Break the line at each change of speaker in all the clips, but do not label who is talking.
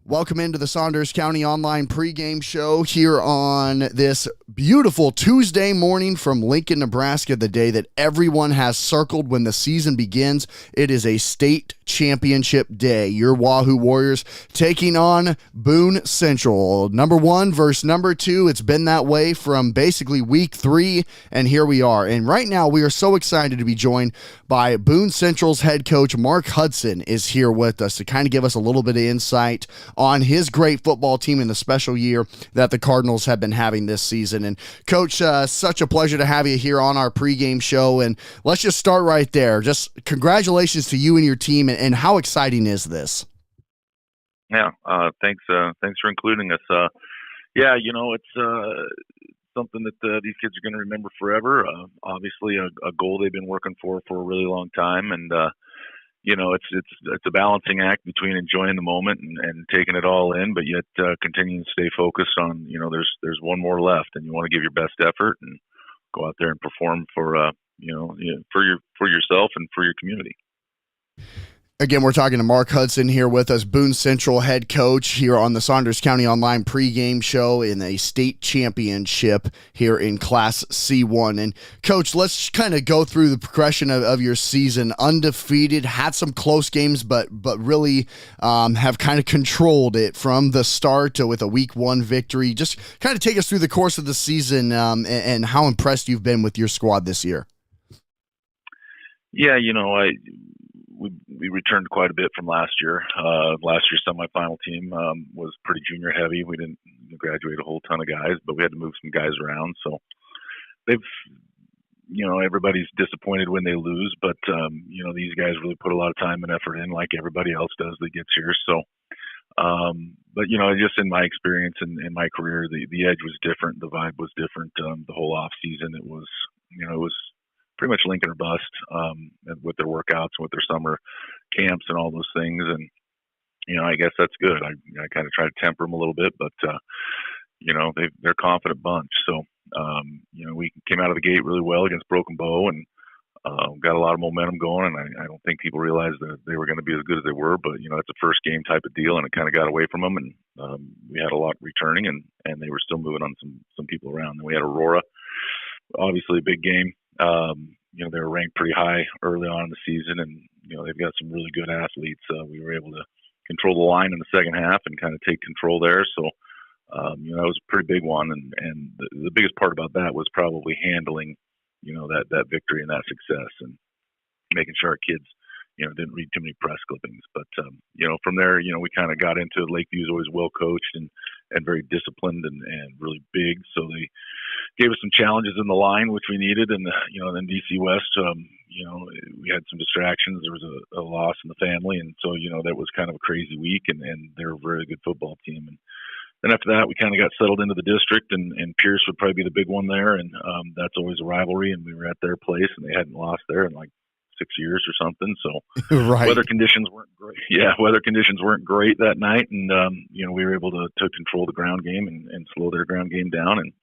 Welcome into the Saunders County Online pregame show here on this beautiful Tuesday morning from Lincoln, Nebraska, the day that everyone has circled when the season begins. It is a state championship day. Your Wahoo Warriors taking on Boone Central. Number one versus number two. It's been that way from basically week 3, and here we are. And right now we are so excited to be joined by Boone Central's head coach, Mark Hudson, is here with us to kind of give us a little bit of insight on his great football team and the special year that the Cardinals have been having this season. And Coach, such a pleasure to have you here on our pregame show. And let's just start right there. Just congratulations to you and your team, and how exciting is this?
Yeah, thanks for including us. It's something that these kids are going to remember forever. Obviously, a goal they've been working for a really long time, and it's a balancing act between enjoying the moment and taking it all in, but yet continuing to stay focused on, there's one more left, and you want to give your best effort and go out there and perform for yourself and for your community.
Again, we're talking to Mark Hudson here with us, Boone Central head coach here on the Saunders County Online pregame show in a state championship here in Class C1. And Coach, let's kind of go through the progression of your season. Undefeated, had some close games, but really have kind of controlled it from the start with a week 1 victory. Just kind of take us through the course of the season and how impressed you've been with your squad this year.
Yeah, we returned quite a bit from last year. Last year's semifinal team was pretty junior heavy. We didn't graduate a whole ton of guys, but we had to move some guys around. So everybody's disappointed when they lose, but these guys really put a lot of time and effort in, like everybody else does that gets here. So, just in my experience and in my career, the edge was different. The vibe was different. The whole off season, it was pretty much Lincoln or bust with their workouts, with their summer camps and all those things. And, I guess that's good. I kind of try to temper them a little bit, but, they're a confident bunch. So, we came out of the gate really well against Broken Bow and got a lot of momentum going. And I don't think people realized that they were going to be as good as they were, but, it's a first game type of deal, and it kind of got away from them. And we had a lot returning, and they were still moving on some people around. Then we had Aurora, obviously a big game. They were ranked pretty high early on in the season, and they've got some really good athletes. We were able to control the line in the second half and kind of take control there. So that was a pretty big one, and the biggest part about that was probably handling that victory and that success, and making sure our kids didn't read too many press clippings. But from there, we kind of got into Lakeview's always well coached and very disciplined and really big. So they gave us some challenges in the line, which we needed. And then DC West, we had some distractions. There was a loss in the family, and so that was kind of a crazy week. And they're a very good football team. And then after that, we kind of got settled into the district, and Pierce would probably be the big one there. And that's always a rivalry. And we were at their place, and they hadn't lost there in like 6 years or something. So
right.
Weather conditions weren't great. Yeah, weather conditions weren't great that night, and we were able to control the ground game and slow their ground game down, and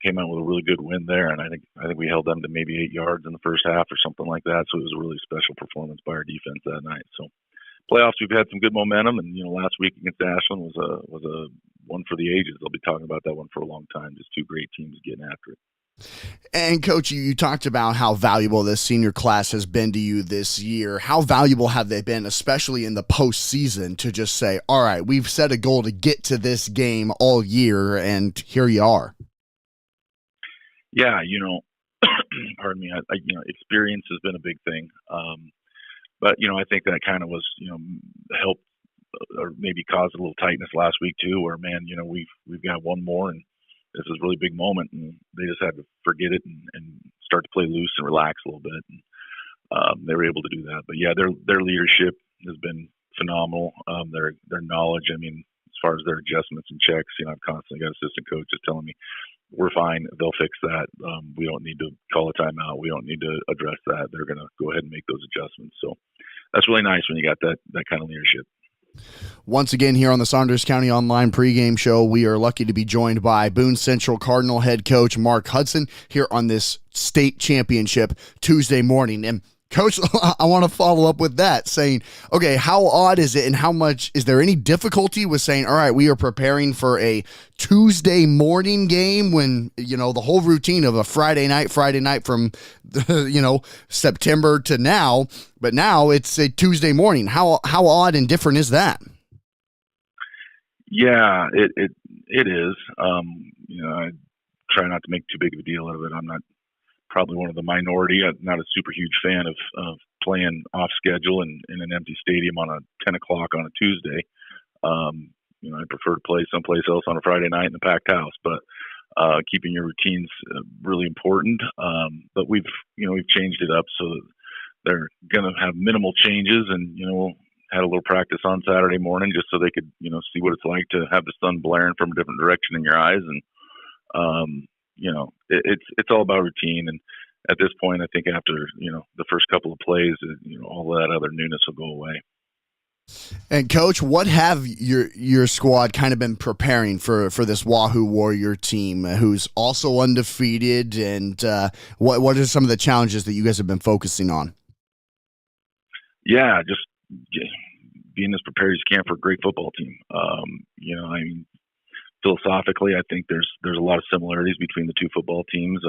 came out with a really good win there. And I think we held them to maybe 8 yards in the first half or something like that. So it was a really special performance by our defense that night. So playoffs, we've had some good momentum, and last week against Ashland was a one for the ages. I'll be talking about that one for a long time. Just two great teams getting after it.
And Coach, you talked about how valuable this senior class has been to you this year. How valuable have they been, especially in the postseason, to just say, all right, we've set a goal to get to this game all year, and here you are?
Yeah, pardon me. Experience has been a big thing. But I think that kind of was, helped or maybe caused a little tightness last week too, where, man, we've got one more, and this is a really big moment, and they just had to forget it and start to play loose and relax a little bit. And they were able to do that. But yeah, their leadership has been phenomenal. Their knowledge, as far as their adjustments and checks, I've constantly got assistant coaches telling me, we're fine, they'll fix that. We don't need to call a timeout. We don't need to address that. They're going to go ahead and make those adjustments. So that's really nice when you got that kind of leadership.
Once again, here on the Saunders County Online pregame show, we are lucky to be joined by Boone Central Cardinal head coach Mark Hudson here on this state championship Tuesday morning. And Coach, I want to follow up with that, saying, okay, how odd is it, and how much is there any difficulty with saying, all right, we are preparing for a Tuesday morning game when, the whole routine of a Friday night from, September to now, but now it's a Tuesday morning. How odd and different is that?
Yeah, it is. I try not to make too big of a deal out of it. I'm not probably one of the minority. I'm not a super huge fan of playing off schedule and in an empty stadium on a 10 o'clock on a Tuesday. I prefer to play someplace else on a Friday night in a packed house, but keeping your routines really important. But we've changed it up so that they're going to have minimal changes, and had a little practice on Saturday morning just so they could see what it's like to have the sun blaring from a different direction in your eyes. And it's all about routine. And at this point, I think after the first couple of plays, all that other newness will go away.
And Coach, what have your squad kind of been preparing for this Wahoo Warrior team, who's also undefeated, and what are some of the challenges that you guys have been focusing on?
Yeah, just being as prepared as you can for a great football team. Philosophically, I think there's a lot of similarities between the two football teams.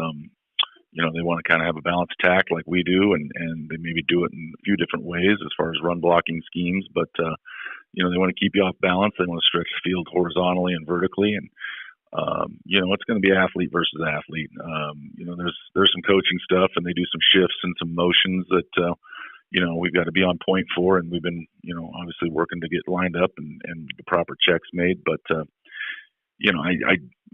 They want to kind of have a balanced attack like we do, and they maybe do it in a few different ways as far as run blocking schemes. But they want to keep you off balance. They want to stretch the field horizontally and vertically, and it's going to be athlete versus athlete. There's some coaching stuff, and they do some shifts and some motions that we've got to be on point for, and we've been obviously working to get lined up and the proper checks made. But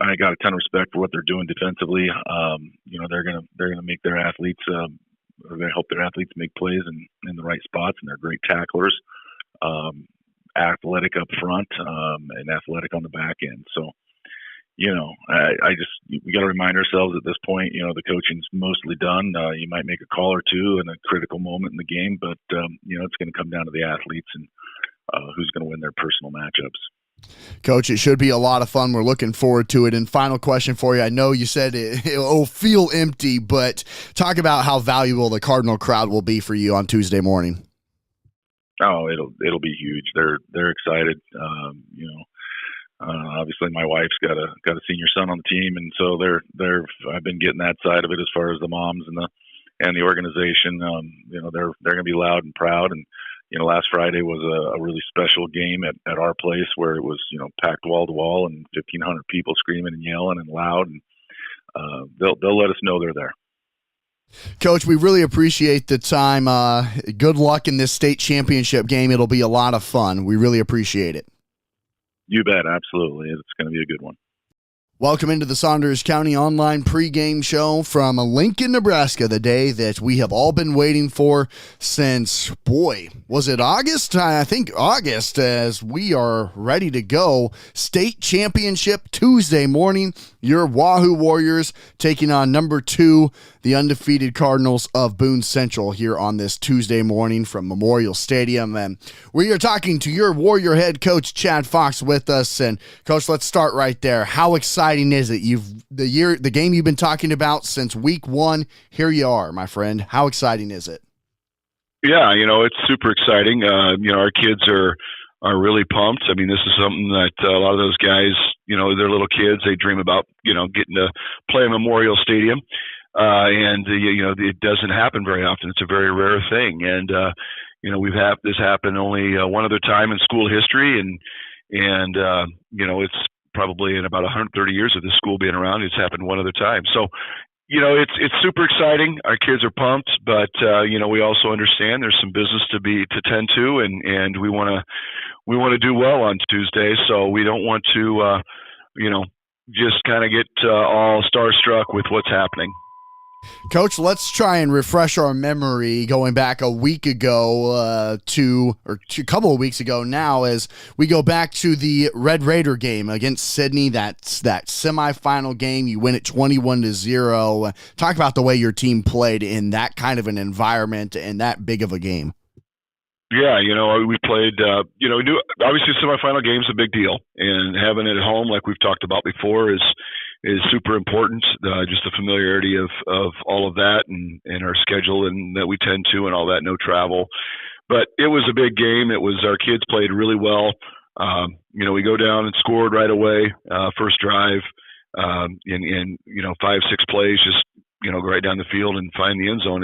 I got a ton of respect for what they're doing defensively. They're gonna make their athletes, or they help their athletes make plays in the right spots, and they're great tacklers, athletic up front, and athletic on the back end. So, we got to remind ourselves at this point, the coaching's mostly done. You might make a call or two in a critical moment in the game, but it's going to come down to the athletes and who's going to win their personal matchups.
Coach, it should be a lot of fun. We're looking forward to it. And final question for you. I know you said it'll feel empty, but talk about how valuable the Cardinal crowd will be for you on Tuesday morning.
Oh, it'll be huge. They're excited. Obviously my wife's got a senior son on the team, and so I've been getting that side of it as far as the moms and the organization. They're going to be loud and proud. And last Friday was a really special game at our place where it was, packed wall to wall and 1,500 people screaming and yelling and loud. And they'll let us know they're there.
Coach, we really appreciate the time. Good luck in this state championship game. It'll be a lot of fun. We really appreciate it.
You bet. Absolutely. It's going to be a good one.
Welcome into the Saunders County Online pregame show from Lincoln, Nebraska, the day that we have all been waiting for since, was it August? I think August, as we are ready to go. State championship Tuesday morning. Your Wahoo Warriors taking on number 2, the undefeated Cardinals of Boone Central, here on this Tuesday morning from Memorial Stadium. And we are talking to your Warrior head coach, Chad Fox, with us. And Coach, let's start right there. How exciting is it? The game you've been talking about since week 1. Here you are, my friend. How exciting is it?
Yeah, it's super exciting. Our kids are really pumped. I mean, this is something that a lot of those guys, they're little kids. They dream about, getting to play in Memorial Stadium. And it doesn't happen very often. It's a very rare thing. And, we've had this happen only one other time in school history. And it's probably in about 130 years of this school being around, it's happened one other time. So, it's super exciting. Our kids are pumped, but, we also understand there's some business to tend to, and we want to do well on Tuesday. So we don't want to, just kind of get all starstruck with what's happening.
Coach, let's try and refresh our memory going back a week ago to a couple of weeks ago now, as we go back to the Red Raider game against Sydney. That's that semifinal game. You win it 21-0. Talk about the way your team played in that kind of an environment and that big of a game.
Yeah, we played, we knew obviously semifinal game's a big deal, and having it at home, like we've talked about before, is is super important. Just the familiarity of all of that and our schedule and that we tend to and all that, no travel. But it was a big game. Our kids played really well. We go down and scored right away, first drive, in 5-6 plays, just, go right down the field and find the end zone.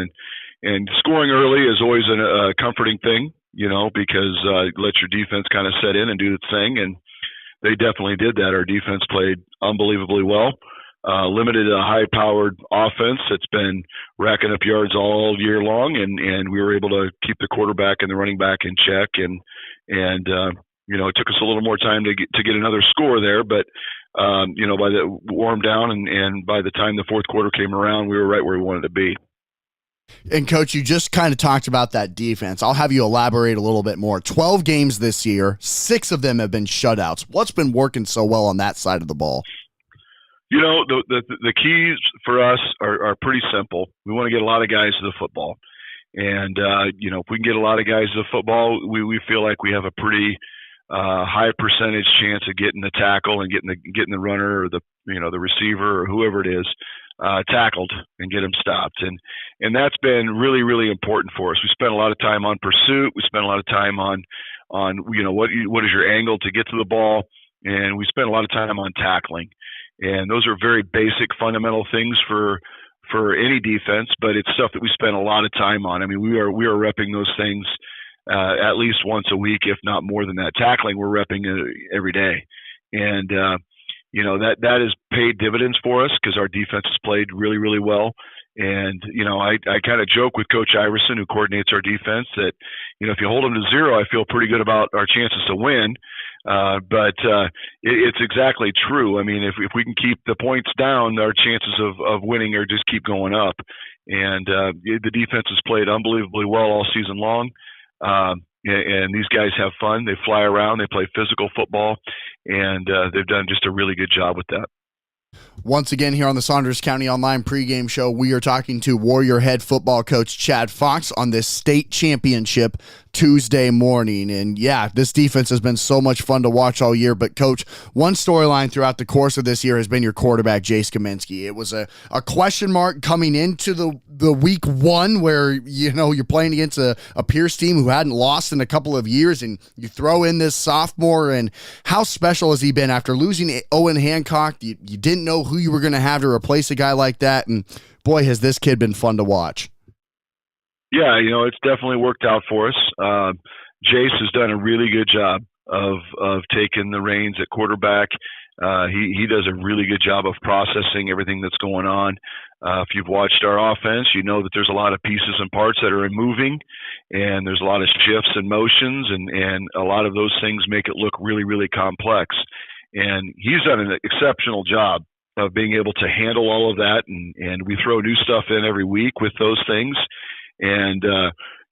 And scoring early is always a comforting thing, because let your defense kind of set in and do its thing. And they definitely did that. Our defense played unbelievably well. Limited a high-powered offense that's been racking up yards all year long, and we were able to keep the quarterback and the running back in check. And it took us a little more time to get another score there, but by the warm down and by the time the fourth quarter came around, we were right where we wanted to be.
And Coach, you just kind of talked about that defense. I'll have you elaborate a little bit more. 12 games this year, 6 of them have been shutouts. What's been working so well on that side of the ball?
The keys for us are pretty simple. We want to get a lot of guys to the football. And, if we can get a lot of guys to the football, we feel like we have a pretty high percentage chance of getting the tackle and getting the runner or the receiver or whoever it is tackled and get them stopped. And that's been really, really important for us. We spent a lot of time on pursuit. We spent a lot of time on what is your angle to get to the ball. And we spent a lot of time on tackling. And those are very basic, fundamental things for any defense, but it's stuff that we spend a lot of time on. I mean, we are repping those things at least once a week, if not more than that. Tackling, we're repping every day. And, that has paid dividends for us because our defense has played really, really well. And, I kind of joke with Coach Iverson, who coordinates our defense, that, if you hold them to 0, I feel pretty good about our chances to win. But it's exactly true. I mean, if we can keep the points down, our chances of winning are just keep going up. And the defense has played unbelievably well all season long. And these guys have fun. They fly around. They play physical football. And they've done just a really good job with that.
Once again, here on the Saunders County Online pregame show, we are talking to Warrior head football coach Chad Fox on this state championship Tuesday morning. And yeah, this defense has been so much fun to watch all year. But Coach, one storyline throughout the course of this year has been your quarterback, Jace Kaminsky. It was a question mark coming into the week 1 where, you're playing against a Pierce team who hadn't lost in a couple of years, and you throw in this sophomore. And how special has he been after losing Owen Hancock? You didn't know who you were going to have to replace a guy like that. And boy, has this kid been fun to watch.
Yeah, it's definitely worked out for us. Jace has done a really good job of taking the reins at quarterback. He does a really good job of processing everything that's going on. If you've watched our offense, you know that there's a lot of pieces and parts that are moving, and there's a lot of shifts and motions, and a lot of those things make it look really, really complex. And he's done an exceptional job of being able to handle all of that, and we throw new stuff in every week with those things. And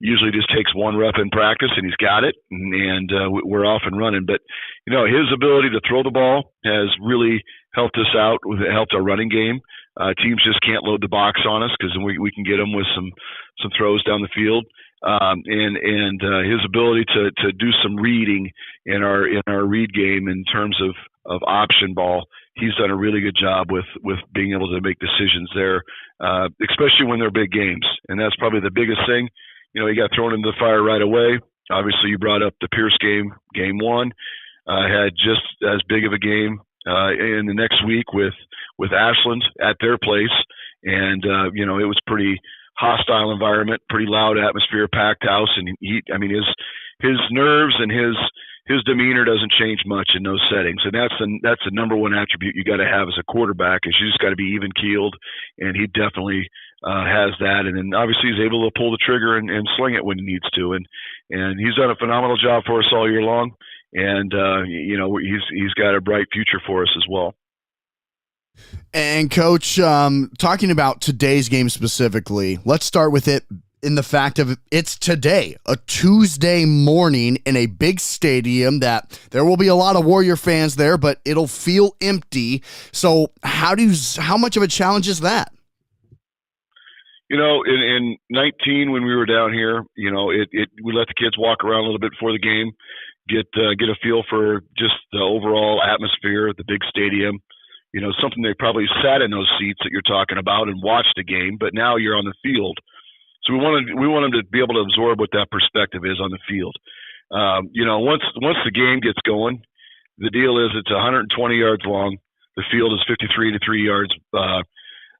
usually just takes one rep in practice and he's got it, and we're off and running. But his ability to throw the ball has really helped us out. It helped our running game. Teams just can't load the box on us because we can get them with some throws down the field. And his ability to do some reading in our read game in terms of option ball, he's done a really good job with being able to make decisions there, especially when they're big games. And that's probably the biggest thing. He got thrown into the fire right away. Obviously, you brought up the Pierce game 1. Had just as big of a game in the next week with Ashland at their place. And, it was pretty hostile environment, pretty loud atmosphere, packed house. And his nerves and his demeanor doesn't change much in those settings. And that's the number one attribute you got to have as a quarterback, is you just got to be even keeled. And he definitely has that. And then obviously he's able to pull the trigger and sling it when he needs to. And he's done a phenomenal job for us all year long. And, he's got a bright future for us as well.
And Coach, talking about today's game specifically, let's start with it in the fact of it's today, a Tuesday morning in a big stadium that there will be a lot of Warrior fans there, but it'll feel empty. So how much of a challenge is that?
In 19, when we were down here, we let the kids walk around a little bit before the game, get a feel for just the overall atmosphere at the big stadium. something they probably sat in those seats that you're talking about and watched a game, but now you're on the field. So we want them to be able to absorb what that perspective is on the field. Once the game gets going, the deal is it's 120 yards long. The field is 53 to 3 yards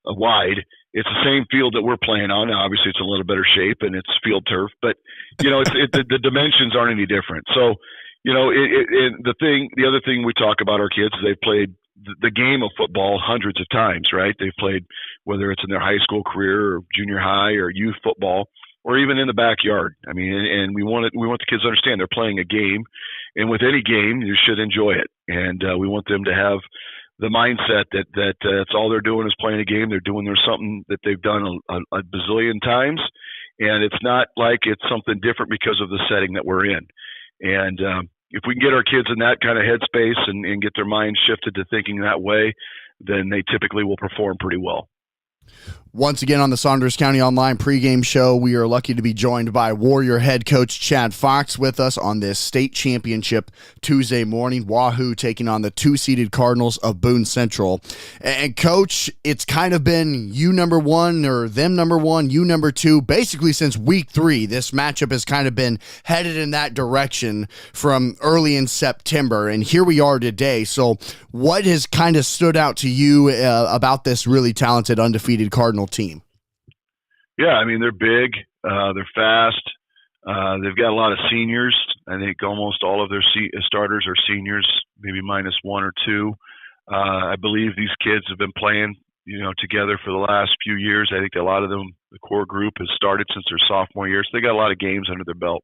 wide. It's the same field that we're playing on. Now, obviously, it's a little better shape and it's field turf, but the dimensions aren't any different. So, the other thing we talk about our kids is they've played the game of football hundreds of times, right? They've played, whether it's in their high school career or junior high or youth football, or even in the backyard. I mean, and we want the kids to understand they're playing a game, and with any game, you should enjoy it. And we want them to have the mindset that that's all they're doing is playing a game. They're doing something that they've done a bazillion times, and it's not like it's something different because of the setting that we're in. And if we can get our kids in that kind of headspace and get their minds shifted to thinking that way, then they typically will perform pretty well.
Once again on the Saunders County Online pregame show, we are lucky to be joined by Warrior head coach Chad Fox with us on this state championship Tuesday morning. Wahoo taking on the 2-seeded Cardinals of Boone Central. And Coach, it's kind of been you number one or them number one, you number two. Basically since week 3, this matchup has kind of been headed in that direction from early in September. And here we are today. So what has kind of stood out to you about this really talented undefeated Cardinal team?
Yeah, I mean, they're big, they're fast, they've got a lot of seniors. I think almost all of their starters are seniors, maybe minus 1 or 2. I believe these kids have been playing, together for the last few years. I think a lot of them, the core group, has started since their sophomore year, so they got a lot of games under their belt.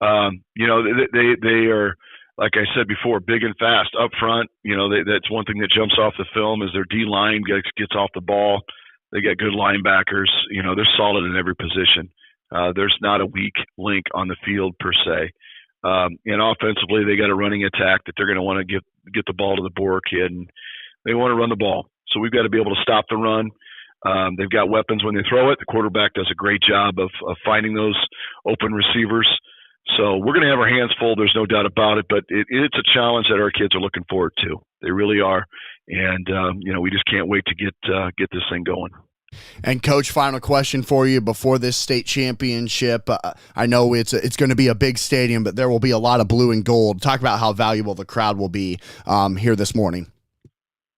They are, like I said before, big and fast up front. That's one thing that jumps off the film is their D line gets off the ball. They got good linebackers. They're solid in every position. There's not a weak link on the field per se. And offensively, they got a running attack that they're going to want to get the ball to the Boer kid, and they want to run the ball. So we've got to be able to stop the run. They've got weapons when they throw it. The quarterback does a great job of finding those open receivers. So we're going to have our hands full. There's no doubt about it. But it's a challenge that our kids are looking forward to. They really are. And, we just can't wait to get this thing going.
And Coach, final question for you before this state championship. I know it's going to be a big stadium, but there will be a lot of blue and gold. Talk about how valuable the crowd will be here this morning.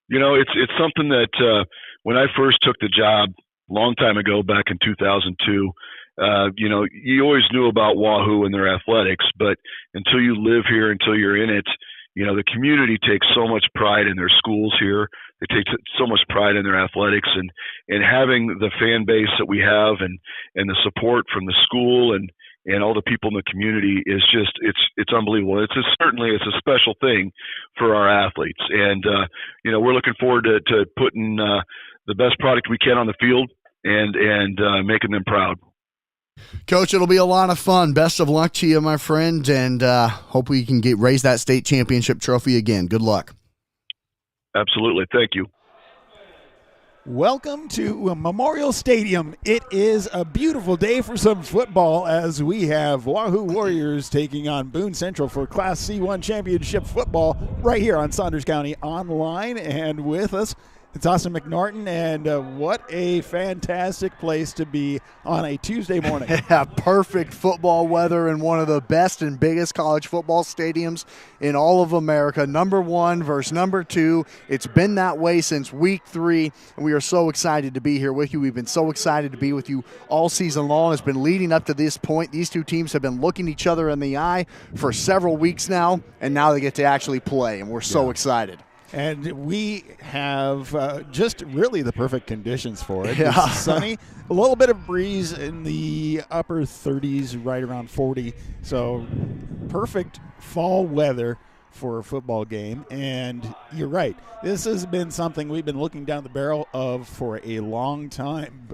It's something that when I first took the job a long time ago, back in 2002, you always knew about Wahoo and their athletics, but until you live here, until you're in it, the community takes so much pride in their schools here. They take so much pride in their athletics, and having the fan base that we have and the support from the school and all the people in the community is just, it's unbelievable. It's a special thing for our athletes. And, we're looking forward to putting the best product we can on the field and making them proud.
Coach, it'll be a lot of fun. Best of luck to you, my friend, and hope we can raise that state championship trophy again. Good luck.
Absolutely. Thank you.
Welcome to Memorial Stadium. It is a beautiful day for some football as we have Wahoo Warriors taking on Boone Central for Class C1 Championship football right here on Saunders County Online. And with us, it's Austin McNarton, and what a fantastic place to be on a Tuesday morning.
Yeah, perfect football weather in one of the best and biggest college football stadiums in all of America. Number 1 versus number 2. It's been that way since week 3, and we are so excited to be here with you. We've been so excited to be with you all season long. It's been leading up to this point. These two teams have been looking each other in the eye for several weeks now, and now they get to actually play, and we're so excited.
And we have just really the perfect conditions for it.
Yeah.
It's sunny, a little bit of breeze in the upper 30s, right around 40. So perfect fall weather for a football game. And you're right. This has been something we've been looking down the barrel of for a long time,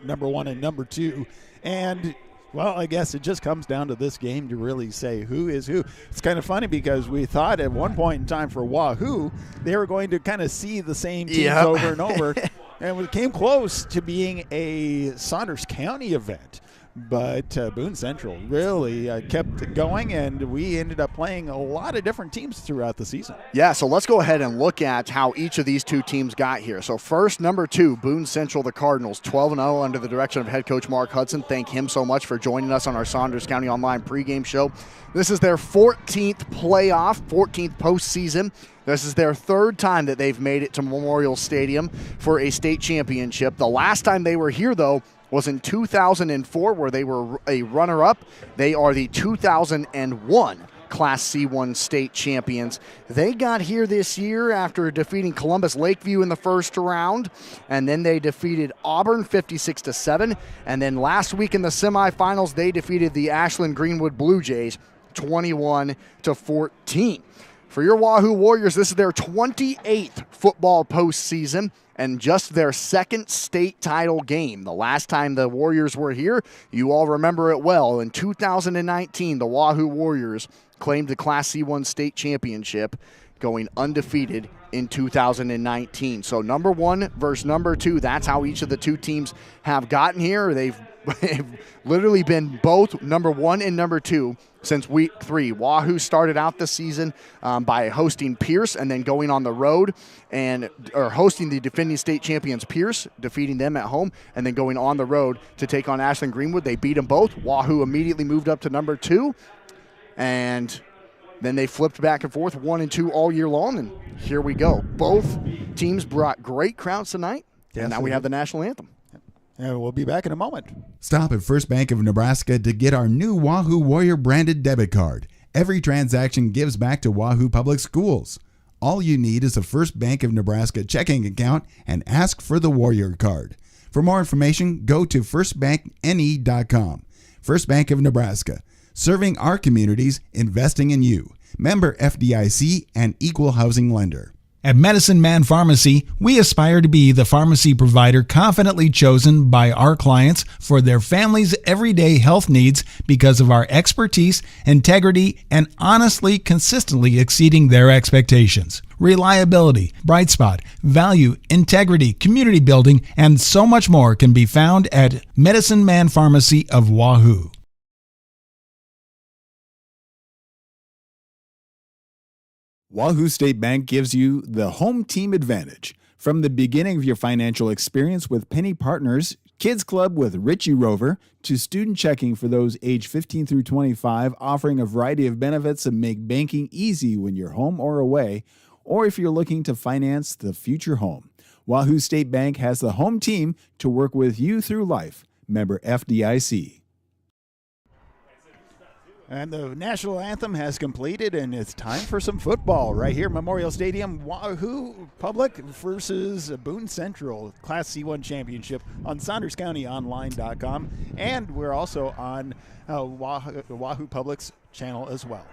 number 1 and number 2. And well, I guess it just comes down to this game to really say who is who. It's kind of funny because we thought at one point in time for Wahoo, they were going to kind of see the same teams over and over. And it came close to being a Saunders County event. But Boone Central really kept it going, and we ended up playing a lot of different teams throughout the season.
Yeah, so let's go ahead and look at how each of these two teams got here. So first, number 2, Boone Central, the Cardinals, 12-0 under the direction of head coach Mark Hudson. Thank him so much for joining us on our Saunders County Online pregame show. This is their 14th playoff, 14th postseason. This is their third time that they've made it to Memorial Stadium for a state championship. The last time they were here, though, was in 2004, where they were a runner-up. They are the 2001 Class C1 state champions. They got here this year after defeating Columbus Lakeview in the first round, and then they defeated Auburn 56-7. And then last week in the semifinals, they defeated the Ashland Greenwood Blue Jays 21-14. For your Wahoo Warriors, this is their 28th football postseason and just their second state title game. The last time the Warriors were here, you all remember it well. In 2019, the Wahoo Warriors claimed the Class C1 state championship, going undefeated in 2019. So number 1 versus number 2, that's how each of the two teams have gotten here. They've literally been both number 1 and number 2 since week 3. Wahoo started out the season by hosting Pierce and then going on the road or hosting the defending state champions Pierce, defeating them at home, and then going on the road to take on Ashland Greenwood. They beat them both. Wahoo immediately moved up to number 2, and then they flipped back and forth 1 and 2 all year long, and here we go. Both teams brought great crowds tonight, and now we have the national anthem.
And we'll be back in a moment.
Stop at First Bank of Nebraska to get our new Wahoo Warrior branded debit card. Every transaction gives back to Wahoo Public Schools. All you need is a First Bank of Nebraska checking account and ask for the Warrior card. For more information, go to firstbankne.com. First Bank of Nebraska, serving our communities, investing in you. Member FDIC and equal housing lender.
At Medicine Man Pharmacy, we aspire to be the pharmacy provider confidently chosen by our clients for their families' everyday health needs because of our expertise, integrity, and honestly, consistently exceeding their expectations. Reliability, bright spot, value, integrity, community building, and so much more can be found at Medicine Man Pharmacy of Wahoo.
Wahoo State Bank gives you the home team advantage. From the beginning of your financial experience with Penny Partners, Kids Club with Richie Rover, to student checking for those age 15 through 25, offering a variety of benefits that make banking easy when you're home or away, or if you're looking to finance the future home. Wahoo State Bank has the home team to work with you through life. Member FDIC.
And the national anthem has completed, and it's time for some football right here, Memorial Stadium. Wahoo Public versus Boone Central, Class C1 Championship on SaundersCountyOnline.com, and we're also on Wahoo Public's channel as well.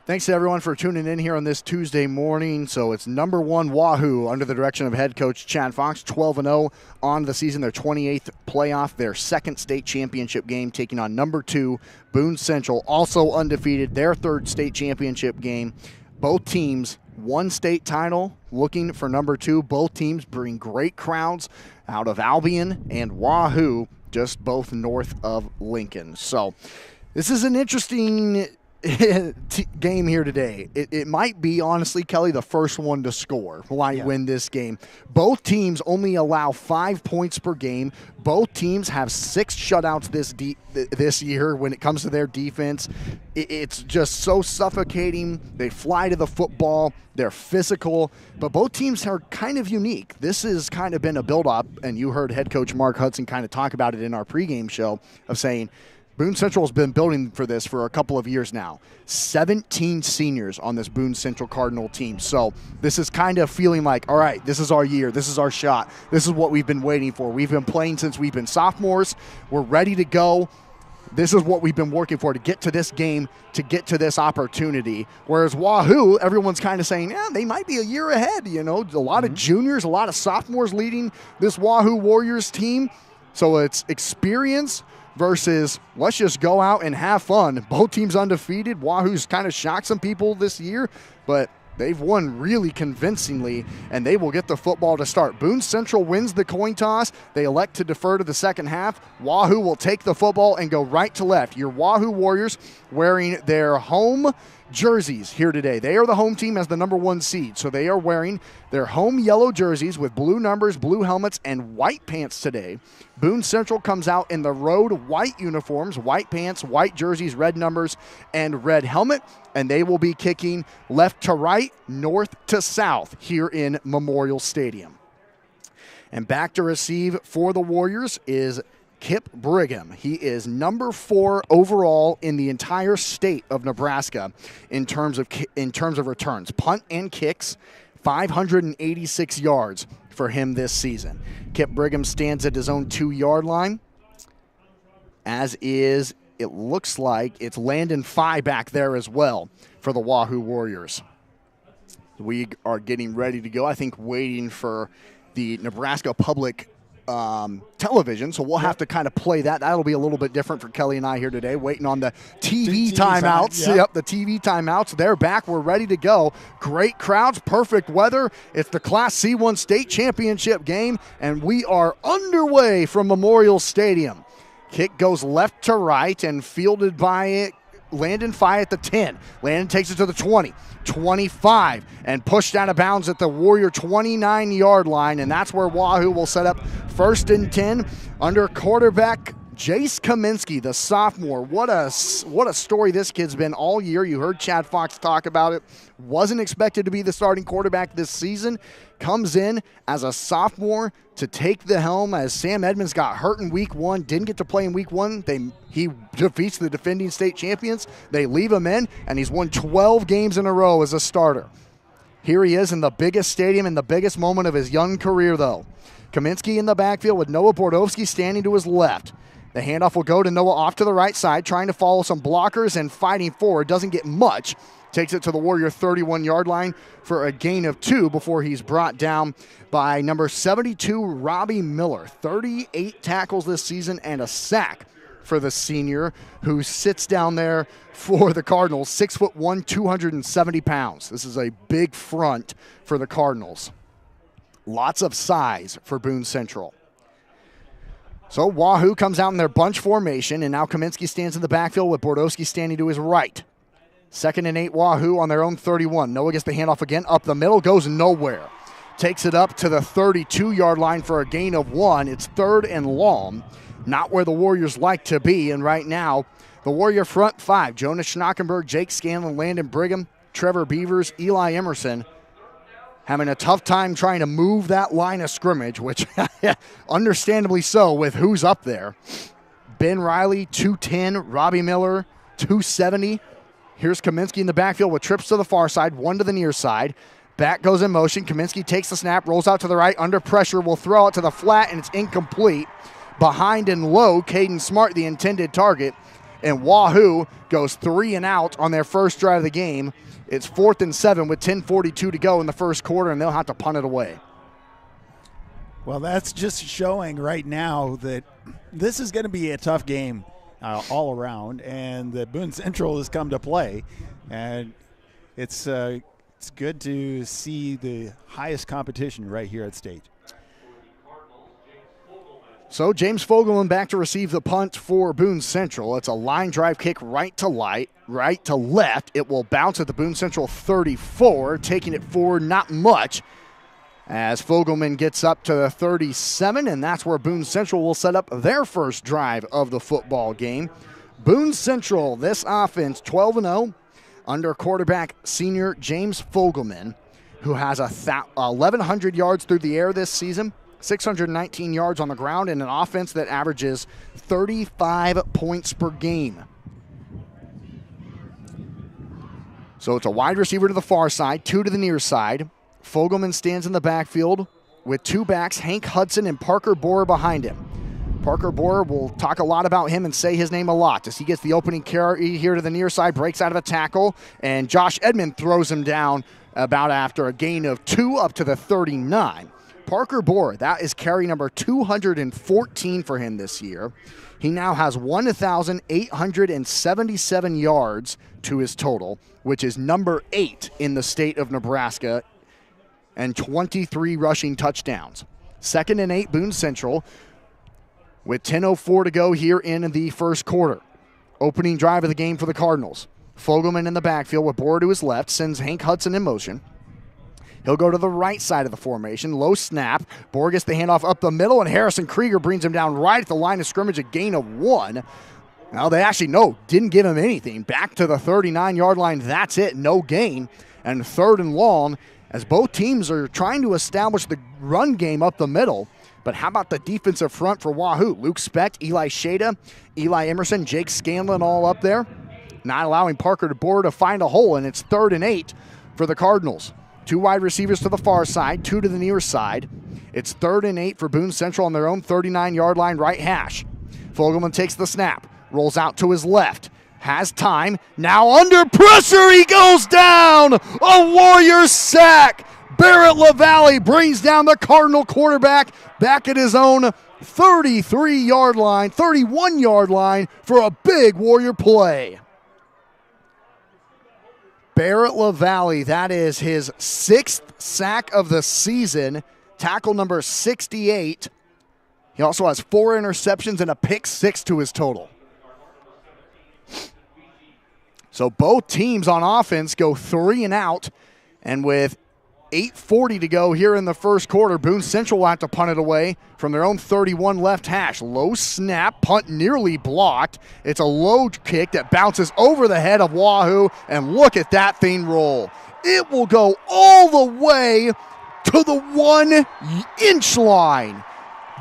Thanks to everyone for tuning in here on this Tuesday morning. So it's number 1 Wahoo under the direction of head coach Chad Fox, 12-0 on the season, their 28th playoff, their second state championship game, taking on number 2 Boone Central, also undefeated, their third state championship game. Both teams, 1 state title, looking for number 2. Both teams bring great crowds out of Albion and Wahoo, just both north of Lincoln. So this is an interesting game here today. It might be, honestly, Kelly, the first one to score might win this game. Both teams only allow 5 points per game. Both teams have 6 shutouts this year when it comes to their defense. It's just so suffocating. They fly to the football. They're physical, but both teams are kind of unique. This has kind of been a build-up, and you heard head coach Mark Hudson kind of talk about it in our pregame show of saying, Boone Central has been building for this for a couple of years now. 17 seniors on this Boone Central Cardinal team. So this is kind of feeling like, all right, this is our year. This is our shot. This is what we've been waiting for. We've been playing since we've been sophomores. We're ready to go. This is what we've been working for to get to this game, to get to this opportunity. Whereas Wahoo, everyone's kind of saying, yeah, they might be a year ahead. You know, a lot of juniors, a lot of sophomores leading this Wahoo Warriors team. So it's experience versus let's just go out and have fun. Both teams undefeated. Wahoo's kind of shocked some people this year, but they've won really convincingly, and they will get the football to start. Boone Central wins the coin toss. They elect to defer to the second half. Wahoo will take the football and go right to left. Your Wahoo Warriors wearing their home jerseys here today. They are the home team as the number 1 seed, so they are wearing their home yellow jerseys with blue numbers, blue helmets, and white pants today. Boone Central comes out in the road white uniforms, white pants, white jerseys, red numbers, and red helmet, and they will be kicking left to right, north to south here in Memorial Stadium. And back to receive for the Warriors is Kip Brigham. He is number 4 overall in the entire state of Nebraska in terms of returns. Punt and kicks, 586 yards for him this season. Kip Brigham stands at his own 2-yard line, as is, it looks like, it's Landon Fye back there as well for the Wahoo Warriors. We are getting ready to go, I think, waiting for the Nebraska Public television, so we'll have to kind of play that. That'll be a little bit different for Kelly and I here today, waiting on the TV timeouts. Yep, the TV timeouts. They're back. We're ready to go. Great crowds, perfect weather. It's the Class C1 state championship game, and we are underway from Memorial Stadium. Kick goes left to right and fielded by Landon Fye at the 10. Landon takes it to the 20, 25, and pushed out of bounds at the Warrior 29-yard line, and that's where Wahoo will set up 1st and 10 under quarterback Jace Kaminsky, the sophomore. What a story this kid's been all year. You heard Chad Fox talk about it. Wasn't expected to be the starting quarterback this season. Comes in as a sophomore to take the helm as Sam Edmonds got hurt in week 1, didn't get to play in week 1. He defeats the defending state champions. They leave him in, and he's won 12 games in a row as a starter. Here he is in the biggest stadium in the biggest moment of his young career, though. Kaminsky in the backfield with Noah Bordowski standing to his left. The handoff will go to Noah off to the right side, trying to follow some blockers and fighting forward. Doesn't get much. Takes it to the Warrior 31-yard line for a gain of 2 before he's brought down by number 72, Robbie Miller. 38 tackles this season and a sack for the senior, who sits down there for the Cardinals. 6'1", 270 pounds. This is a big front for the Cardinals. Lots of size for Boone Central. So Wahoo comes out in their bunch formation, and now Kaminsky stands in the backfield with Bordowski standing to his right. 2nd and 8, Wahoo on their own 31. Noah gets the handoff again, up the middle, goes nowhere. Takes it up to the 32-yard line for a gain of 1. It's 3rd and long, not where the Warriors like to be, and right now, the Warrior front 5, Jonas Schnockenberg, Jake Scanlon, Landon Brigham, Trevor Beavers, Eli Emerson, having a tough time trying to move that line of scrimmage, which understandably so with who's up there. Ben Riley, 210. Robbie Miller, 270. Here's Kaminsky in the backfield with trips to the far side, 1 to the near side. Back goes in motion. Kaminsky takes the snap, rolls out to the right, under pressure, will throw it to the flat, and it's incomplete. Behind and low, Caden Smart, the intended target. And Wahoo goes 3 and out on their first drive of the game. It's 4th and 7 with 10:42 to go in the first quarter, and they'll have to punt it away.
Well, that's just showing right now that this is going to be a tough game all around, and that Boone Central has come to play. And it's good to see the highest competition right here at state.
So James Fogelman back to receive the punt for Boone Central. It's a line drive kick right to left. It will bounce at the Boone Central 34, taking it forward not much as Fogelman gets up to the 37, and that's where Boone Central will set up their first drive of the football game. Boone Central, this offense, 12-0, under quarterback senior James Fogelman, who has 1,100 yards through the air this season, 619 yards on the ground, and an offense that averages 35 points per game. So it's a wide receiver to the far side, 2 to the near side. Fogelman stands in the backfield with 2 backs, Hank Hudson and Parker Borer behind him. Parker Borer, will talk a lot about him and say his name a lot as he gets the opening carry here to the near side, breaks out of a tackle, and Josh Edmond throws him down about after a gain of 2 up to the 39. Parker Bohr, that is carry number 214 for him this year. He now has 1,877 yards to his total, which is number 8 in the state of Nebraska, and 23 rushing touchdowns. Second and 8, Boone Central, with 10:04 to go here in the first quarter. Opening drive of the game for the Cardinals. Fogelman in the backfield with Bohr to his left, sends Hank Hudson in motion. He'll go to the right side of the formation. Low snap. Bohr gets the handoff up the middle, and Harrison Krieger brings him down right at the line of scrimmage, a gain of 1. Now they actually, didn't give him anything. Back to the 39-yard line. That's it. No gain. And 3rd and long, as both teams are trying to establish the run game up the middle. But how about the defensive front for Wahoo? Luke Specht, Eli Shada, Eli Emerson, Jake Scanlon all up there. Not allowing Parker Bohr to find a hole, and it's 3rd and 8 for the Cardinals. 2 wide receivers to the far side, 2 to the near side. It's 3rd and 8 for Boone Central on their own 39-yard line right hash. Fogelman takes the snap, rolls out to his left, has time. Now under pressure, he goes down. A Warrior sack. Barrett LaValle brings down the Cardinal quarterback back at his own 31-yard line for a big Warrior play. Barrett LaValle, that is his 6th sack of the season, tackle number 68. He also has 4 interceptions and a pick 6 to his total. So both teams on offense go 3 and out, and with 8:40 to go here in the first quarter, Boone Central will have to punt it away from their own 31 left hash. Low snap, punt nearly blocked. It's a low kick that bounces over the head of Wahoo, and look at that thing roll. It will go all the way to the 1-inch line.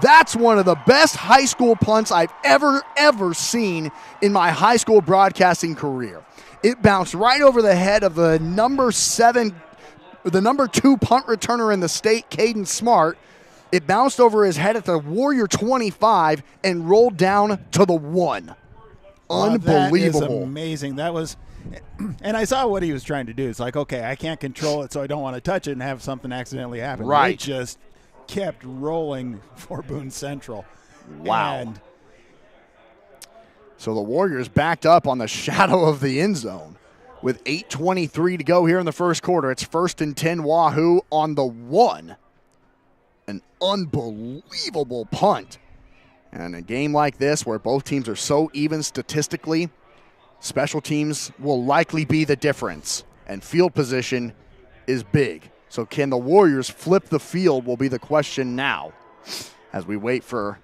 That's one of the best high school punts I've ever seen in my high school broadcasting career. It bounced right over the head of the number 2 punt returner in the state, Caden Smart. It bounced over his head at the Warrior 25 and rolled down to the 1. Unbelievable.
That is amazing. That was, and I saw what he was trying to do. It's like, okay, I can't control it, so I don't want to touch it and have something accidentally happen.
Right.
It just kept rolling for Boone Central.
Wow.
And
so the Warriors backed up on the shadow of the end zone. With 8:23 to go here in the first quarter, it's 1st and 10 Wahoo on the 1. An unbelievable punt. And a game like this where both teams are so even statistically, special teams will likely be the difference. And field position is big. So can the Warriors flip the field will be the question now as we wait for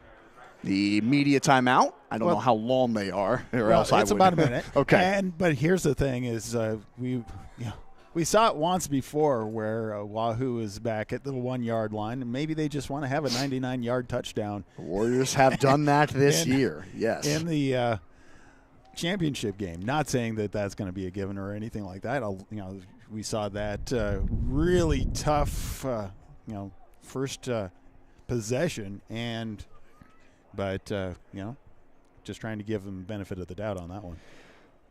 the media timeout. I don't know how long they are, or else I would.
It's about a minute.
Okay.
But here's the thing: is we saw it once before where Wahoo is back at the 1-yard line, and maybe they just want to have a 99-yard touchdown.
The Warriors have done that this year. Yes.
In the championship game. Not saying that that's going to be a given or anything like that. We saw that really tough, first possession, but just trying to give them benefit of the doubt on that one.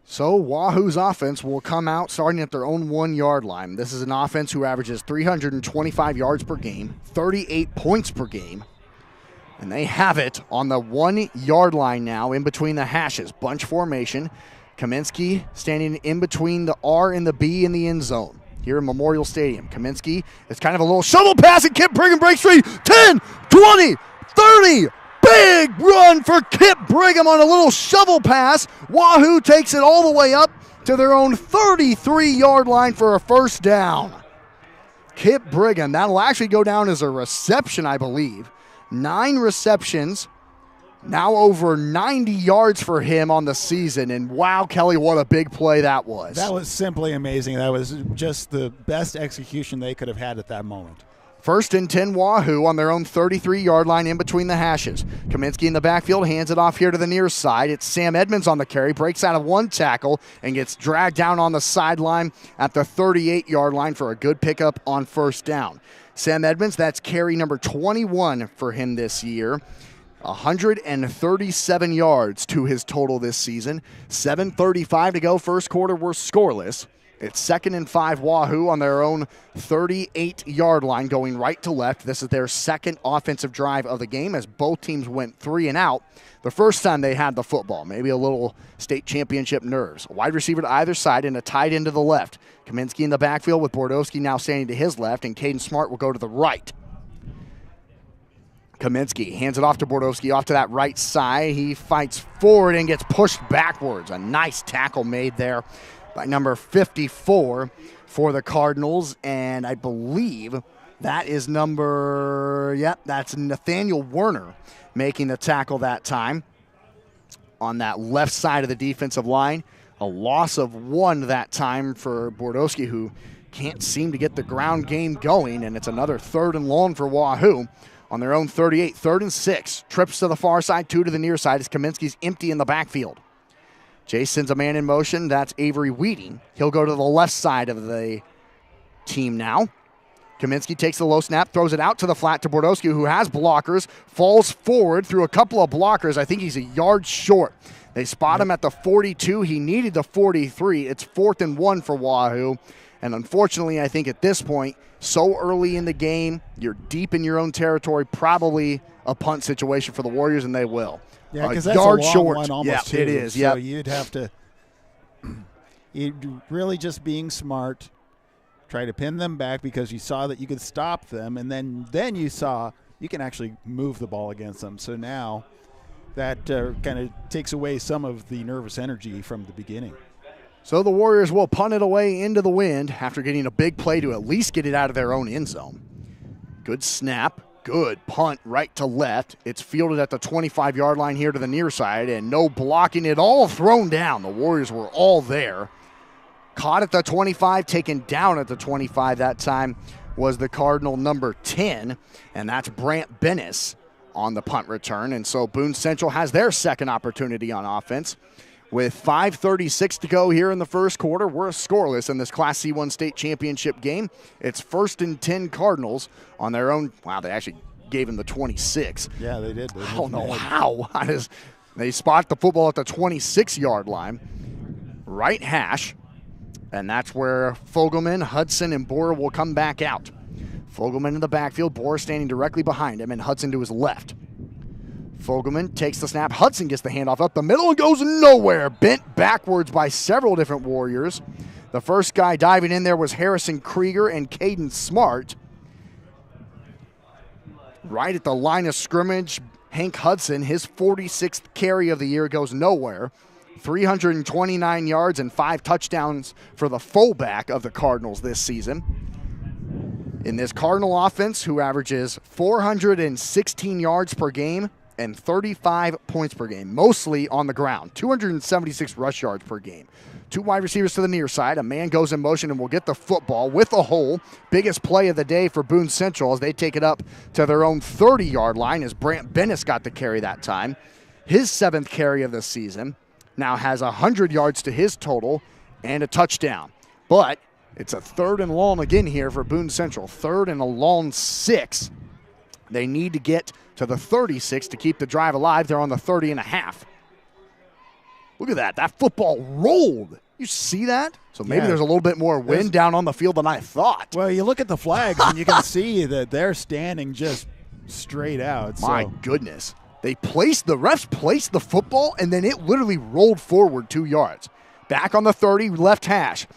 So Wahoo's offense will come out starting at their own 1-yard line. This is an offense who averages 325 yards per game, 38 points per game. And they have it on the 1-yard line now in between the hashes. Bunch formation. Kaminsky standing in between the R and the B in the end zone here in Memorial Stadium. Kaminsky, it's kind of a little shovel pass, and Kip Brigham breaks free. 10, 20, 30. Big run for Kip Brigham on a little shovel pass. Wahoo takes it all the way up to their own 33-yard line for a first down. Kip Brigham, that'll actually go down as a reception, I believe. 9 receptions, now over 90 yards for him on the season. And wow, Kelly, what a big play that was.
That was simply amazing. That was just the best execution they could have had at that moment.
1st and 10 Wahoo on their own 33-yard line in between the hashes. Kaminsky in the backfield, hands it off here to the near side. It's Sam Edmonds on the carry, breaks out of one tackle and gets dragged down on the sideline at the 38-yard line for a good pickup on first down. Sam Edmonds, that's carry number 21 for him this year. 137 yards to his total this season. 7:35 to go. First quarter, we're scoreless. It's 2nd and 5 Wahoo on their own 38-yard line, going right to left. This is their second offensive drive of the game as both teams went 3 and out the first time they had the football. Maybe a little state championship nerves. A wide receiver to either side and a tight end to the left. Kaminsky in the backfield with Bordowski now standing to his left, and Caden Smart will go to the right. Kaminsky hands it off to Bordowski, off to that right side. He fights forward and gets pushed backwards. A nice tackle made there by number 54 for the Cardinals, and I believe that is that's Nathaniel Werner making the tackle that time on that left side of the defensive line. A loss of 1 that time for Bordowski, who can't seem to get the ground game going, and it's another 3rd and long for Wahoo on their own 38. 3rd and 6. Trips to the far side, 2 to the near side as Kaminsky's empty in the backfield. Jay sends a man in motion. That's Avery Wheating. He'll go to the left side of the team now. Kaminsky takes the low snap, throws it out to the flat to Bordowski, who has blockers, falls forward through a couple of blockers. I think he's a yard short. They spot him at the 42. He needed the 43. It's 4th and 1 for Wahoo. And unfortunately, I think at this point, so early in the game, you're deep in your own territory, probably a punt situation for the Warriors, and they will.
Yeah, because that's
yard
a long
short.
one almost.
Yeah, it is.
So
yeah,
you'd have to really just being smart, try to pin them back because you saw that you could stop them, and then you saw you can actually move the ball against them. So now that kind of takes away some of the nervous energy from the beginning.
So the Warriors will punt it away into the wind after getting a big play to at least get it out of their own end zone. Good snap. Good punt right to left. It's fielded at the 25-yard line here to the near side, and no blocking it, all thrown down. The Warriors were all there. Caught at the 25, taken down at the 25 that time was the Cardinal number 10, and that's Brant Bennis on the punt return. And so Boone Central has their second opportunity on offense. With 5:36 to go here in the first quarter, we're scoreless in this Class C1 state championship game. It's 1st and 10 Cardinals on their own. Wow, they actually gave him the 26.
Yeah, they did.
I don't know how. They spot the football at the 26-yard line, right hash, and that's where Fogelman, Hudson, and Boer will come back out. Fogelman in the backfield, Boer standing directly behind him, and Hudson to his left. Fogelman takes the snap. Hudson gets the handoff up the middle and goes nowhere. Bent backwards by several different Warriors. The first guy diving in there was Harrison Krieger and Caden Smart. Right at the line of scrimmage, Hank Hudson, his 46th carry of the year, goes nowhere. 329 yards and 5 touchdowns for the fullback of the Cardinals this season. In this Cardinal offense, who averages 416 yards per game and 35 points per game, mostly on the ground. 276 rush yards per game. 2 wide receivers to the near side. A man goes in motion and will get the football with a hole. Biggest play of the day for Boone Central as they take it up to their own 30-yard line as Brant Bennis got the carry that time. His 7th carry of the season. Now has 100 yards to his total and a touchdown. But it's a 3rd and long again here for Boone Central. 3rd and a long 6. They need to get to the 36 to keep the drive alive. They're on the 30 and a half. Look at that. That football rolled. You see that? So maybe there's a little bit more wind down on the field than I thought.
Well, you look at the flags and you can see that they're standing just straight out.
My goodness. The refs placed the football, and then it literally rolled forward 2 yards. Back on the 30, left hash.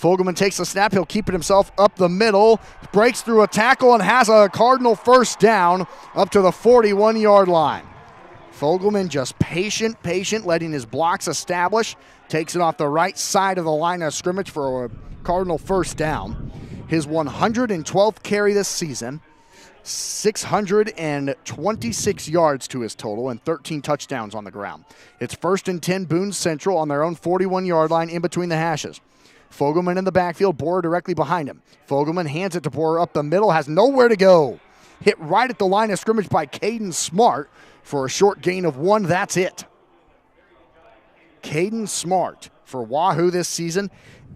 Fogelman takes the snap. He'll keep it himself up the middle. Breaks through a tackle and has a Cardinal first down up to the 41-yard line. Fogelman just patient, letting his blocks establish. Takes it off the right side of the line of scrimmage for a Cardinal first down. His 112th carry this season. 626 yards to his total and 13 touchdowns on the ground. It's 1st and 10 Boone Central on their own 41-yard line in between the hashes. Fogelman in the backfield, Boer directly behind him. Fogelman hands it to Boer up the middle, has nowhere to go. Hit right at the line of scrimmage by Caden Smart for a short gain of 1. That's it. Caden Smart for Wahoo this season,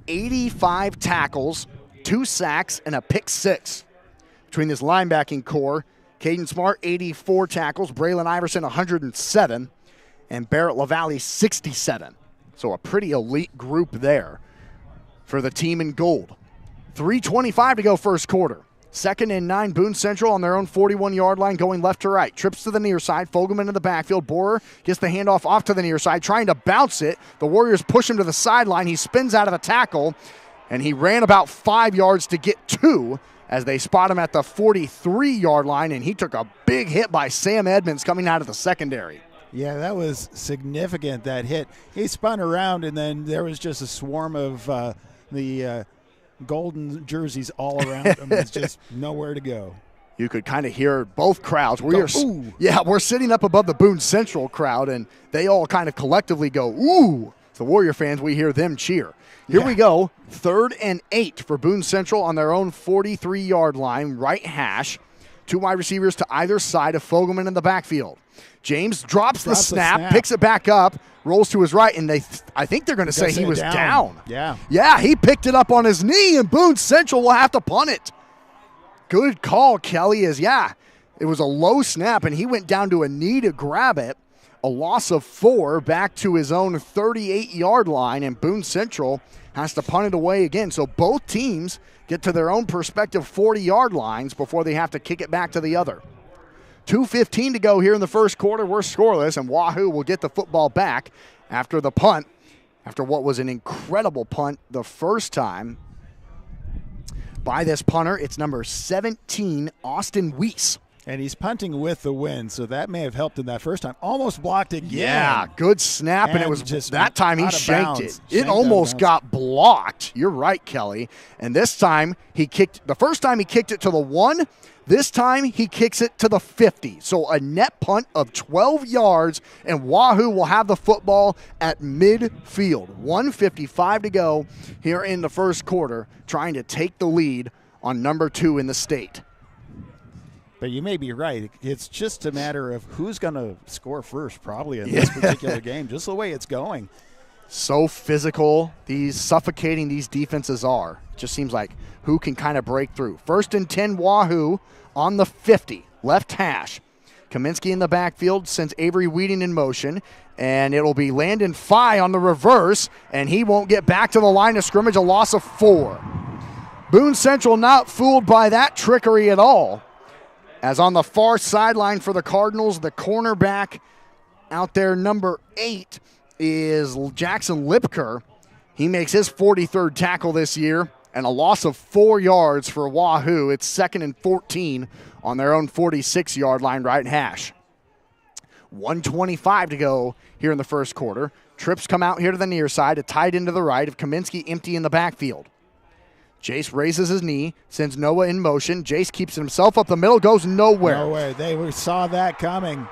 85 tackles, 2 sacks, and a pick 6. Between this linebacking core, Caden Smart, 84 tackles, Braylon Iverson, 107, and Barrett LaValle, 67. So a pretty elite group there. for the team in gold. 3:25 to go first quarter. 2nd and 9, Boone Central on their own 41-yard line going left to right. Trips to the near side. Fogelman in the backfield. Borer gets the handoff off to the near side, trying to bounce it. The Warriors push him to the sideline. He spins out of the tackle, and he ran about 5 yards to get 2 as they spot him at the 43-yard line, and he took a big hit by Sam Edmonds coming out of the secondary.
Yeah, that was significant, that hit. He spun around, and then there was just a swarm of the golden jerseys all around him. It's just nowhere to go.
You could kind of hear both crowds. We're sitting up above the Boone Central crowd, and they all kind of collectively go, ooh. The Warrior fans, we hear them cheer. Here we go, 3rd and 8 for Boone Central on their own 43-yard line, right hash. 2 wide receivers to either side of Fogelman in the backfield. James drops the snap, picks it back up, rolls to his right, and I think they're going to say he was down. Yeah, he picked it up on his knee, and Boone Central will have to punt it. Good call, Kelly, it was a low snap, and he went down to a knee to grab it. A loss of 4 back to his own 38-yard line, and Boone Central has to punt it away again. So both teams get to their own respective 40-yard lines before they have to kick it back to the other. 2:15 to go here in the first quarter. We're scoreless, and Wahoo will get the football back after the punt, after what was an incredible punt the first time by this punter. It's number 17, Austin Weiss.
And he's punting with the wind, so that may have helped him that first time. Almost blocked again.
Yeah, good snap, and it was just that time he shanked it. It almost got blocked. You're right, Kelly. And this time the first time he kicked it to the 1. This time he kicks it to the 50. So a net punt of 12 yards, and Wahoo will have the football at midfield. 1:55 to go here in the first quarter, trying to take the lead on number 2 in the state.
But you may be right. It's just a matter of who's going to score first, probably, in this particular game, just the way it's going.
So physical, suffocating these defenses are. It just seems like who can kind of break through. 1st and 10, Wahoo on the 50, left hash. Kaminsky in the backfield sends Avery Wheating in motion, and it'll be Landon Fye on the reverse, and he won't get back to the line of scrimmage, a loss of 4. Boone Central not fooled by that trickery at all. As on the far sideline for the Cardinals, the cornerback out there, number 8, is Jackson Lipker. He makes his 43rd tackle this year, and a loss of 4 yards for Wahoo. It's 2nd and 14 on their own 46-yard line, right hash. 1:25 to go here in the first quarter. Trips come out here to the near side, a tight end to the right of Kaminsky empty in the backfield. Jace raises his knee, sends Noah in motion. Jace keeps himself up the middle, goes nowhere.
Nowhere. They saw that coming.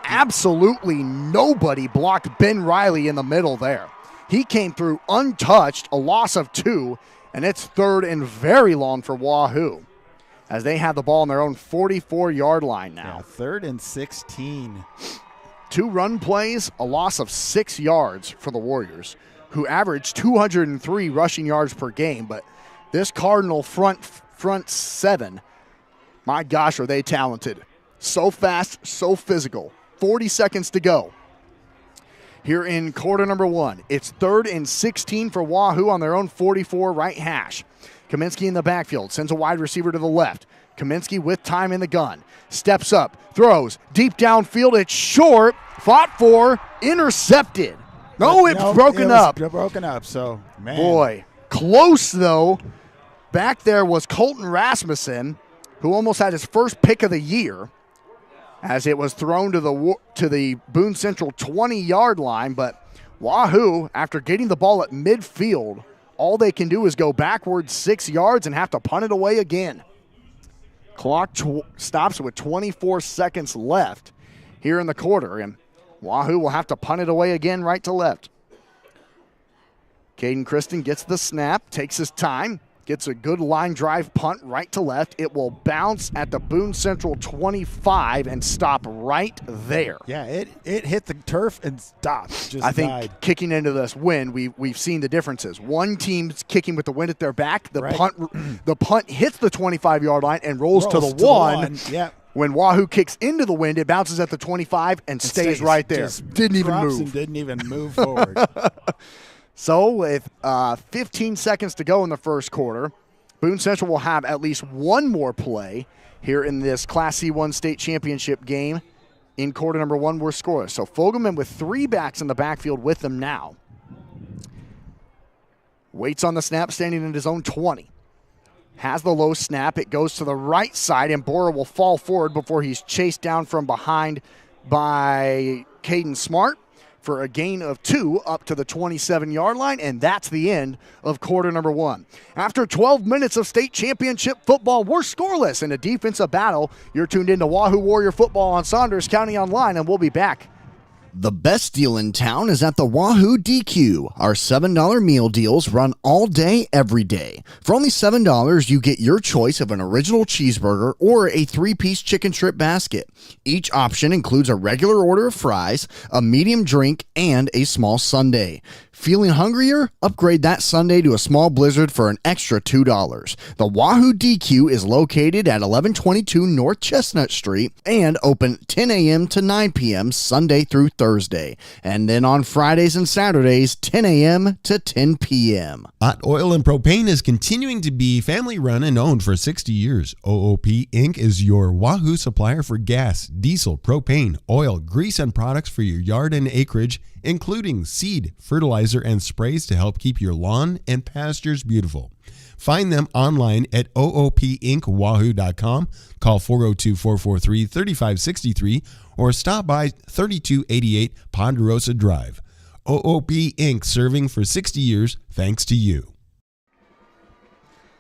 Absolutely nobody blocked Ben Riley in the middle there. He came through untouched, a loss of 2, and it's 3rd and very long for Wahoo as they have the ball on their own 44-yard line now.
Yeah, 3rd and 16.
2 run plays, a loss of 6 yards for the Warriors, who averaged 203 rushing yards per game, but this Cardinal front 7, my gosh, are they talented. So fast, so physical. 40 seconds to go. Here in quarter number 1, it's 3rd and 16 for Wahoo on their own 44 right hash. Kaminsky in the backfield, sends a wide receiver to the left. Kaminsky with time in the gun. Steps up, throws, deep downfield, it's short, fought for, intercepted. It's broken up.
Broken up, so, man.
Boy, close though. Back there was Colton Rasmussen, who almost had his first pick of the year, as it was thrown to the Boone Central 20-yard line. But Wahoo, after getting the ball at midfield, all they can do is go backwards 6 yards and have to punt it away again. Clock stops with 24 seconds left here in the quarter, and Wahoo will have to punt it away again right to left. Caden Kristen gets the snap, takes his time, gets a good line drive punt right to left. It will bounce at the Boone Central 25 and stop right there.
Yeah, it hit the turf and stopped.
I think kicking into this wind, we've seen the differences. One team's kicking with the wind at their back. The punt hits the 25-yard line and rolls to the one.
Yeah.
When Wahoo kicks into the wind, it bounces at the 25 and stays right there.
Didn't even move. And didn't even move forward.
So with 15 seconds to go in the first quarter, Boone Central will have at least one more play here in this Class C1 state championship game. In quarter number one, we're scoreless. So Fogelman with 3 backs in the backfield with them now. Waits on the snap, standing in his own 20. Has the low snap. It goes to the right side, and Bora will fall forward before he's chased down from behind by Caden Smart for a gain of 2 up to the 27-yard line, and that's the end of quarter number one. After 12 minutes of state championship football, we're scoreless in a defensive battle. You're tuned into Wahoo Warrior Football on Saunders County Online, and we'll be back.
The best deal in town is at the Wahoo DQ. Our $7 meal deals run all day, every day. For only $7, you get your choice of an original cheeseburger or a 3-piece chicken strip basket. Each option includes a regular order of fries, a medium drink, and a small sundae. Feeling hungrier? Upgrade that sundae to a small blizzard for an extra $2. The Wahoo DQ is located at 1122 North Chestnut Street and open 10 a.m. to 9 p.m. Sunday through Thursday. And then on Fridays and Saturdays, 10 a.m. to 10 p.m.
Hot Oil and Propane is continuing to be family run and owned for 60 years. OOP Inc. is your Wahoo supplier for gas, diesel, propane, oil, grease, and products for your yard and acreage, including seed, fertilizer, and sprays to help keep your lawn and pastures beautiful. Find them online at oopinkwahoo.com, call 402-443-3563, or stop by 3288 Ponderosa Drive. OOP Inc., serving for 60 years thanks to you.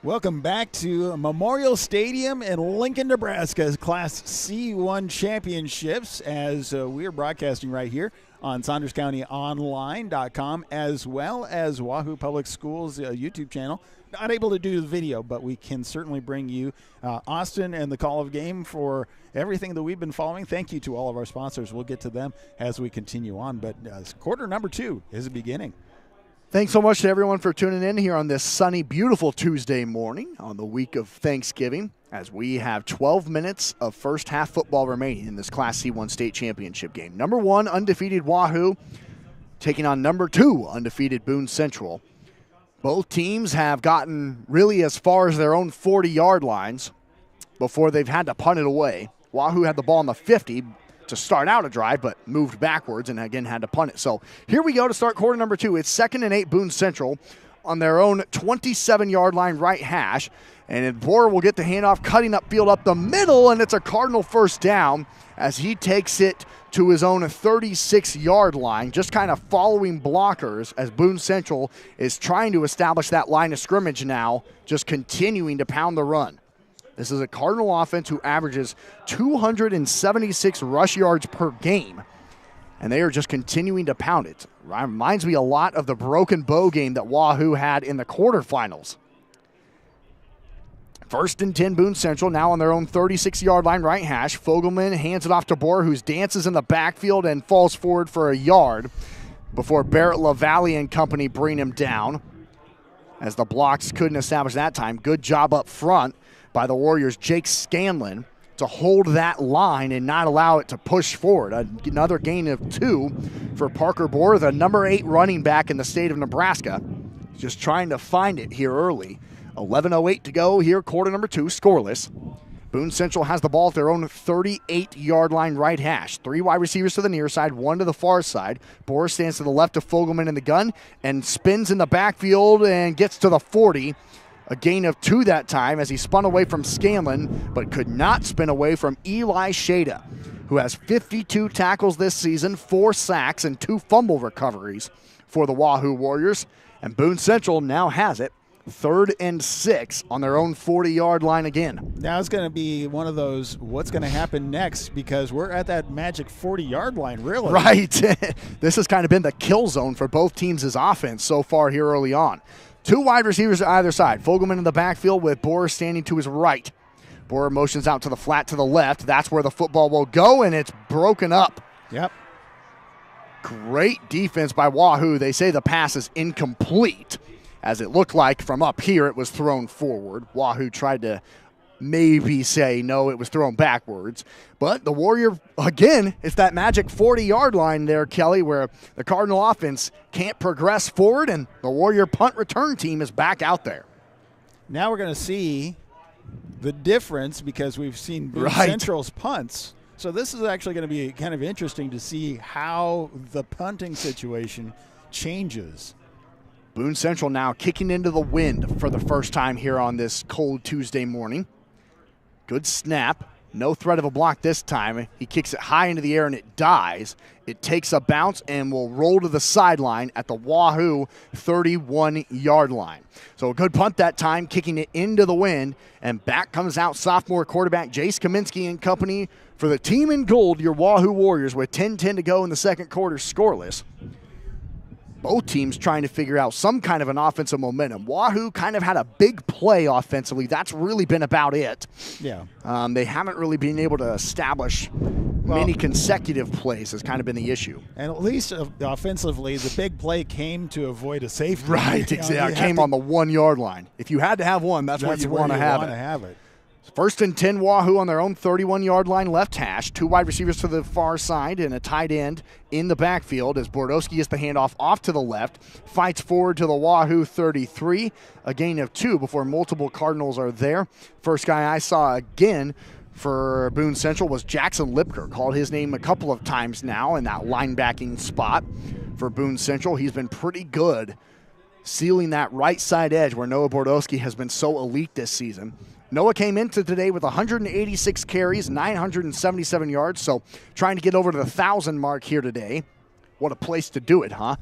Welcome back to Memorial Stadium in Lincoln, Nebraska's Class C1 Championships, as we are broadcasting right here on SaundersCountyOnline.com, as well as Wahoo Public Schools YouTube channel. Not able to do the video, but we can certainly bring you Austin and the call of game for everything that we've been following. Thank you to all of our sponsors. We'll get to them as we continue on, but quarter number 2 is beginning.
Thanks so much to everyone for tuning in here on this sunny, beautiful Tuesday morning on the week of Thanksgiving, as we have 12 minutes of first half football remaining in this Class C1 state championship game. Number 1, undefeated Wahoo, taking on number 2, undefeated Boone Central. Both teams have gotten really as far as their own 40-yard lines before they've had to punt it away. Wahoo had the ball on the 50 to start out a drive, but moved backwards and again had to punt it. So here we go to start quarter number 2. It's 2nd and 8 Boone Central on their own 27-yard line right hash. And Bora will get the handoff, cutting upfield up the middle, and it's a Cardinal first down as he takes it to his own 36-yard line, just kind of following blockers as Boone Central is trying to establish that line of scrimmage now, just continuing to pound the run. This is a Cardinal offense who averages 276 rush yards per game, and they are just continuing to pound it. Reminds me a lot of the Broken Bow game that Wahoo had in the quarterfinals. 1st and 10 Boone Central, now on their own 36-yard line right hash. Fogelman hands it off to Bohr, who dances in the backfield and falls forward for a yard before Barrett LaValle and company bring him down, as the blocks couldn't establish that time. Good job up front by the Warriors' Jake Scanlon to hold that line and not allow it to push forward. Another gain of 2 for Parker Bohr, the number 8 running back in the state of Nebraska. Just trying to find it here early. 11:08 to go here, quarter number 2, scoreless. Boone Central has the ball at their own 38-yard line right hash. 3 wide receivers to the near side, 1 to the far side. Bohr stands to the left of Fogelman in the gun and spins in the backfield and gets to the 40. A gain of 2 that time as he spun away from Scanlon, but could not spin away from Eli Shada, who has 52 tackles this season, 4 sacks, and 2 fumble recoveries for the Wahoo Warriors. And Boone Central now has it, 3rd and 6 on their own 40-yard line again.
Now it's going to be one of those, what's going to happen next, because we're at that magic 40-yard line, really.
Right. This has kind of been the kill zone for both teams' offense so far here early on. 2 wide receivers on either side. Fogelman in the backfield with Bohr standing to his right. Bohr motions out to the flat to the left. That's where the football will go, and it's broken up.
Yep.
Great defense by Wahoo. They say the pass is incomplete, as it looked like from up here it was thrown forward. Wahoo tried to maybe say, no, it was thrown backwards. But the Warrior, again, it's that magic 40-yard line there, Kelly, where the Cardinal offense can't progress forward, and the Warrior punt return team is back out there.
Now we're going to see the difference because we've seen Boone
Right.
Central's punts. So this is actually going to be kind of interesting to see how the punting situation changes.
Boone Central now kicking into the wind for the first time here on this cold Tuesday morning. Good snap. No threat of a block this time. He kicks it high into the air and it dies. It takes a bounce and will roll to the sideline at the Wahoo 31-yard line. So a good punt that time, kicking it into the wind. And back comes out sophomore quarterback Jace Kaminsky and company for the team in gold, your Wahoo Warriors, with 10:10 to go in the second quarter, scoreless. Both teams trying to figure out some kind of an offensive momentum. Wahoo kind of had a big play offensively. That's really been about it.
Yeah.
They haven't really been able to establish many consecutive plays has kind of been the issue.
And at least offensively, the big play came to avoid a safety.
Right, exactly. It came on the 1-yard line. If you had to have one, that's where you want to have it. First and 10, Wahoo on their own 31-yard line left hash. 2 wide receivers to the far side and a tight end in the backfield as Bordowski gets the handoff off to the left. Fights forward to the Wahoo 33. A gain of 2 before multiple Cardinals are there. First guy I saw again for Boone Central was Jackson Lipker. Called his name a couple of times now in that linebacking spot for Boone Central. He's been pretty good sealing that right side edge where Noah Bordowski has been so elite this season. Noah came into today with 186 carries, 977 yards, so trying to get over to the 1,000 mark here today. What a place to do it, huh?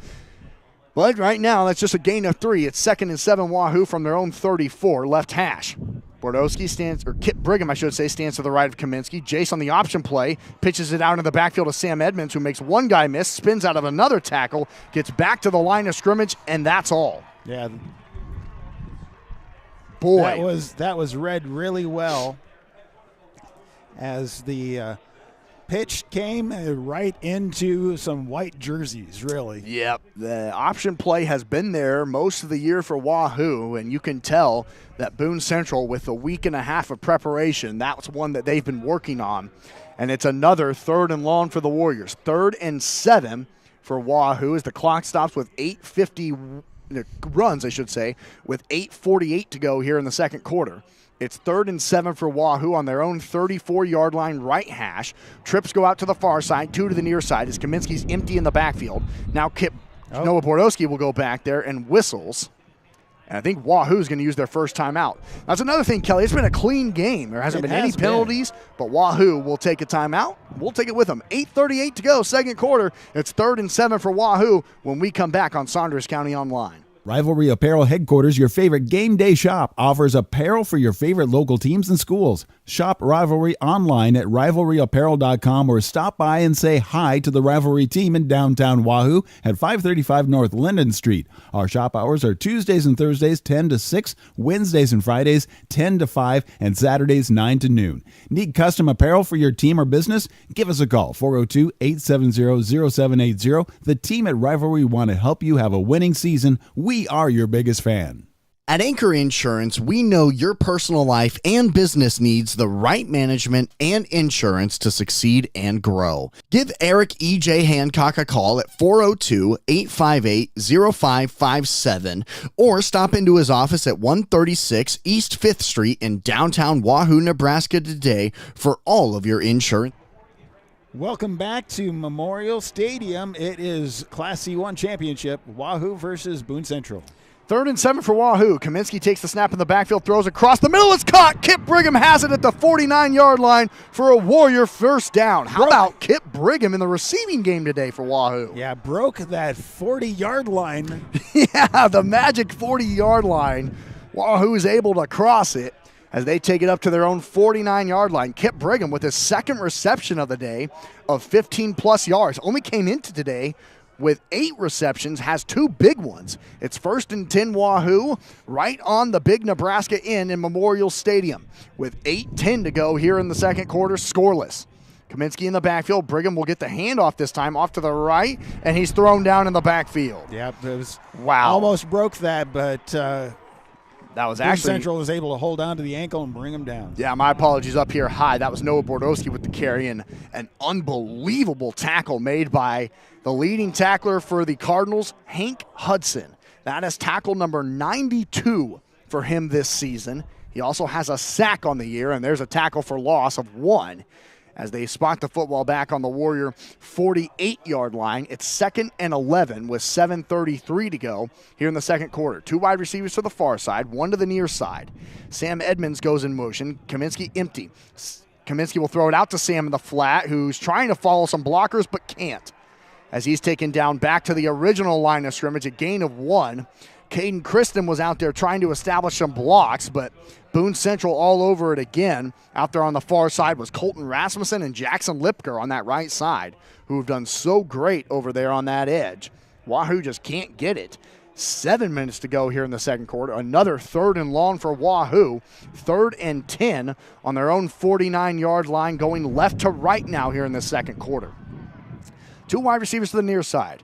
But right now, that's just a gain of 3. It's 2nd and 7 Wahoo from their own 34, left hash. Bordowski stands, or Kip Brigham, I should say, stands to the right of Kaminsky. Jace on the option play, pitches it out in the backfield to Sam Edmonds, who makes one guy miss, spins out of another tackle, gets back to the line of scrimmage, and that's all.
Yeah.
Boy.
That was read really well as the pitch came right into some white jerseys, really.
Yep. The option play has been there most of the year for Wahoo, and you can tell that Boone Central, with a week and a half of preparation, that's one that they've been working on. And it's another 3rd and long for the Warriors. 3rd and 7 for Wahoo as the clock stops with 8:50 runs, I should say, with 8:48 to go here in the second quarter. It's 3rd and 7 for Wahoo on their own 34-yard line right hash. Trips go out to the far side, 2 to the near side as Kaminsky's empty in the backfield. Now Noah Bordowski will go back there and whistles. And I think Wahoo's going to use their first timeout. That's another thing, Kelly. It's been a clean game. There hasn't been any penalties, but Wahoo will take a timeout. We'll take it with them. 8:38 to go, second quarter. It's 3rd and 7 for Wahoo when we come back on Saunders County Online.
Rivalry Apparel Headquarters, your favorite game day shop, offers apparel for your favorite local teams and schools. Shop Rivalry online at rivalryapparel.com or stop by and say hi to the Rivalry team in downtown Wahoo at 535 North Linden Street. Our shop hours are Tuesdays and Thursdays 10 to 6, Wednesdays and Fridays 10 to 5, and Saturdays 9 to noon. Need custom apparel for your team or business? Give us a call, 402-870-0780. The team at Rivalry want to help you have a winning season. We are your biggest fan.
At Anchor Insurance, we know your personal life and business needs the right management and insurance to succeed and grow. Give Eric E.J. Hancock a call at 402-858-0557 or stop into his office at 136 East 5th Street in downtown Wahoo, Nebraska today for all of your insurance.
Welcome back to Memorial Stadium. It is Class C1 Championship, Wahoo versus Boone Central.
3rd and 7 for Wahoo. Kaminsky takes the snap in the backfield, throws across the middle. It's caught. Kip Brigham has it at the 49-yard line for a Warrior first down. How about Kip Brigham in the receiving game today for Wahoo?
Yeah, broke that 40-yard line.
Yeah, the magic 40-yard line. Wahoo is able to cross it as they take it up to their own 49-yard line. Kip Brigham with his second reception of the day of 15-plus yards. Only came into today with 8 receptions, has 2 big ones. It's 1st and 10 Wahoo, right on the big Nebraska Inn in Memorial Stadium, with 8:10 to go here in the second quarter, scoreless. Kaminsky in the backfield. Brigham will get the handoff this time off to the right, and he's thrown down in the backfield.
Yep, it was
wow.
Almost broke that, but
That was
Boone
actually
Central was able to hold on to the ankle and bring him down.
Yeah, my apologies up here high. That was Noah Bordowski with the carry, and an unbelievable tackle made by the leading tackler for the Cardinals, Hank Hudson. That is tackle number 92 for him this season. He also has a sack on the year, and there's a tackle for loss of 1 as they spot the football back on the Warrior 48-yard line. It's 2nd and 11 with 7:33 to go here in the second quarter. 2 wide receivers to the far side, 1 to the near side. Sam Edmonds goes in motion. Kaminsky empty. Kaminsky will throw it out to Sam in the flat, who's trying to follow some blockers but can't, as he's taken down back to the original line of scrimmage, a gain of 1. Caden Christen was out there trying to establish some blocks, but Boone Central all over it again. Out there on the far side was Colton Rasmussen and Jackson Lipker on that right side, who have done so great over there on that edge. Wahoo just can't get it. 7 minutes to go here in the second quarter. Another 3rd and long for Wahoo. 3rd and 10 on their own 49-yard line, going left to right now here in the second quarter. 2 wide receivers to the near side.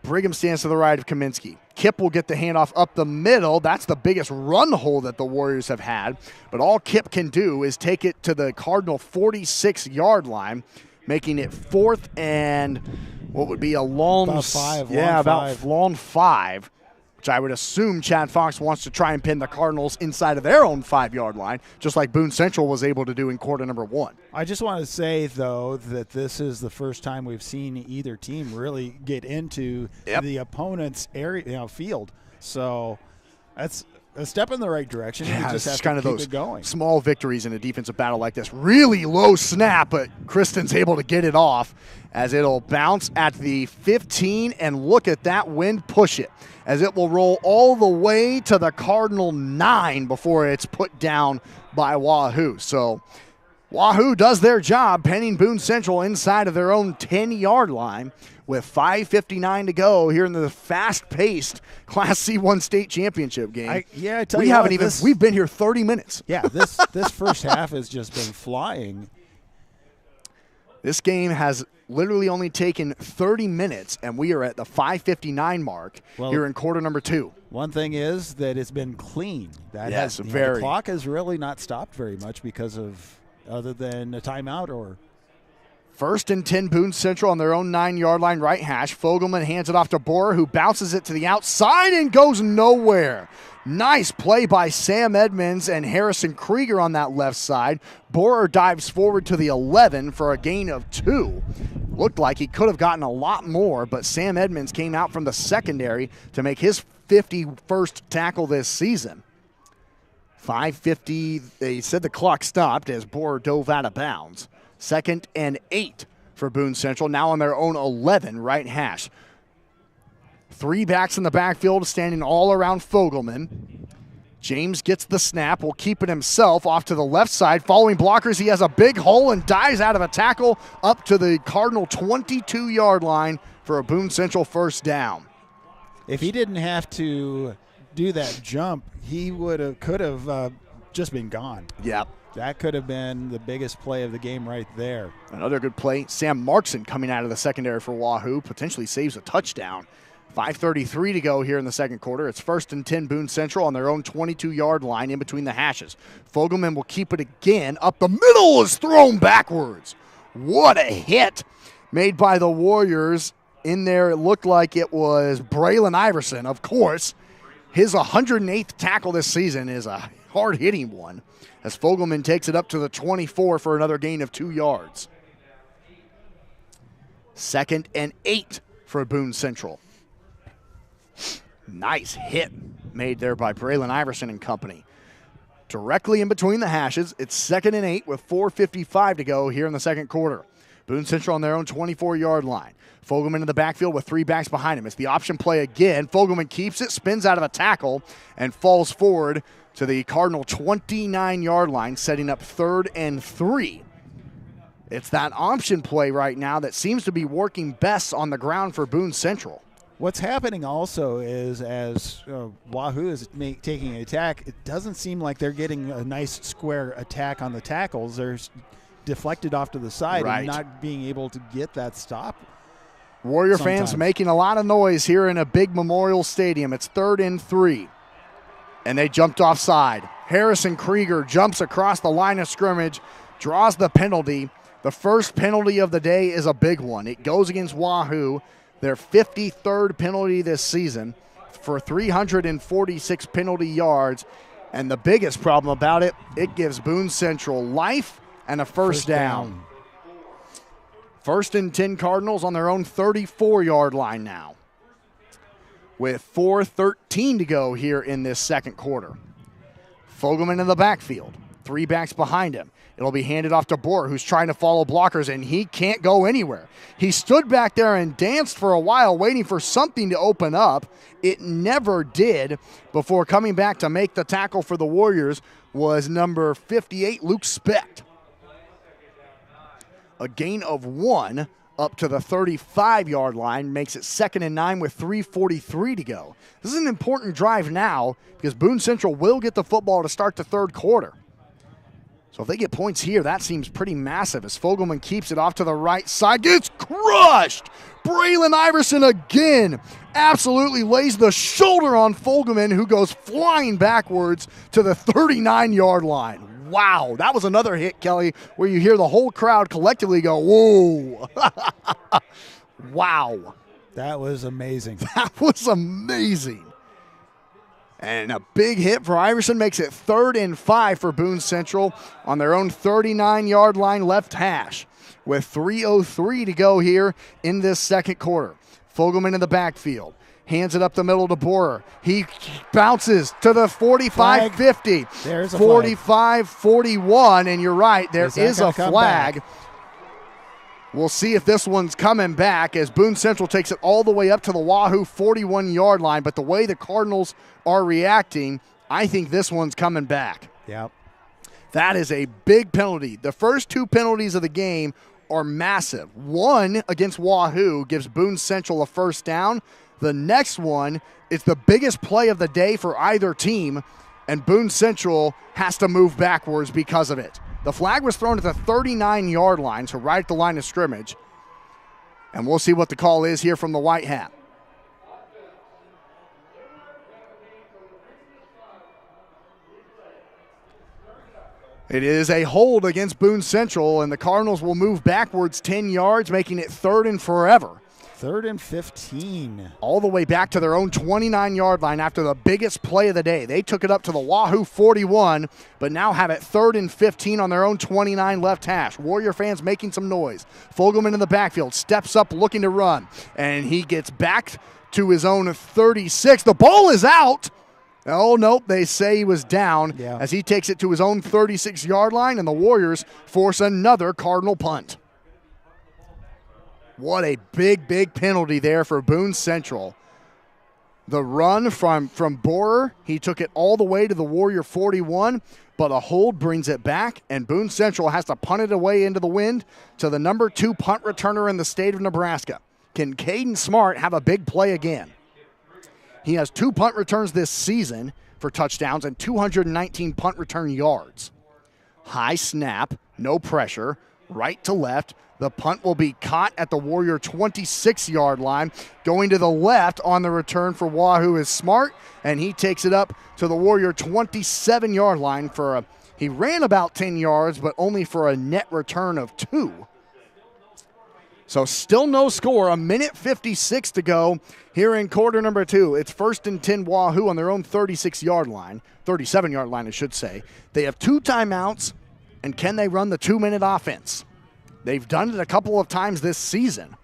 Brigham stands to the right of Kaminsky. Kip will get the handoff up the middle. That's the biggest run hole that the Warriors have had. But all Kip can do is take it to the Cardinal 46-yard line, making it 4th and what would be a long
about 5.
Long 5, which I would assume Chad Fox wants to try and pin the Cardinals inside of their own 5-yard line, just like Boone Central was able to do in quarter number 1.
I just want to say, though, that this is the first time we've seen either team really get into the opponent's area, field. So that's a step in the right direction.
Yeah,
you just have
it's
to
kind of
keep
those
it going.
small victories in a defensive battle like this. Really low snap, but Kristen's able to get it off as it'll bounce at the 15, and look at that wind push it, as it will roll all the way to the Cardinal 9 before it's put down by Wahoo. So Wahoo does their job, penning Boone Central inside of their own 10-yard line with 5:59 to go here in the fast-paced Class C1 state championship game.
I tell you what,
we've been here 30 minutes.
Yeah, this first half has just been flying.
This game has literally only taken 30 minutes, and we are at the 5:59 mark here in quarter number 2.
One thing is that it's been clean. The clock has really not stopped very much because of other than a timeout or.
1st and 10, Boone Central on their own 9-yard line, right hash. Fogelman hands it off to Borer, who bounces it to the outside and goes nowhere. Nice play by Sam Edmonds and Harrison Krieger on that left side. Borer dives forward to the 11 for a gain of 2. Looked like he could have gotten a lot more, but Sam Edmonds came out from the secondary to make his 51st tackle this season. 5:50, they said the clock stopped as Borer dove out of bounds. 2nd and 8 for Boone Central, now on their own 11, right hash. 3 backs in the backfield standing all around Fogelman. James gets the snap, will keep it himself off to the left side. Following blockers, he has a big hole and dives out of a tackle up to the Cardinal 22-yard line for a Boone Central first down.
If he didn't have to do that jump, he could have just been gone.
Yep.
That could have been the biggest play of the game right there.
Another good play. Sam Markson coming out of the secondary for Wahoo potentially saves a touchdown. 5:33 to go here in the second quarter. It's 1st and 10, Boone Central on their own 22-yard line in between the hashes. Fogelman will keep it again. Up the middle is thrown backwards. What a hit made by the Warriors. In there, it looked like it was Braylon Iverson. Of course, his 108th tackle this season is a hard-hitting one, as Fogelman takes it up to the 24 for another gain of 2 yards. 2nd and 8 for Boone Central. Nice hit made there by Braylon Iverson and company. Directly in between the hashes, it's 2nd and 8 with 4:55 to go here in the second quarter. Boone Central on their own 24-yard line. Fogelman in the backfield with 3 backs behind him. It's the option play again. Fogelman keeps it, spins out of a tackle, and falls forward to the Cardinal 29-yard line, setting up 3rd and 3. It's that option play right now that seems to be working best on the ground for Boone Central.
What's happening also is as Wahoo is taking an attack, it doesn't seem like they're getting a nice square attack on the tackles. They're deflected off to the side and not being able to get that stop.
Warrior fans making a lot of noise here in a big Memorial Stadium. It's 3rd and 3. and they jumped offside. Harrison Krieger jumps across the line of scrimmage, draws the penalty. The first penalty of the day is a big one. It goes against Wahoo, their 53rd penalty this season for 346 penalty yards. And the biggest problem about it, it gives Boone Central life and a first down. First and 10 Cardinals on their own 34-yard line now, with 4:13 to go here in this second quarter. Fogelman in the backfield, 3 backs behind him. It'll be handed off to Boer, who's trying to follow blockers, and he can't go anywhere. He stood back there and danced for a while, waiting for something to open up. It never did. Before coming back to make the tackle for the Warriors was number 58, Luke Specht. A gain of 1 up to the 35-yard line makes it 2nd and 9 with 3:43 to go. This is an important drive now because Boone Central will get the football to start the third quarter. So if they get points here, that seems pretty massive as Fogelman keeps it off to the right side. Gets crushed! Braylon Iverson again absolutely lays the shoulder on Fogelman, who goes flying backwards to the 39-yard line. Wow, that was another hit, Kelly, where you hear the whole crowd collectively go, whoa. Wow.
That was amazing.
That was amazing. And a big hit for Iverson makes it 3rd and 5 for Boone Central on their own 39-yard line left hash with 3:03 to go here in this second quarter. Fogelman in the backfield. Hands it up the middle to Borer. He bounces to the 45-50.
There's a
45-41, and you're right, there is a flag.
Back?
We'll see if this one's coming back as Boone Central takes it all the way up to the Wahoo 41-yard line. But the way the Cardinals are reacting, I think this one's coming back.
Yep.
That is a big penalty. The first 2 penalties of the game are massive. One against Wahoo gives Boone Central a first down. The next one is the biggest play of the day for either team, and Boone Central has to move backwards because of it. The flag was thrown at the 39-yard line, so right at the line of scrimmage. And we'll see what the call is here from the White Hat. It is a hold against Boone Central, and the Cardinals will move backwards 10 yards, making it 3rd and forever.
3rd and 15.
All the way back to their own 29-yard line after the biggest play of the day. They took it up to the Wahoo 41, but now have it 3rd and 15 on their own 29 left hash. Warrior fans making some noise. Fogelman in the backfield steps up looking to run, and he gets back to his own 36. The ball is out. Oh, nope, they say he was down as he takes it to his own 36-yard line, and the Warriors force another Cardinal punt. What a big, big penalty there for Boone Central. The run from Borer, he took it all the way to the Warrior 41, but a hold brings it back, and Boone Central has to punt it away into the wind to the number 2 punt returner in the state of Nebraska. Can Caden Smart have a big play again? He has 2 punt returns this season for touchdowns and 219 punt return yards. High snap, no pressure, right to left. The punt will be caught at the Warrior 26-yard line. Going to the left on the return for Wahoo is Smart, and he takes it up to the Warrior 27-yard line he ran about 10 yards, but only for a net return of 2. So still no score, 1:56 to go here in quarter number 2. It's 1st and 10 Wahoo on their own 36-yard line, 37-yard line, I should say. They have 2 timeouts, and can they run the 2-minute offense? They've done it a couple of times this season.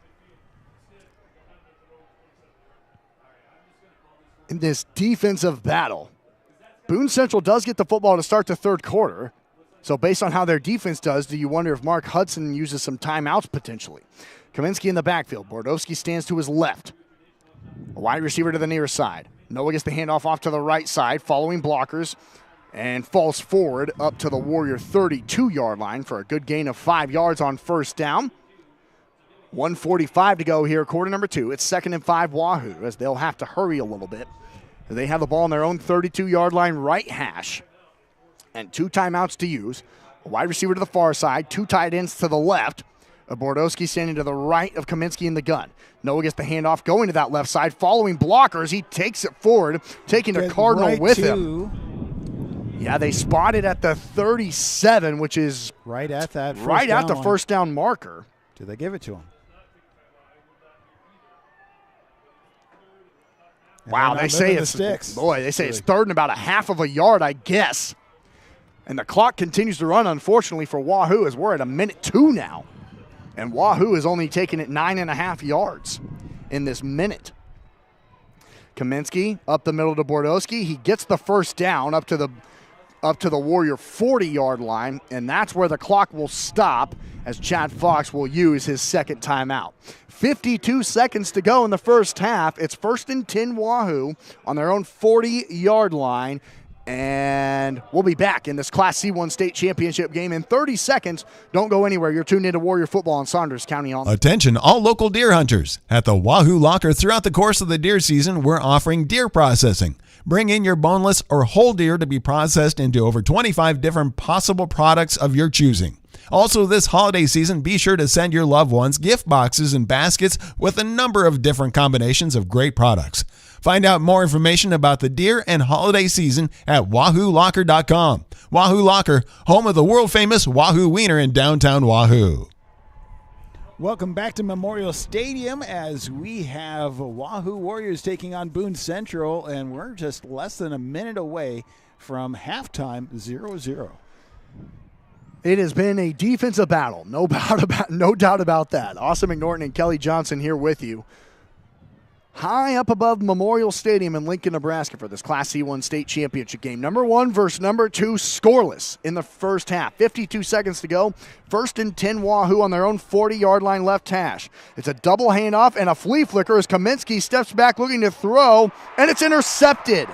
In this defensive battle, Boone Central does get the football to start the third quarter. So based on how their defense does, do you wonder if Mark Hudson uses some timeouts potentially? Kaminsky in the backfield. Bordowski stands to his left. A wide receiver to the near side. Noah gets the handoff off to the right side, following blockers, and falls forward up to the Warrior 32-yard line for a good gain of 5 yards on first down. 1:45 to go here, quarter number 2. It's 2nd and 5 Wahoo, as they'll have to hurry a little bit. They have the ball on their own 32-yard line right hash, and 2 timeouts to use. A wide receiver to the far side, 2 tight ends to the left.
Bordowski standing to the right of Kaminsky in the gun. Noah gets the handoff going to that left side. Following blockers, he takes it forward, taking the Cardinal
right
with
to,
him. Yeah, they spotted at the 37, which is
right at that first
right
down
at the
line.
first down marker.
Do they give it to him? And
Wow, they say it's
sticks.
boy. They say it's third and about a half of a yard, I guess. And the clock continues to run, unfortunately, for Wahoo, as we're at 1:02 now. And Wahoo is only taking it 9.5 yards in this minute. Kaminsky up the middle to Bordowski. He gets the first down up to the Warrior 40-yard line, and that's where the clock will stop as Chad Fox will use his second timeout. 52 seconds to go in the first half. It's 1st and 10 Wahoo on their own 40-yard line. And we'll be back in this Class C1 state championship game in 30 seconds. Don't go anywhere. You're tuned into Warrior Football on Saunders County Online.
Attention all local deer hunters. At the Wahoo Locker throughout the course of the deer season, we're offering deer processing. Bring in your boneless or whole deer to be processed into over 25 different possible products of your choosing. Also, this holiday season, be sure to send your loved ones gift boxes and baskets with a number of different combinations of great products. Find out more information about the deer and holiday season at WahooLocker.com. Wahoo Locker, home of the world-famous Wahoo Wiener in downtown Wahoo.
Welcome back to Memorial Stadium as we have Wahoo Warriors taking on Boone Central, and we're just less than a minute away from halftime, 0-0.
It has been a defensive battle, no doubt about that. Austin McNorton and Kelly Johnson here with you. High up above Memorial Stadium in Lincoln, Nebraska for this Class C1 state championship game. Number 1 versus number 2, scoreless in the first half. 52 seconds to go. 1st and 10 Wahoo on their own 40-yard line left hash. It's a double handoff and a flea flicker as Kaminsky steps back looking to throw, and it's intercepted.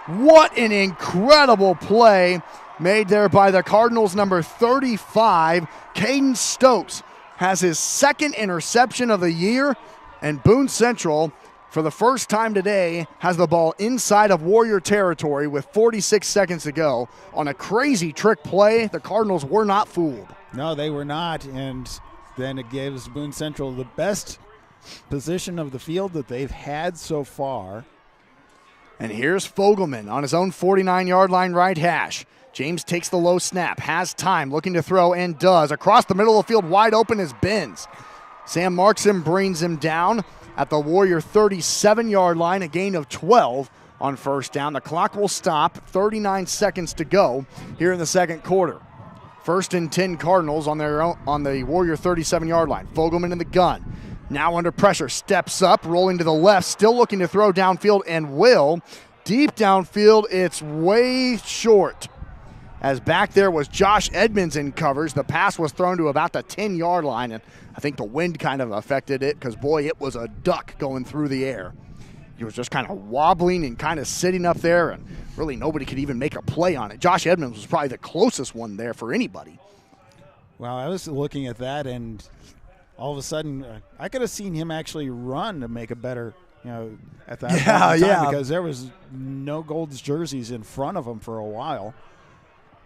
What an incredible play made there by the Cardinals' number 35. Caden Stokes has his second interception of the year. And Boone Central, for the first time today, has the ball inside of Warrior territory with 46 seconds to go. On a crazy trick play, the Cardinals were not fooled.
No, they were not, and then it gives Boone Central the best position of the field that they've had so far.
And here's Fogelman on his own 49-yard line right hash. James takes the low snap, has time, looking to throw, and does. Across the middle of the field, wide open is Benz. Sam Markson brings him down at the Warrior 37-yard line, a gain of 12 on first down. The clock will stop, 39 seconds to go here in the second quarter. 1st and 10 Cardinals on the Warrior 37-yard line. Fogelman in the gun. Now under pressure, steps up, rolling to the left, still looking to throw downfield, and will. Deep downfield, it's way short. As back there was Josh Edmonds in covers. The pass was thrown to about the 10-yard line, and I think the wind kind of affected it because, boy, it was a duck going through the air. He was just kind of wobbling and kind of sitting up there, and really nobody could even make a play on it. Josh Edmonds was probably the closest one there for anybody.
Well, I was looking at that, and all of a sudden, I could have seen him actually run to make a better, at that point in time, because there was no Gold's jerseys in front of him for a while.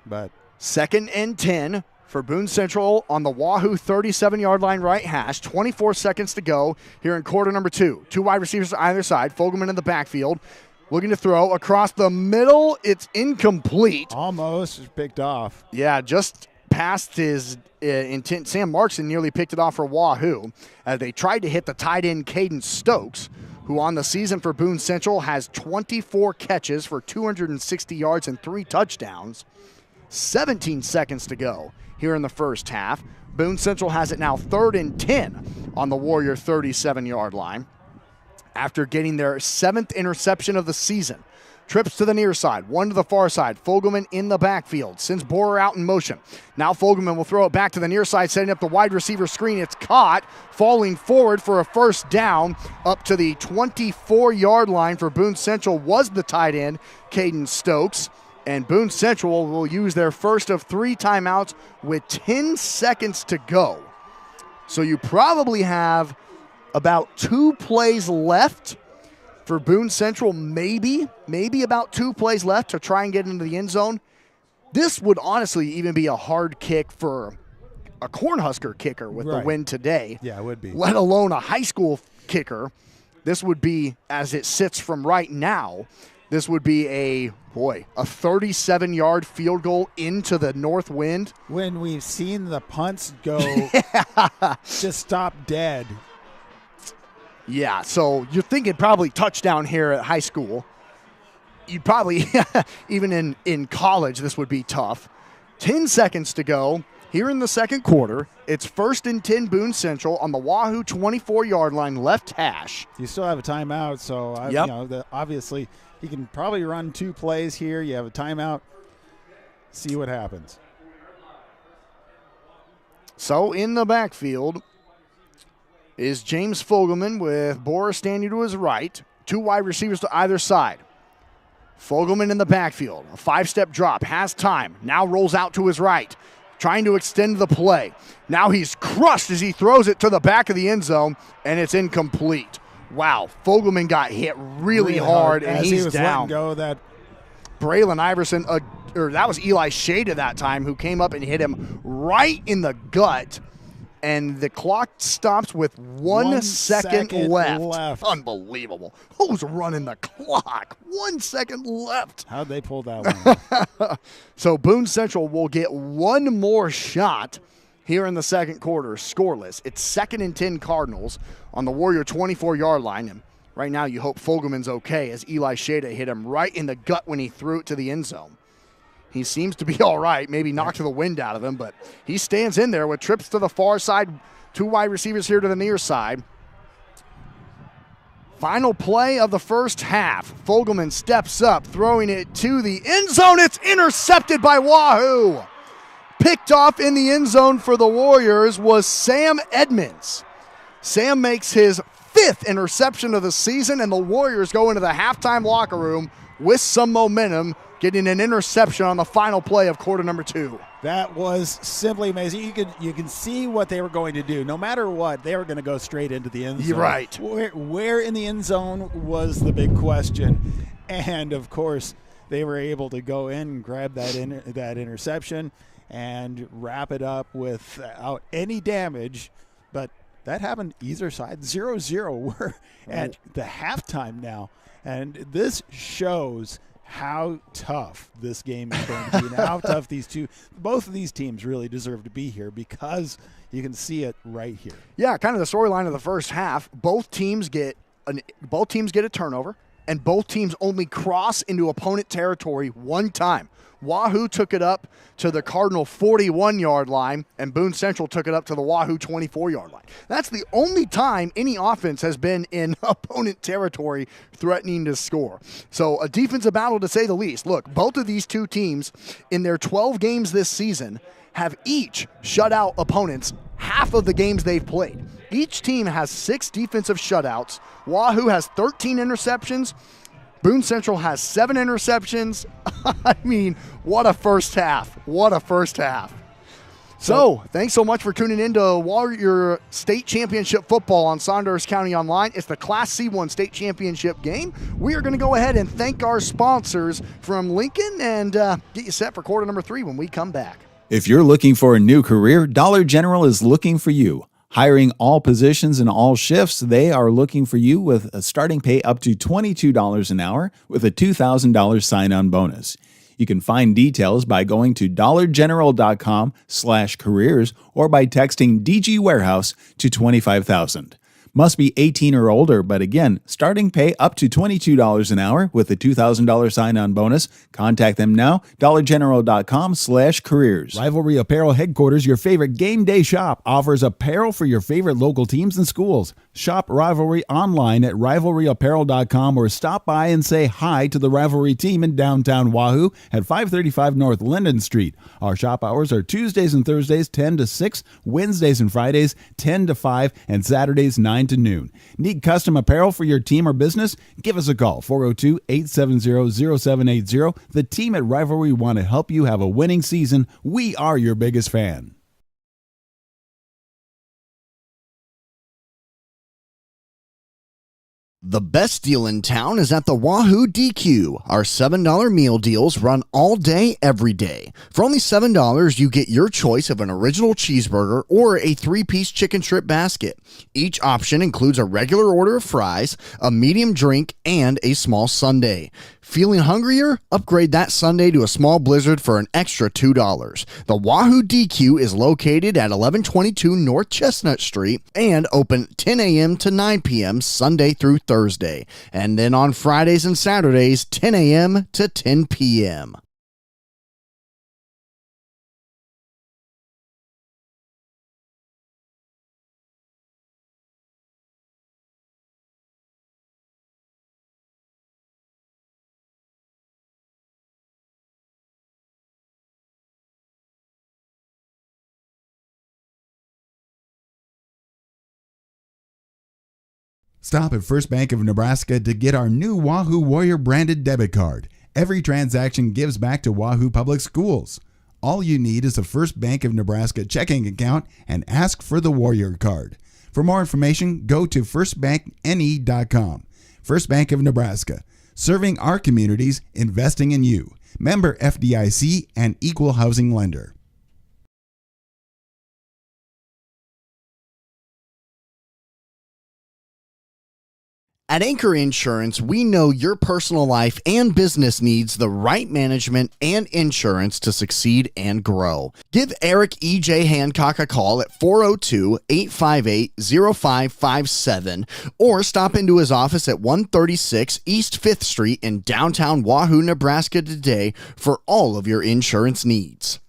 But
2nd and 10 for Boone Central on the Wahoo 37-yard line right hash. 24 seconds to go here in quarter number 2. 2 wide receivers on either side. Fogelman in the backfield. Looking to throw across the middle. It's incomplete.
Almost picked off.
Yeah, just past his intent. Sam Markson nearly picked it off for Wahoo as they tried to hit the tight end Caden Stokes, who on the season for Boone Central has 24 catches for 260 yards and 3 touchdowns. 17 seconds to go here in the first half. Boone Central has it now 3rd and 10 on the Warrior 37-yard line after getting their 7th interception of the season. Trips to the near side, one to the far side. Fogelman in the backfield, sends Borer out in motion. Now Fogelman will throw it back to the near side, setting up the wide receiver screen. It's caught, falling forward for a first down up to the 24-yard line for Boone Central was the tight end, Caden Stokes. And Boone Central will use their first of 3 timeouts with 10 seconds to go. So you probably have about 2 plays left for Boone Central, maybe about 2 plays left to try and get into the end zone. This would honestly even be a hard kick for
a Cornhusker kicker with the
Right.
win today,
Yeah, it would be.
let alone a high school kicker. This would be, as it sits from right now, this would be a 37-yard field goal into the north wind.
When we've seen the punts go just stop dead.
Yeah, so you're thinking probably touchdown here at high school. You'd probably, even in college, this would be tough. 10 seconds to go here in the second quarter. It's 1st and 10 Boone Central on the Wahoo 24-yard line, left hash.
You still have a timeout, so obviously he can probably run 2 plays here. You have a timeout. See what happens.
So in the backfield is James Fogelman with Boris standing to his right. 2 wide receivers to either side. Fogelman in the backfield. A 5-step drop. Has time. Now rolls out to his right. Trying to extend the play. Now he's crushed as he throws it to the back of the end zone, and it's incomplete. Wow, Fogelman got hit really hard, and
as
he's
he was
down.
letting go that.
Braylon Iverson, or that was Eli Shade at that time, who came up and hit him right in the gut. And the clock stops with 1 second left. Unbelievable. Who's running the clock? 1 second left.
How'd they pull that one?
So Boone Central will get one more shot here in the second quarter, scoreless. It's 2nd and 10 Cardinals on the Warrior 24-yard line. And right now you hope Fogelman's okay, as Eli Shada hit him right in the gut when he threw it to the end zone. He seems to be all right, maybe knocked the wind out of him, but he stands in there with trips to the far side, 2 wide receivers here to the near side. Final play of the first half. Fogelman steps up, throwing it to the end zone. It's intercepted by Wahoo. Picked off in the end zone for the Warriors was Sam Edmonds. Sam makes his 5th interception of the season, and the Warriors go into the halftime locker room with some momentum, getting an interception on the final play of quarter number 2.
That was simply amazing. You can see what they were going to do. No matter what, they were going to go straight into the end zone.
You're right.
Where in the end zone was the big question. And, of course, they were able to go in and grab that interception and wrap it up without any damage. But that happened either side. 0-0. We're at the halftime now. And this shows how tough this game is going to be and how tough both of these teams really deserve to be here, because you can see it right here.
Yeah, kind of the storyline of the first half. Both teams get a turnover, and both teams only cross into opponent territory one time. Wahoo took it up to the Cardinal 41-yard line, and Boone Central took it up to the Wahoo 24-yard line. That's the only time any offense has been in opponent territory threatening to score. So a defensive battle, to say the least. Look, both of these two teams in their 12 games this season have each shut out opponents half of the games they've played. Each team has 6 defensive shutouts. Wahoo has 13 interceptions. Boone Central has 7 interceptions. I mean, what a first half. What a first half. So, thanks so much for tuning in to Warrior State Championship football on Saunders County Online. It's the Class C1 State Championship game. We are going to go ahead and thank our sponsors from Lincoln and get you set for quarter number 3 when we come back.
If you're looking for a new career, Dollar General is looking for you. Hiring all positions and all shifts, they are looking for you with a starting pay up to $22 an hour with a $2,000 sign-on bonus. You can find details by going to dollargeneral.com/careers or by texting DG Warehouse to 25,000. Must be 18 or older, but again, starting pay up to $22 an hour with a $2,000 sign-on bonus. Contact them now, dollargeneral.com/careers.
Rivalry Apparel Headquarters, your favorite game day shop, offers apparel for your favorite local teams and schools. Shop Rivalry online at rivalryapparel.com or stop by and say hi to the Rivalry team in downtown Wahoo at 535 North Linden Street. Our shop hours are Tuesdays and Thursdays 10 to 6, Wednesdays and Fridays 10 to 5, and Saturdays 9 to noon. Need custom apparel for your team or business? Give us a call, 402-870-0780. The team at Rivalry want to help you have a winning season. We are your biggest fan.
The best deal in town is at the Wahoo DQ. Our $7 meal deals run all day, every day. For only $7, you get your choice of an original cheeseburger or a 3-piece chicken strip basket. Each option includes a regular order of fries, a medium drink, and a small sundae. Feeling hungrier? Upgrade that sundae to a small blizzard for an extra $2. The Wahoo DQ is located at 1122 North Chestnut Street and open 10 a.m. to 9 p.m. Sunday through Thursday. And then on Fridays and Saturdays, 10 a.m. to 10 p.m.
Stop at First Bank of Nebraska to get our new Wahoo Warrior branded debit card. Every transaction gives back to Wahoo Public Schools. All you need is a First Bank of Nebraska checking account and ask for the Warrior card. For more information, go to firstbankne.com. First Bank of Nebraska, serving our communities, investing in you. Member FDIC and equal housing lender.
At Anchor Insurance, we know your personal life and business needs the right management and insurance to succeed and grow. Give Eric E.J. Hancock a call at 402-858-0557 or stop into his office at 136 East 5th Street in downtown Wahoo, Nebraska today for all of your insurance needs.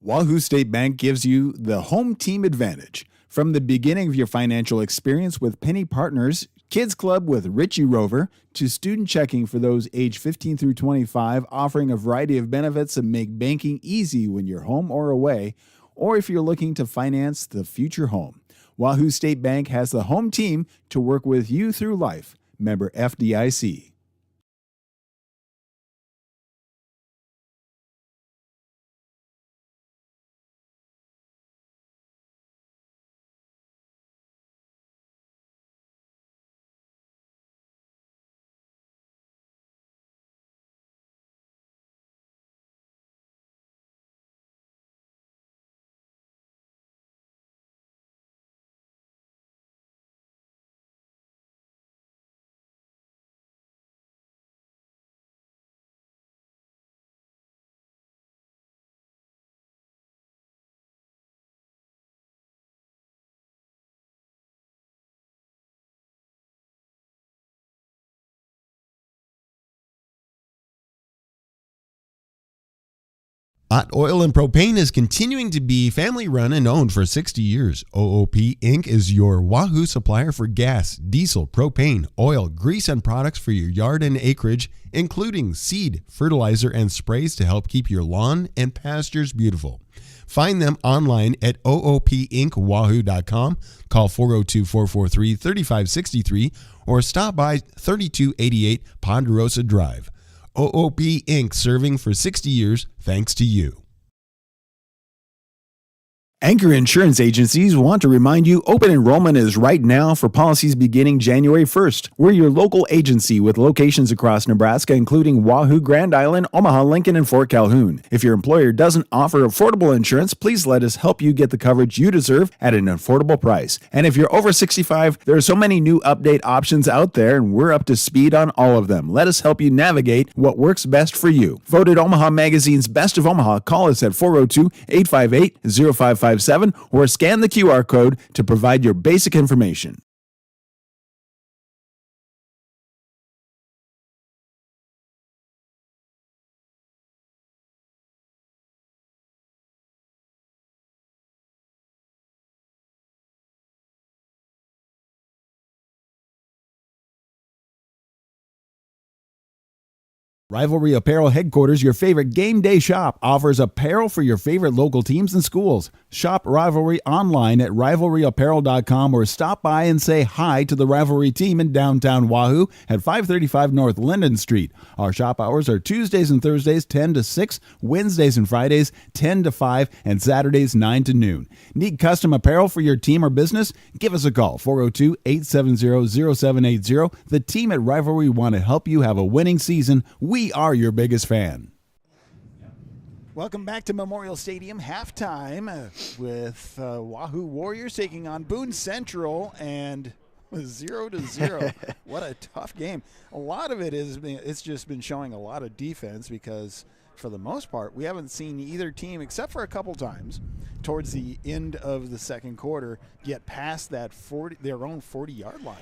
Wahoo State Bank gives you the home team advantage. From the beginning of your financial experience with Penny Partners, Kids Club with Richie Rover, to student checking for those age 15 through 25, offering a variety of benefits that make banking easy when you're home or away, or if you're looking to finance the future home. Wahoo State Bank has the home team to work with you through life. Member FDIC.
Hot Oil and Propane is continuing to be family run and owned for 60 years. OOP Inc. is your Wahoo supplier for gas, diesel, propane, oil, grease, and products for your yard and acreage, including seed, fertilizer, and sprays to help keep your lawn and pastures beautiful. Find them online at oopinkwahoo.com, call 402-443-3563, or stop by 3288 Ponderosa Drive. OOP Inc. serving for 60 years thanks to you.
Anchor Insurance Agencies want to remind you open enrollment is right now for policies beginning January 1st. We're your local agency with locations across Nebraska, including Wahoo, Grand Island, Omaha, Lincoln, and Fort Calhoun. If your employer doesn't offer affordable insurance, please let us help you get the coverage you deserve at an affordable price. And if you're over 65, there are so many new update options out there, and we're up to speed on all of them. Let us help you navigate what works best for you. Voted Omaha Magazine's Best of Omaha, call us at 402-858-0557 or scan the QR code to provide your basic information. Rivalry Apparel Headquarters, your favorite game day shop, offers apparel for your favorite local teams and schools. Shop Rivalry online at rivalryapparel.com or stop by and say hi to the Rivalry team in downtown Wahoo at 535 North Linden Street. Our shop hours are Tuesdays and Thursdays 10 to 6, Wednesdays and Fridays 10 to 5, and Saturdays 9 to noon. Need custom apparel for your team or business? Give us a call, 402-870-0780. The team at Rivalry want to help you have a winning season. We are your biggest fan.
Welcome back to Memorial Stadium, halftime with Wahoo Warriors taking on Boone Central, and 0-0. What a tough game. A lot of it's just been showing a lot of defense because for the most part we haven't seen either team, except for a couple times towards the end of the second quarter, get past that their own 40-yard line.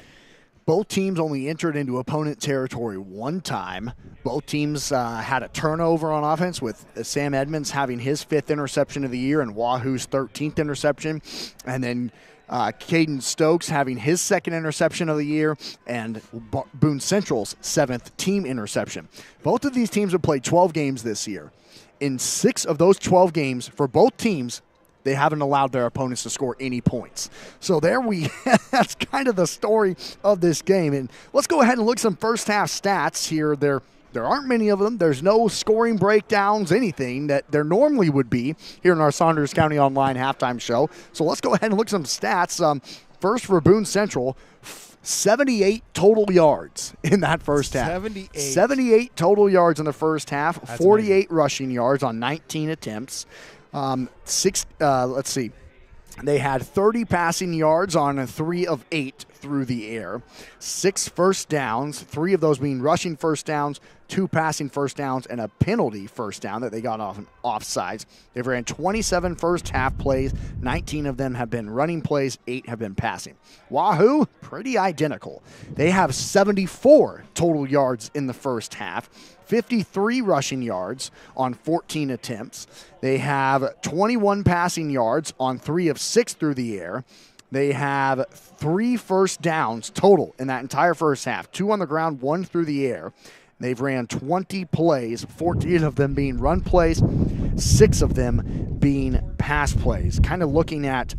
Both teams only entered into opponent territory one time. Both teams had a turnover on offense, with Sam Edmonds having his 5th interception of the year and Wahoo's 13th interception. And then Caden Stokes having his 2nd interception of the year and Boone Central's 7th team interception. Both of these teams have played 12 games this year. In 6 of those 12 games for both teams, they haven't allowed their opponents to score any points. So that's kind of the story of this game. And let's go ahead and look at some first half stats here. There aren't many of them. There's no scoring breakdowns, anything that there normally would be here in our Saunders County Online halftime show. So let's go ahead and look at some stats. First for Boone Central, 78 total yards in that first half. 78 total yards in the first half, that's 48 amazing. Rushing yards on 19 attempts. Let's see. They had 30 passing yards on 3 of 8 through the air, 6 first downs, 3 of those being rushing first downs, 2 passing first downs, and a penalty first down that they got off offsides. They've ran 27 first half plays. 19 of them have been running plays. 8 have been passing. Wahoo, pretty identical. They have 74 total yards in the first half, 53 rushing yards on 14 attempts. They have 21 passing yards on 3 of 6 through the air. They have 3 first downs total in that entire first half, 2 on the ground, 1 through the air. They've ran 20 plays, 14 of them being run plays, 6 of them being pass plays. Kind of looking at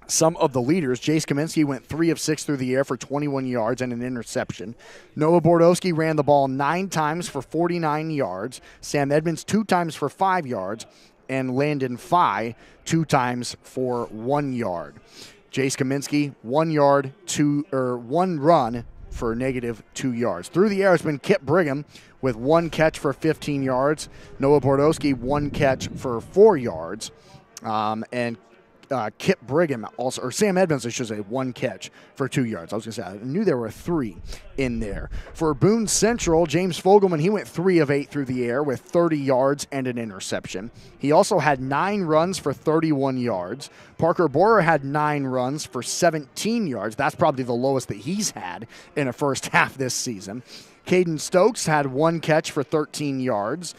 some of the leaders, Jace Kaminsky went 3 of 6 through the air for 21 yards and an interception. Noah Bordowski ran the ball 9 times for 49 yards. Sam Edmonds 2 times for 5 yards. And Landon Fye 2 times for 1 yard. Jace Kaminsky 1 yard, 1 run for -2 yards. Through the air has been Kip Brigham with 1 catch for 15 yards. Noah Bordowski 1 catch for 4 yards. And Kip Brigham also, or Sam Edmonds, I should say, 1 catch for 2 yards. I was going to say, I knew there were 3 in there. For Boone Central, James Fogelman, he went 3 of 8 through the air with 30 yards and an interception. He also had 9 runs for 31 yards. Parker Borer had 9 runs for 17 yards. That's probably the lowest that he's had in a first half this season. Caden Stokes had 1 catch for 13 yards.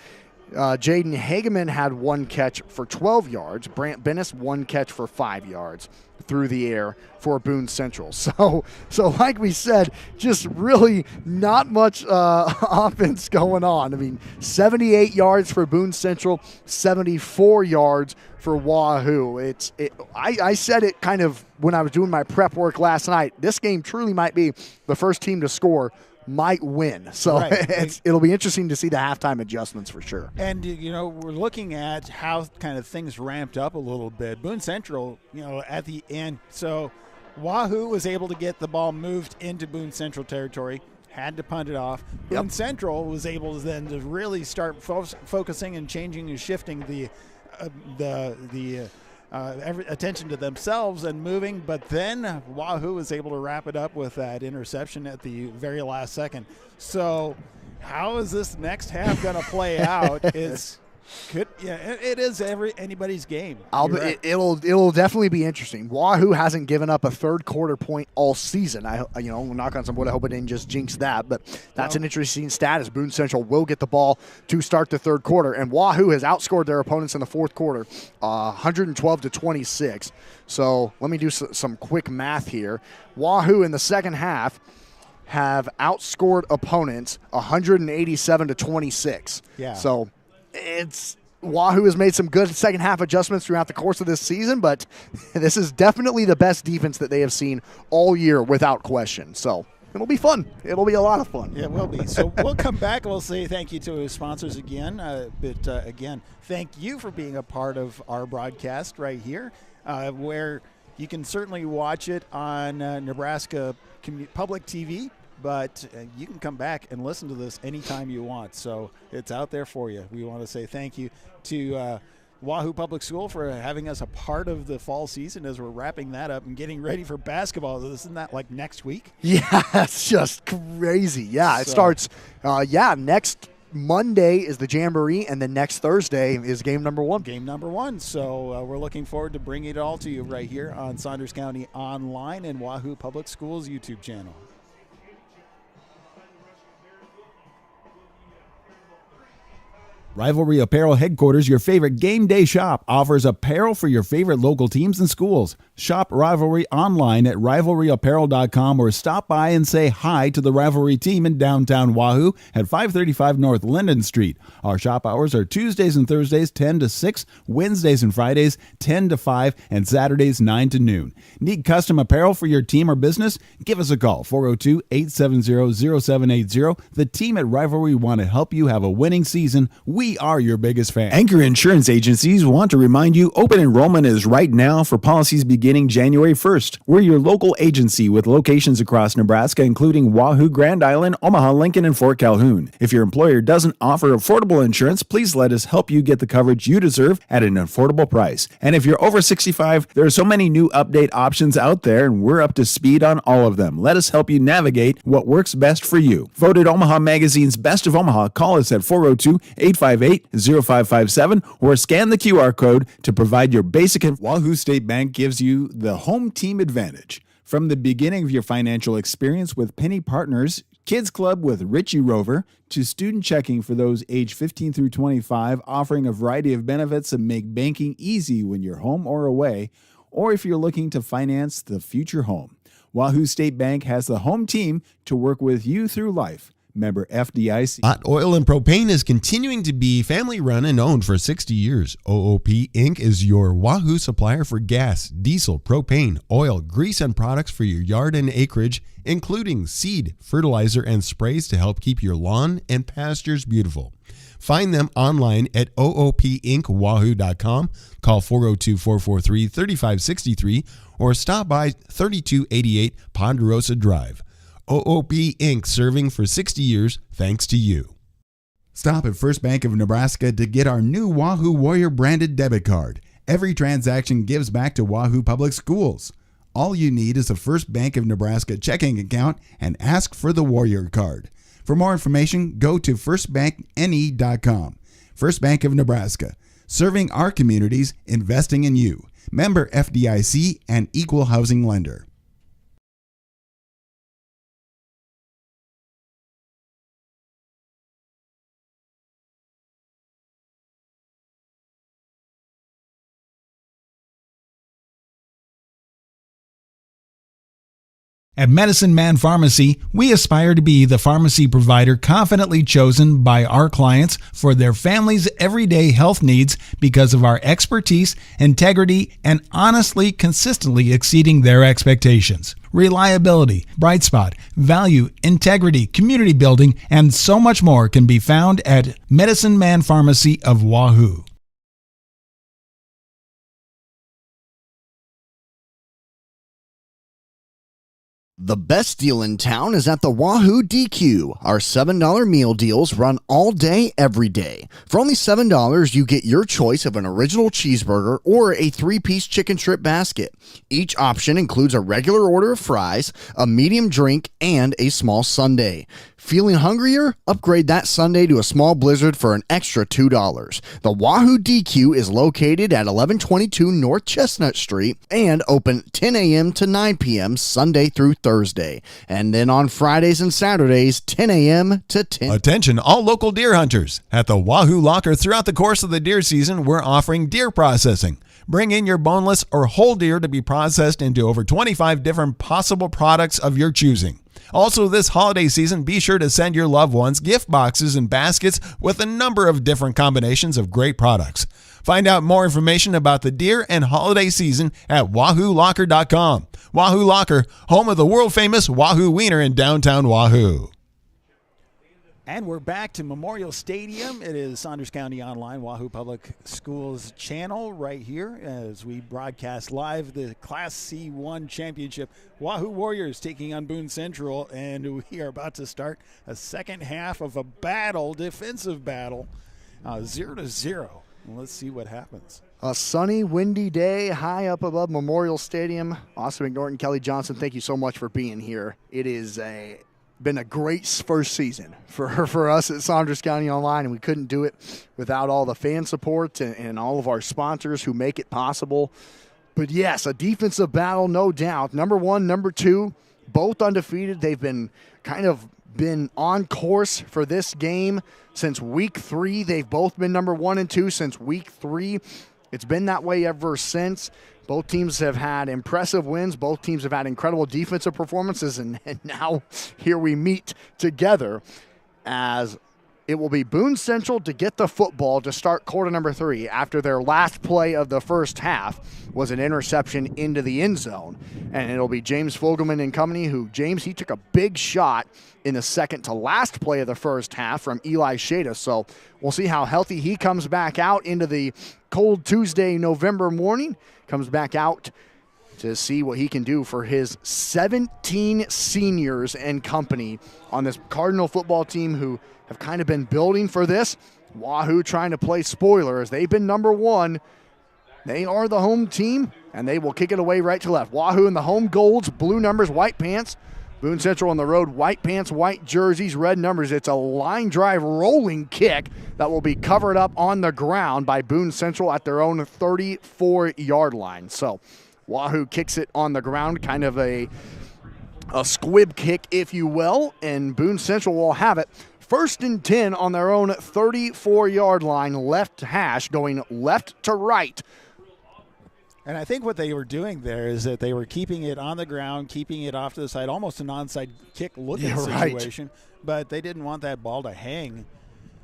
Jaden Hageman had 1 catch for 12 yards. Brant Bennis 1 catch for 5 yards through the air for Boone Central. So like we said, just really not much offense going on. I mean, 78 yards for Boone Central, 74 yards for Wahoo. I said it kind of when I was doing my prep work last night. This game truly might be the first team to score might win. So right. It'll be interesting to see the halftime adjustments for sure.
And, we're looking at how kind of things ramped up a little bit. Boone Central, at the end. So Wahoo was able to get the ball moved into Boone Central territory, had to punt it off. Boone Central was able to then to really start focusing and changing and shifting the attention to themselves and moving, but then Wahoo was able to wrap it up with that interception at the very last second. So how is this next half going to play out? It is anybody's game.
It'll definitely be interesting. Wahoo hasn't given up a third quarter point all season. Knock on some wood. I hope it didn't just jinx that, but that's an interesting stat. As Boone Central will get the ball to start the third quarter, and Wahoo has outscored their opponents in the fourth quarter, 112-26. So let me do some quick math here. Wahoo in the second half
have outscored opponents 187-26.
Yeah.
So Wahoo has made some good second half adjustments throughout the course of this season, but this is definitely the best defense that they have seen all year without question. So it'll be fun. It'll be a lot of fun.
Yeah, it will be. So we'll come back and we'll say thank you to our sponsors again. Again, thank you for being a part of our broadcast right here, where you can certainly watch it on Nebraska Public TV, but you can come back and listen to this anytime you want. So it's out there for you. We want to say thank you to Wahoo Public School for having us a part of the fall season as we're wrapping that up and getting ready for basketball. Isn't that like next week?
Yeah, it's just crazy. Yeah, it starts, next Monday is the Jamboree, and then next Thursday is game number 1.
Game number 1. So we're looking forward to bringing it all to you right here on Saunders County Online and Wahoo Public Schools YouTube channel.
Rivalry Apparel Headquarters, your favorite game day shop, offers apparel for your favorite local teams and schools. Shop Rivalry online at rivalryapparel.com or stop by and say hi to the Rivalry team in downtown Wahoo at 535 North Linden Street. Our shop hours are Tuesdays and Thursdays 10 to 6, Wednesdays and Fridays 10 to 5, and Saturdays 9 to noon. Need custom apparel for your team or business? Give us a call, 402-870-0780. The team at Rivalry want to help you have a winning season. We are your biggest fan.
Anchor Insurance Agencies want to remind you open enrollment is right now for policies beginning January 1st. We're your local agency with locations across Nebraska, including Wahoo, Grand Island, Omaha, Lincoln, and Fort Calhoun. If your employer doesn't offer affordable insurance, please let us help you get the coverage you deserve at an affordable price. And if you're over 65, there are so many new update options out there, and we're up to speed on all of them. Let us help you navigate what works best for you. Voted Omaha Magazine's Best of Omaha. Call us at 402-858-0557 or scan the QR code to provide your basic.
Wahoo State Bank gives you the home team advantage. From the beginning of your financial experience with Penny Partners, Kids Club with Richie Rover, to student checking for those age 15 through 25, offering a variety of benefits that make banking easy when you're home or away, or if you're looking to finance the future home. Wahoo State Bank has the home team to work with you through life. Member FDIC.
Hot Oil and Propane is continuing to be family run and owned for 60 years. OOP Inc. is your Wahoo supplier for gas, diesel, propane, oil, grease, and products for your yard and acreage, including seed, fertilizer, and sprays to help keep your lawn and pastures beautiful. Find them online at oopinkwahoo.com, call 402-443-3563, or stop by 3288 Ponderosa Drive. OOP Inc. serving for 60 years thanks to you.
Stop at First Bank of Nebraska to get our new Wahoo Warrior branded debit card. Every transaction gives back to Wahoo Public Schools. All you need is a First Bank of Nebraska checking account and ask for the Warrior card. For more information, go to firstbankne.com. First Bank of Nebraska, serving our communities, investing in you. Member FDIC and equal housing lender.
At Medicine Man Pharmacy, we aspire to be the pharmacy provider confidently chosen by our clients for their family's everyday health needs because of our expertise, integrity, and honestly, consistently exceeding their expectations. Reliability, bright spot, value, integrity, community building, and so much more can be found at Medicine Man Pharmacy of Wahoo.
The best deal in town is at the Wahoo DQ. Our $7 meal deals run all day, every day. For only $7, you get your choice of an original cheeseburger or a 3-piece chicken strip basket. Each option includes a regular order of fries, a medium drink, and a small sundae. Feeling hungrier? Upgrade that sundae to a small blizzard for an extra $2. The Wahoo DQ is located at 1122 North Chestnut Street and open 10 a.m. to 9 p.m. Sunday through Thursday. And then on Fridays and Saturdays, 10 a.m. to 10.
Attention all local deer hunters. At the Wahoo Locker throughout the course of the deer season, we're offering deer processing. Bring in your boneless or whole deer to be processed into over 25 different possible products of your choosing.
Also, this holiday season, be sure to send your loved ones gift boxes and baskets with a number of different combinations of great products. Find out more information about the deer and holiday season at WahooLocker.com. Wahoo Locker, home of the world-famous Wahoo Wiener in downtown Wahoo.
And we're back to Memorial Stadium. It is Saunders County Online, Wahoo Public Schools channel right here as we broadcast live the Class C1 Championship. Wahoo Warriors taking on Boone Central, and we are about to start a second half of a battle, defensive battle, 0-0. Let's see what happens.
A sunny, windy day high up above Memorial Stadium. Austin McNorton, Kelly Johnson, thank you so much for being here. It is been a great first season for us at Saunders County Online, and we couldn't do it without all the fan support and all of our sponsors who make it possible. But yes, a defensive battle, no doubt. Number 1, number 2, both undefeated. They've been been on course for this game since week 3. They've both been number 1 and 2 since week 3. It's been that way ever since. Both teams have had impressive wins. Both teams have had incredible defensive performances, and now here we meet together as it will be Boone Central to get the football to start quarter number 3 after their last play of the first half was an interception into the end zone. And it'll be James Fogelman and company he took a big shot in the second to last play of the first half from Eli Shada. So we'll see how healthy he comes back out into the cold Tuesday, November morning. Comes back out to see what he can do for his 17 seniors and company on this Cardinal football team who have kind of been building for this. Wahoo trying to play spoiler as they've been number 1. They are the home team, and they will kick it away right to left. Wahoo in the home golds, blue numbers, white pants. Boone Central on the road, white pants, white jerseys, red numbers. It's a line drive rolling kick that will be covered up on the ground by Boone Central at their own 34-yard line. So Wahoo kicks it on the ground, kind of a squib kick, if you will, and Boone Central will have it. 1st and 10 on their own 34-yard line, left hash, going left to right.
And I think what they were doing there is that they were keeping it on the ground, keeping it off to the side, almost an onside kick looking situation. Right. But they didn't want that ball to hang.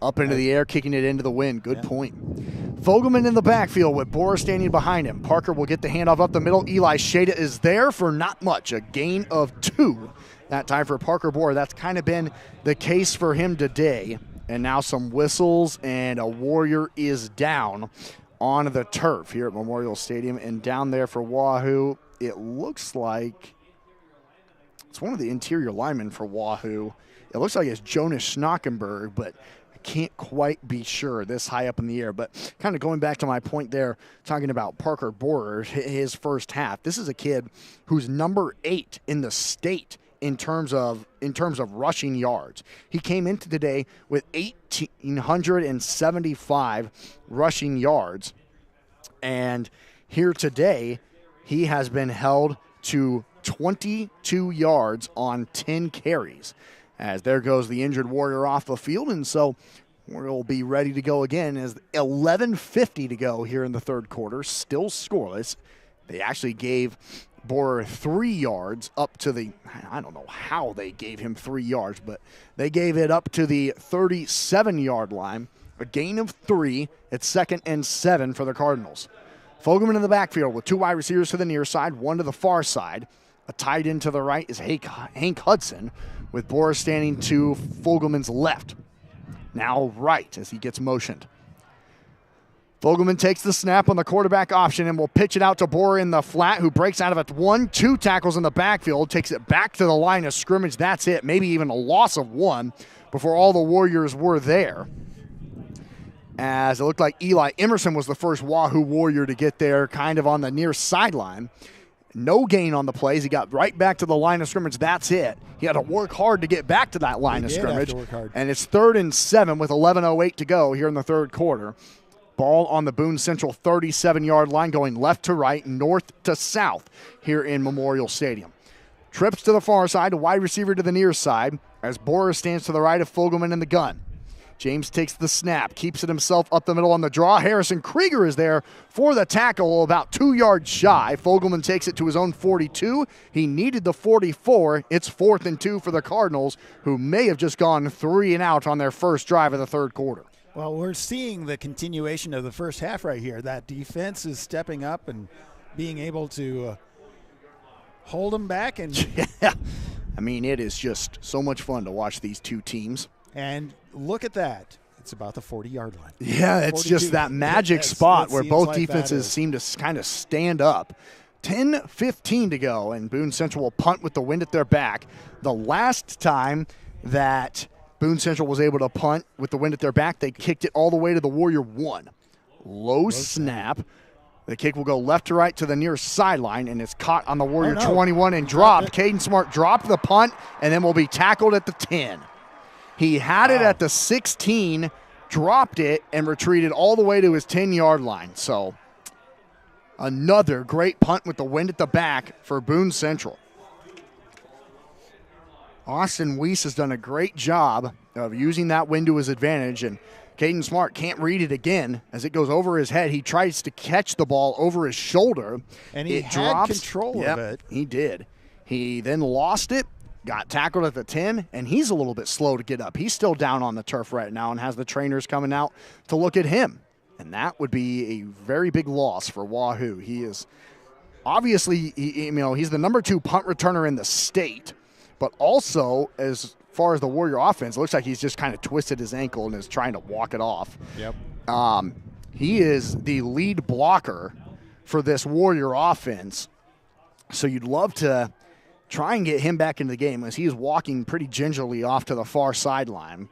Up into the air, kicking it into the wind. Good point. Fogelman in the backfield with Borer standing behind him. Parker will get the handoff up the middle. Eli Shada is there for not much, a gain of 2. That time for Parker Borer. That's kind of been the case for him today. And now some whistles, and a Warrior is down on the turf here at Memorial Stadium. And down there for Wahoo, it looks like it's one of the interior linemen for Wahoo. It looks like it's Jonas Schnockenberg, but I can't quite be sure this high up in the air. But kind of going back to my point there, talking about Parker Borer, his first half. This is a kid who's number 8 in the state in terms of rushing yards. He came into today with 1,875 rushing yards. And here today, he has been held to 22 yards on 10 carries. As there goes the injured Warrior off the field, and so we'll be ready to go again as 11:50 to go here in the third quarter, still scoreless. They actually gave Borer 3 yards up to the, I don't know how they gave him 3 yards, but they gave it up to the 37-yard line. A gain of 3 at 2nd and 7 for the Cardinals. Fogelman in the backfield with 2 wide receivers to the near side, 1 to the far side. A tight end to the right is Hank Hudson, with Borer standing to Fogelman's left. Now right as he gets motioned. Fogelman takes the snap on the quarterback option and will pitch it out to Borer in the flat, who breaks out of it 1-2 tackles in the backfield, takes it back to the line of scrimmage. That's it, maybe even a loss of 1 before all the Warriors were there. As it looked like Eli Emerson was the first Wahoo Warrior to get there kind of on the near sideline. No gain on the plays. He got right back to the line of scrimmage. That's it. He had to work hard to get back to that line of scrimmage. And it's 3rd and 7 with 11:08 to go here in the third quarter. Ball on the Boone Central 37-yard line going left to right, north to south here in Memorial Stadium. Trips to the far side, a wide receiver to the near side as Borer stands to the right of Fogelman in the gun. James takes the snap, keeps it himself up the middle on the draw. Harrison Krieger is there for the tackle, about 2 yards shy. Fogelman takes it to his own 42. He needed the 44. It's 4th and 2 for the Cardinals, who may have just gone 3 and out on their first drive of the third quarter.
Well, we're seeing the continuation of the first half right here. That defense is stepping up and being able to hold them back. And
yeah. I mean, it is just so much fun to watch these two teams.
And look at that. It's about the 40-yard line.
Yeah, it's
42.
just that magic spot where both defenses seem to kind of stand up. 10:15 to go, and Boone Central will punt with the wind at their back. The last time that Boone Central was able to punt with the wind at their back, they kicked it all the way to the Warrior 1. Low snap. The kick will go left to right to the near sideline, and it's caught on the Warrior 21 and dropped. Caden Smart dropped the punt, and then will be tackled at the 10. He had it at the 16, dropped it, and retreated all the way to his 10-yard line. So another great punt with the wind at the back for Boone Central. Austin Weiss has done a great job of using that wind to his advantage, and Caden Smart can't read it again as it goes over his head. He tries to catch the ball over his shoulder.
And he had control of it.
He did. He then lost it, got tackled at the 10, and he's a little bit slow to get up. He's still down on the turf right now and has the trainers coming out to look at him. And that would be a very big loss for Wahoo. He is obviously, he's the number 2 punt returner in the state, but also as far as the Warrior offense, it looks like he's just kind of twisted his ankle and is trying to walk it off.
Yep.
He is the lead blocker for this Warrior offense, so you'd love to try and get him back into the game as he is walking pretty gingerly off to the far sideline.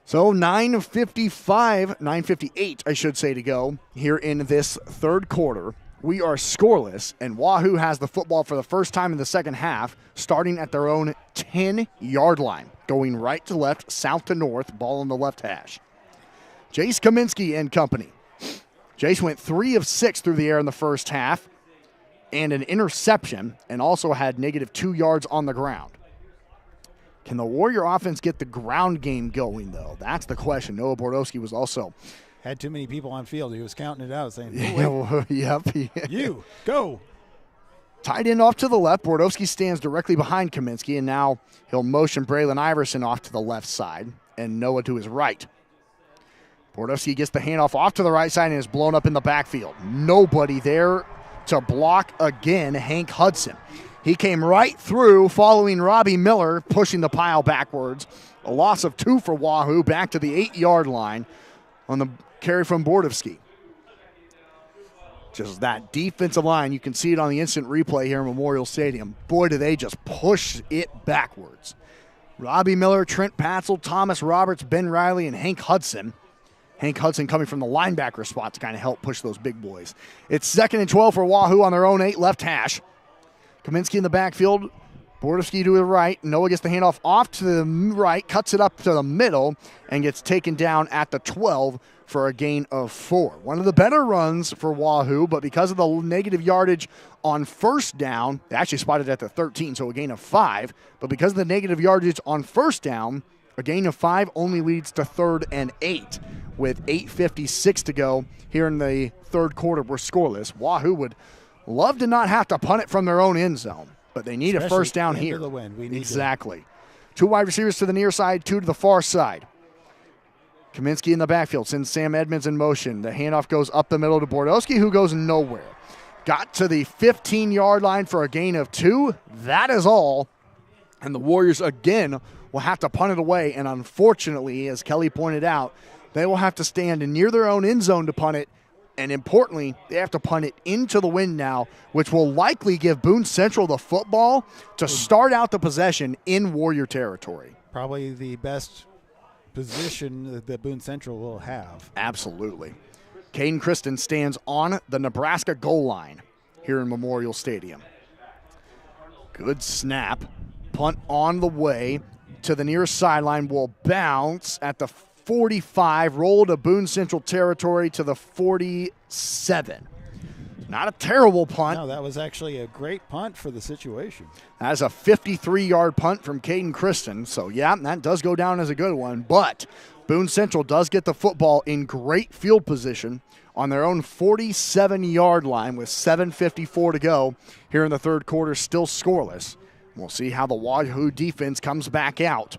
So 9:58, I should say, to go here in this third quarter. We are scoreless, and Wahoo has the football for the first time in the second half, starting at their own 10-yard line, going right to left, south to north, ball on the left hash. Jace Kaminsky and company. Jace went 3 of 6 through the air in the first half and an interception, and also had -2 yards on the ground. Can the Warrior offense get the ground game going, though? That's the question. Noah Bordowski was also
had too many people on field. He was counting it out, saying, oh,
yep.
You, go.
Tight end off to the left. Bordowski stands directly behind Kaminsky, and now he'll motion Braylon Iverson off to the left side and Noah to his right. Bordowski gets the handoff off to the right side and is blown up in the backfield. Nobody there to block again, Hank Hudson. He came right through following Robbie Miller, pushing the pile backwards. A loss of 2 for Wahoo, back to the 8-yard line on the carry from Bordowski. Just that defensive line, you can see it on the instant replay here in Memorial Stadium. Boy, do they just push it backwards. Robbie Miller, Trent Patzel, Thomas Roberts, Ben Riley, and Hank Hudson. Hank Hudson coming from the linebacker spot to kind of help push those big boys. It's 2nd and 12 for Wahoo on their own 8 left hash. Kaminsky in the backfield. Bordowski to the right. Noah gets the handoff off to the right, cuts it up to the middle, and gets taken down at the 12 for a gain of 4. One of the better runs for Wahoo, but because of the negative yardage on first down, they actually spotted at the 13, so a gain of 5. But because of the negative yardage on first down, a gain of 5 only leads to 3rd and 8. With 8:56 to go here in the third quarter, we're scoreless. Wahoo would love to not have to punt it from their own end zone, but they need a first down here.
The wind. We need
exactly. 2 wide receivers to the near side, 2 to the far side. Kaminsky in the backfield sends Sam Edmonds in motion. The handoff goes up the middle to Bordowski, who goes nowhere. Got to the 15-yard line for a gain of 2. That is all. And the Warriors, again, will have to punt it away. And unfortunately, as Kelly pointed out, they will have to stand near their own end zone to punt it. And importantly, they have to punt it into the wind now, which will likely give Boone Central the football to start out the possession in Warrior territory.
Probably the best position that Boone Central will have.
Absolutely. Caden Kristen stands on the Nebraska goal line here in Memorial Stadium. Good snap. Punt on the way to the near sideline will bounce at the 45, roll to Boone Central territory to the 47. Not a terrible punt.
No, that was actually a great punt for the situation.
That is a 53-yard punt from Caden Christen. So, yeah, that does go down as a good one. But Boone Central does get the football in great field position on their own 47-yard line with 7:54 to go here in the third quarter, still scoreless. We'll see how the Wahoo defense comes back out.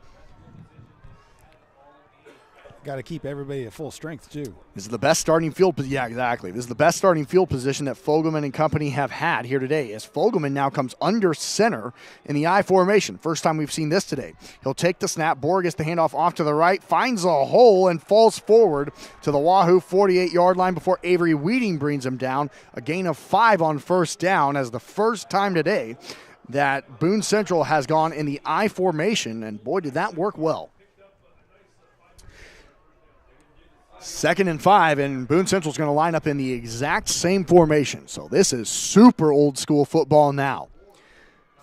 Got to keep everybody at full strength, too.
This is the best starting field. Yeah, exactly. This is the best starting field position that Fogelman and company have had here today, as Fogelman now comes under center in the I formation. First time we've seen this today. He'll take the snap. Bohr gets the handoff off to the right, finds a hole, and falls forward to the Wahoo 48-yard line before Avery Weeding brings him down. A gain of 5 on first down, as the first time today that Boone Central has gone in the I formation, and boy, did that work well. 2nd and 5, and Boone Central's going to line up in the exact same formation. So this is super old school football now.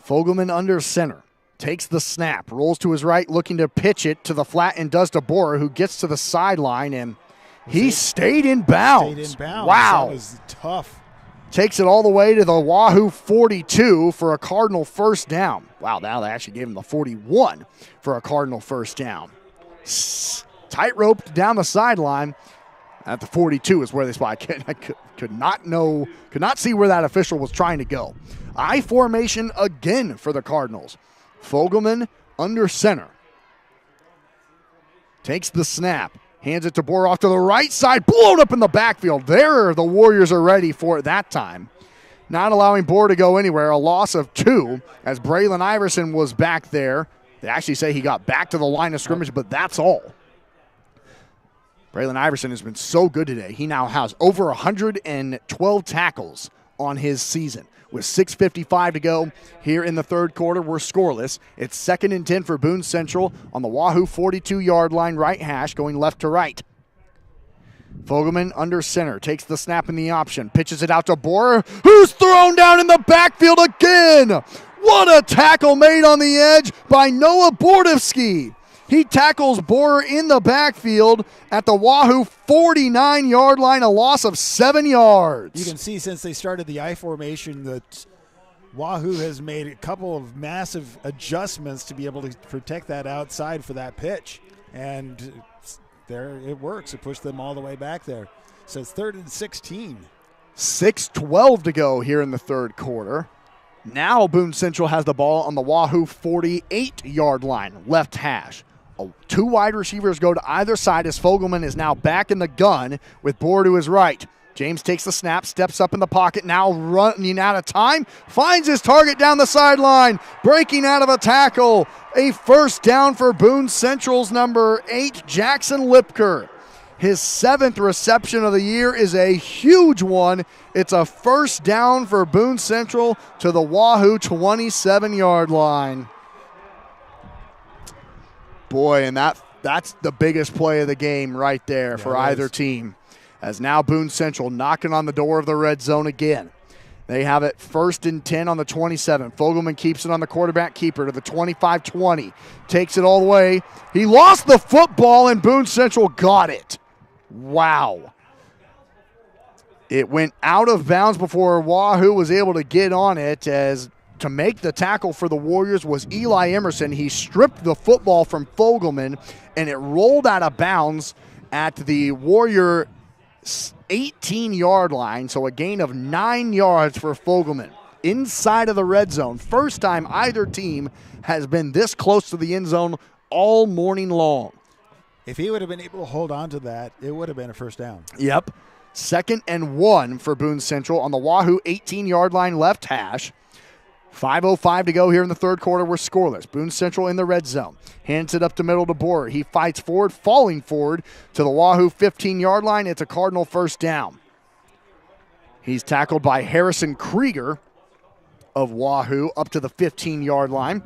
Fogelman under center, takes the snap, rolls to his right, looking to pitch it to the flat, and does to Bohr, who gets to the sideline, and he stayed in bounds.
Stayed in bounds.
Wow.
That was tough.
Takes it all the way to the Wahoo 42 for a Cardinal first down. Wow, now they actually gave him the 41 for a Cardinal first down. Tight-roped down the sideline at the 42 is where they spot. I could not see where that official was trying to go. I formation again for the Cardinals. Fogelman under center. Takes the snap. Hands it to Bohr off to the right side. Blown up in the backfield. There, the Warriors are ready for it that time. Not allowing Bohr to go anywhere. A loss of 2 as Braylon Iverson was back there. They actually say he got back to the line of scrimmage, but that's all. Braylon Iverson has been so good today. He now has over 112 tackles on his season. With 6:55 to go here in the third quarter, we're scoreless. It's 2nd and 10 for Boone Central on the Wahoo 42-yard line, right hash, going left to right. Fogelman under center, takes the snap in the option, pitches it out to Bohr, who's thrown down in the backfield again. What a tackle made on the edge by Noah Bordowski. He tackles Bohr in the backfield at the Wahoo 49-yard line, a loss of 7 yards.
You can see since they started the I formation that Wahoo has made a couple of massive adjustments to be able to protect that outside for that pitch. And there it works. It pushed them all the way back there. So it's 3rd and 16.
6:12 to go here in the third quarter. Now Boone Central has the ball on the Wahoo 48-yard line, left hash. 2 wide receivers go to either side as Fogelman is now back in the gun with Bohr to his right. James takes the snap, steps up in the pocket, now running out of time, finds his target down the sideline, breaking out of a tackle. A first down for Boone Central's number 8, Jackson Lipker. His 7th reception of the year is a huge one. It's a first down for Boone Central to the Wahoo 27-yard line. Boy, and that's the biggest play of the game right there for either team. As now Boone Central knocking on the door of the red zone again. They have it 1st and 10 on the 27. Fogelman keeps it on the quarterback keeper to the 25-20. Takes it all the way. He lost the football, and Boone Central got it. Wow. It went out of bounds before Wahoo was able to get on it, as to make the tackle for the Warriors was Eli Emerson. He stripped the football from Fogelman, and it rolled out of bounds at the Warrior 18-yard line, so a gain of 9 yards for Fogelman. Inside of the red zone. First time either team has been this close to the end zone all morning long.
If he would have been able to hold on to that, it would have been a first down.
Yep. 2nd and 1 for Boone Central on the Wahoo 18-yard line, left hash. 5:05 to go here in the third quarter. We're scoreless. Boone Central in the red zone. Hands it up the middle to Bohr. He fights forward, falling forward to the Wahoo 15-yard line. It's a Cardinal first down. He's tackled by Harrison Krieger of Wahoo up to the 15-yard line.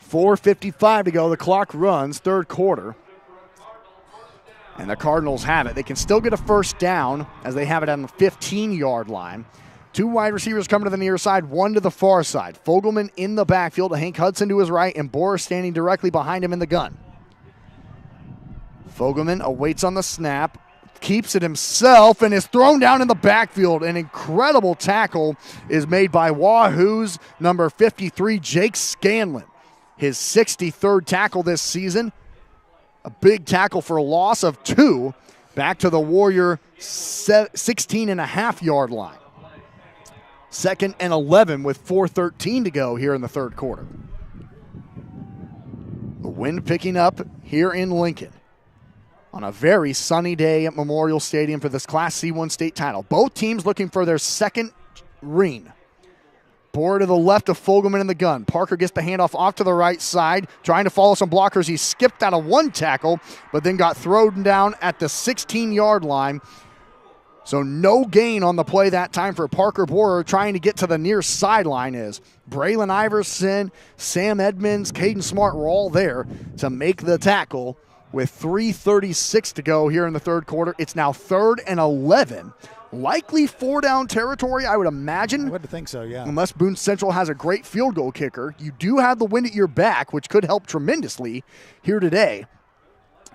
4:55 to go. The clock runs, third quarter. And the Cardinals have it. They can still get a first down as they have it on the 15-yard line. 2 wide receivers coming to the near side, 1 to the far side. Fogelman in the backfield, Hank Hudson to his right, and Bohr standing directly behind him in the gun. Fogelman awaits on the snap, keeps it himself and is thrown down in the backfield. An incredible tackle is made by Wahoo's number 53, Jake Scanlon. His 63rd tackle this season. A big tackle for a loss of 2. Back to the Warrior 16.5-yard line. 2nd and 11 with 4:13 to go here in the third quarter. The wind picking up here in Lincoln on a very sunny day at Memorial Stadium for this Class C1 state title. Both teams looking for their second ring. Board to the left of Fogelman in the gun. Parker gets the handoff off to the right side, trying to follow some blockers. He skipped out of one tackle, but then got thrown down at the 16-yard line. So no gain on the play that time for Parker Borer. Trying to get to the near sideline is Braylon Iverson, Sam Edmonds, Caden Smart were all there to make the tackle with 3:36 to go here in the third quarter. It's now 3rd and 11. Likely 4-down territory, I would imagine.
I would think so, yeah.
Unless Boone Central has a great field goal kicker. You do have the wind at your back, which could help tremendously here today.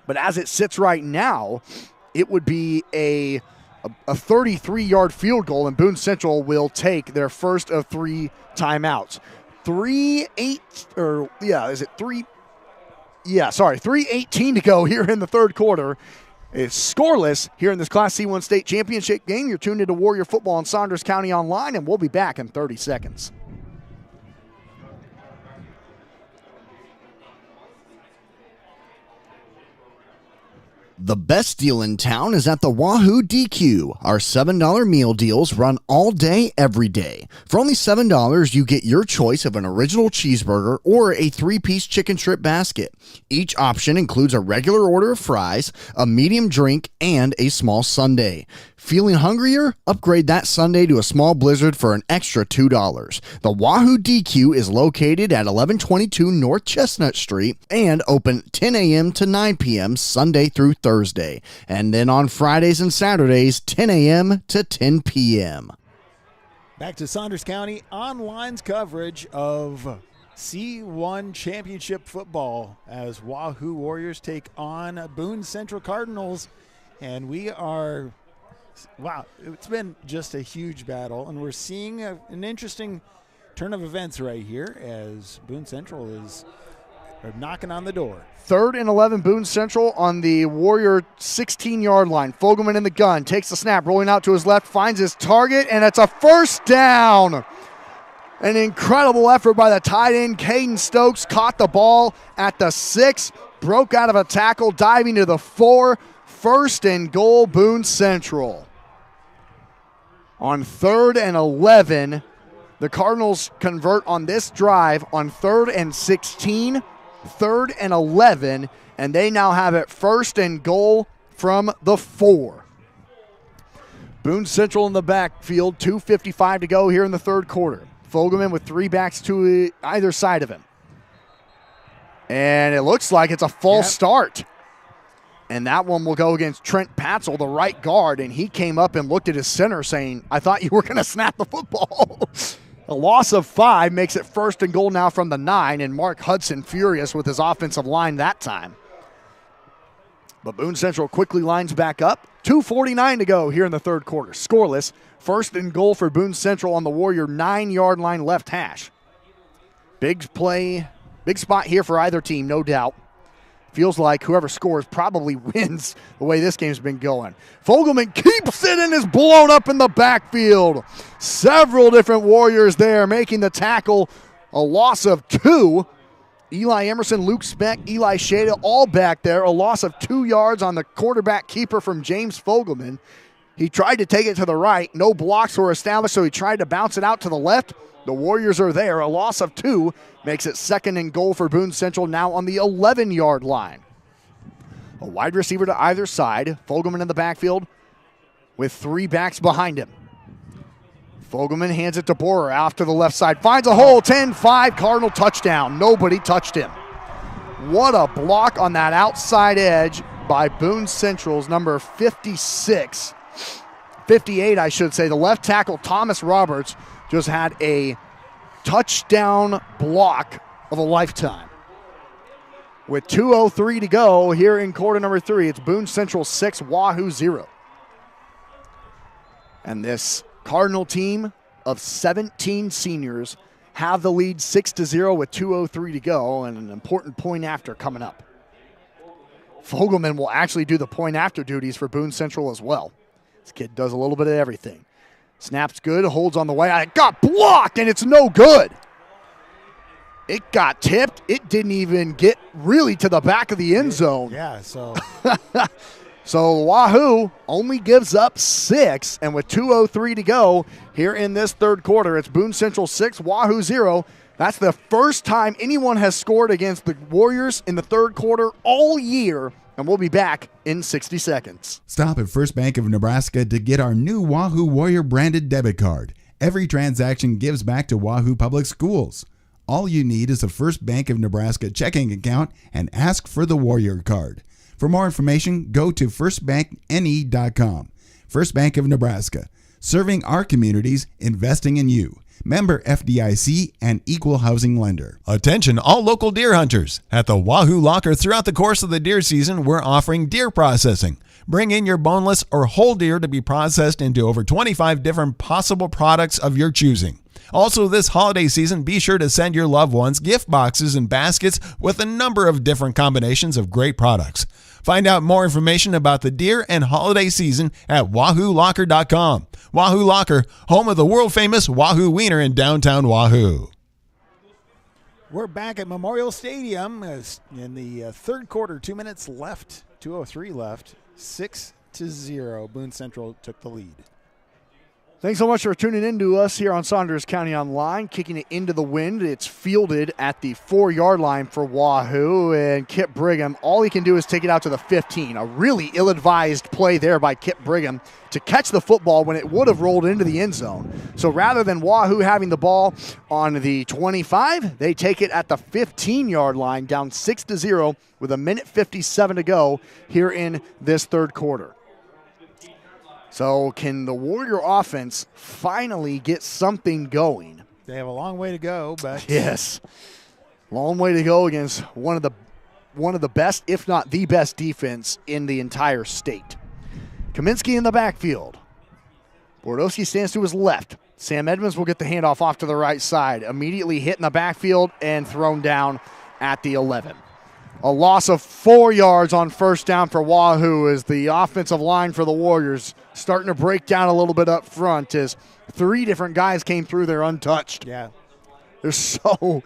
But as it sits right now, it would be a 33-yard field goal, and Boone Central will take their first of 3 timeouts. 3:18 to go here in the third quarter. It's scoreless here in this Class C1 state championship game. You're tuned into Warrior Football on Saunders County Online, and we'll be back in 30 seconds.
The best deal in town is at the Wahoo DQ. Our $7 meal deals run all day, every day. For only $7, you get your choice of an original cheeseburger or a 3-piece chicken strip basket. Each option includes a regular order of fries, a medium drink, and a small sundae. Feeling hungrier? Upgrade that sundae to a small blizzard for an extra $2. The Wahoo DQ is located at 1122 North Chestnut Street and open 10 a.m. to 9 p.m. Sunday through Thursday. And then on Fridays and Saturdays, 10 a.m. to 10 p.m.
Back to Saunders County Online's coverage of C1 Championship football as Wahoo Warriors take on Boone Central Cardinals. And we are... Wow, it's been just a huge battle, and we're seeing an interesting turn of events right here as Boone Central is knocking on the door.
3rd and 11, Boone Central on the Warrior 16-yard line. Fogelman in the gun, takes the snap, rolling out to his left, finds his target, and it's a first down. An incredible effort by the tight end, Caden Stokes, caught the ball at the 6, broke out of a tackle, diving to the 4. 1st and goal, Boone Central. On 3rd and 11, the Cardinals convert on this drive on 3rd and 16, 3rd and 11, and they now have it 1st and goal from the 4. Boone Central in the backfield, 2:55 to go here in the third quarter. Fogelman with 3 backs to either side of him. And it looks like it's a false start. And that one will go against Trent Patzel, the right guard, and he came up and looked at his center saying, I thought you were going to snap the football. A loss of 5 makes it 1st and goal now from the 9, and Mark Hudson furious with his offensive line that time. But Boone Central quickly lines back up. 2:49 to go here in the third quarter. Scoreless. 1st and goal for Boone Central on the Warrior 9-yard line left hash. Big play, big spot here for either team, no doubt. Feels like whoever scores probably wins the way this game's been going. Fogelman keeps it and is blown up in the backfield. Several different Warriors there making the tackle. A loss of 2. Eli Emerson, Luke Speck, Eli Shada all back there. A loss of 2 yards on the quarterback keeper from James Fogelman. He tried to take it to the right. No blocks were established, so he tried to bounce it out to the left. The Warriors are there. A loss of 2 makes it 2nd and goal for Boone Central now on the 11-yard line. A wide receiver to either side. Fogelman in the backfield with 3 backs behind him. Fogelman hands it to Borer off to the left side. Finds a hole. 10-5 Cardinal touchdown. Nobody touched him. What a block on that outside edge by Boone Central's number 56. 58, I should say. The left tackle, Thomas Roberts, just had a touchdown block of a lifetime. With 2:03 to go here in quarter number 3, it's Boone Central 6, Wahoo 0.
And this Cardinal team of 17 seniors have the lead 6-0 with 2:03 to go and an important point after coming up. Fogelman will actually do the point after duties for Boone Central as well. This kid does a little bit of everything. Snaps good, holds on the way. It got blocked, and it's no good. It got tipped. It didn't even get really to the back of the end zone.
Yeah, so
So Wahoo only gives up 6, and with 2:03 to go here in this third quarter, it's Boone Central 6, Wahoo 0. That's the first time anyone has scored against the Warriors in the third quarter all year, and we'll be back in 60 seconds.
Stop at First Bank of Nebraska to get our new Wahoo Warrior branded debit card. Every transaction gives back to Wahoo Public Schools. All you need is a First Bank of Nebraska checking account and ask for the Warrior card. For more information, go to firstbankne.com. First Bank of Nebraska, serving our communities, investing in you. Member FDIC and equal housing lender.
Attention all local deer hunters. At the Wahoo Locker throughout the course of the deer season, we're offering deer processing. Bring in your boneless or whole deer to be processed into over 25 different possible products of your choosing. Also, this holiday season, be sure to send your loved ones gift boxes and baskets with a number of different combinations of great products. Find out more information about the deer and holiday season at wahoolocker.com. Wahoo Locker, home of the world-famous Wahoo Wiener in downtown Wahoo.
we're back at Memorial Stadium in the third quarter. 2 minutes left, 2:03 left, 6-0. Boone Central took the lead.
Thanks so much for tuning in to us here on Saunders County Online. Kicking it into the wind. It's fielded at the 4-yard line for Wahoo. And Kip Brigham, all he can do is take it out to the 15. A really ill-advised play there by Kip Brigham to catch the football when it would have rolled into the end zone. So rather than Wahoo having the ball on the 25, they take it at the 15-yard line, down 6-0 with 1:57 to go here in this third quarter. So can the Warrior offense finally get something going?
They have a long way to go, but
Yes. Long way to go against one of the best, if not the best defense in the entire state. Kaminsky in the backfield. Bordowski stands to his left. Sam Edmonds will get the handoff off to the right side. Immediately hit in the backfield and thrown down at the 11. A loss of 4 yards on first down for Wahoo as the offensive line for the Warriors starting to break down a little bit up front as 3 different guys came through there untouched.
yeah.
They're so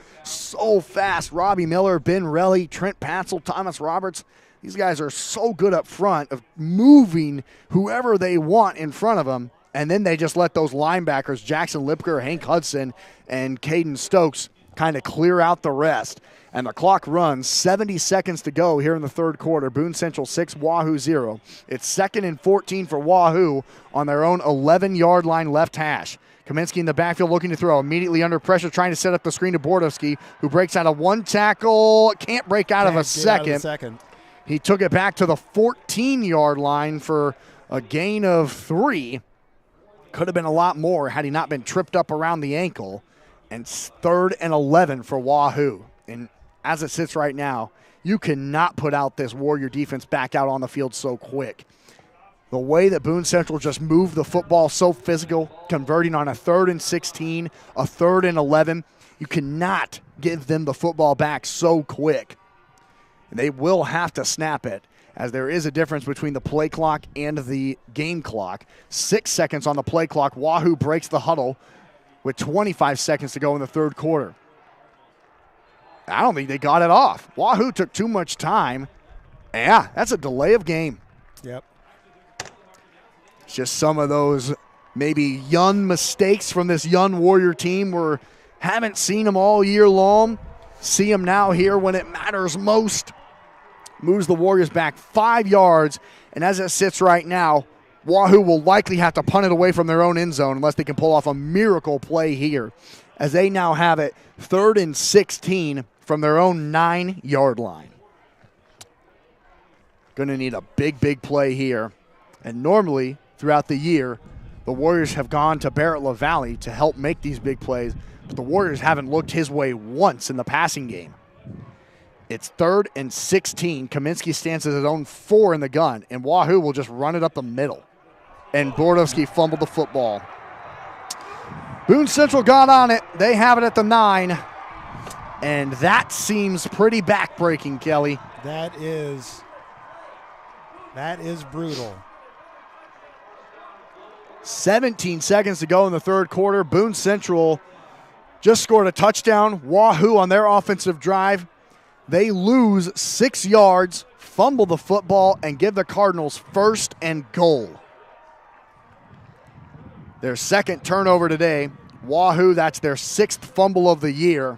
fast. Robbie Miller, Ben Relly, Trent Patzel, Thomas Roberts. These guys are so good up front of moving whoever they want in front of them, and then they just let those linebackers, Jackson Lipker, Hank Hudson, and Caden Stokes, kind of clear out the rest. And the clock runs, 70 seconds to go here in the third quarter. Boone Central 6, Wahoo 0. It's 2nd and 14 for Wahoo on their own 11-yard line left hash. Kaminsky in the backfield looking to throw, immediately under pressure, trying to set up the screen to Bordowski, who breaks out of one tackle, can't break out of a second. He took it back to the 14-yard line for a gain of 3. Could have been a lot more had he not been tripped up around the ankle. And 3rd and 11 for Wahoo. And as it sits right now, you cannot put out this Warrior defense back out on the field so quick. The way that Boone Central just moved the football so physical, converting on a 3rd and 16, a 3rd and 11, you cannot give them the football back so quick. And they will have to snap it, as there is a difference between the play clock and the game clock. 6 seconds on the play clock. Wahoo breaks the huddle with 25 seconds to go in the third quarter. I don't think they got it off. Wahoo took too much time. Yeah, that's a delay of game.
Yep.
It's just some of those maybe young mistakes from this young Warrior team. We haven't seen them all year long. See them now here when it matters most. Moves the Warriors back 5 yards. And as it sits right now, Wahoo will likely have to punt it away from their own end zone unless they can pull off a miracle play here, as they now have it 3rd and 16 from their own 9-yard line. Going to need a big play here. And normally, throughout the year, the Warriors have gone to Barrett LaValle to help make these big plays, but the Warriors haven't looked his way once in the passing game. It's 3rd and 16. Kaminsky stands at his own 4 in the gun, and Wahoo will just run it up the middle.
and Bordowski fumbled the football. Boone Central got on it. They have it at the 9. And that seems pretty backbreaking, Kelly.
That is brutal.
17 seconds to go in the third quarter. Boone Central just scored a touchdown. Wahoo on their offensive drive. They lose 6 yards, fumble the football, and give the Cardinals first and goal. Their second turnover today. Wahoo, that's their 6th fumble of the year.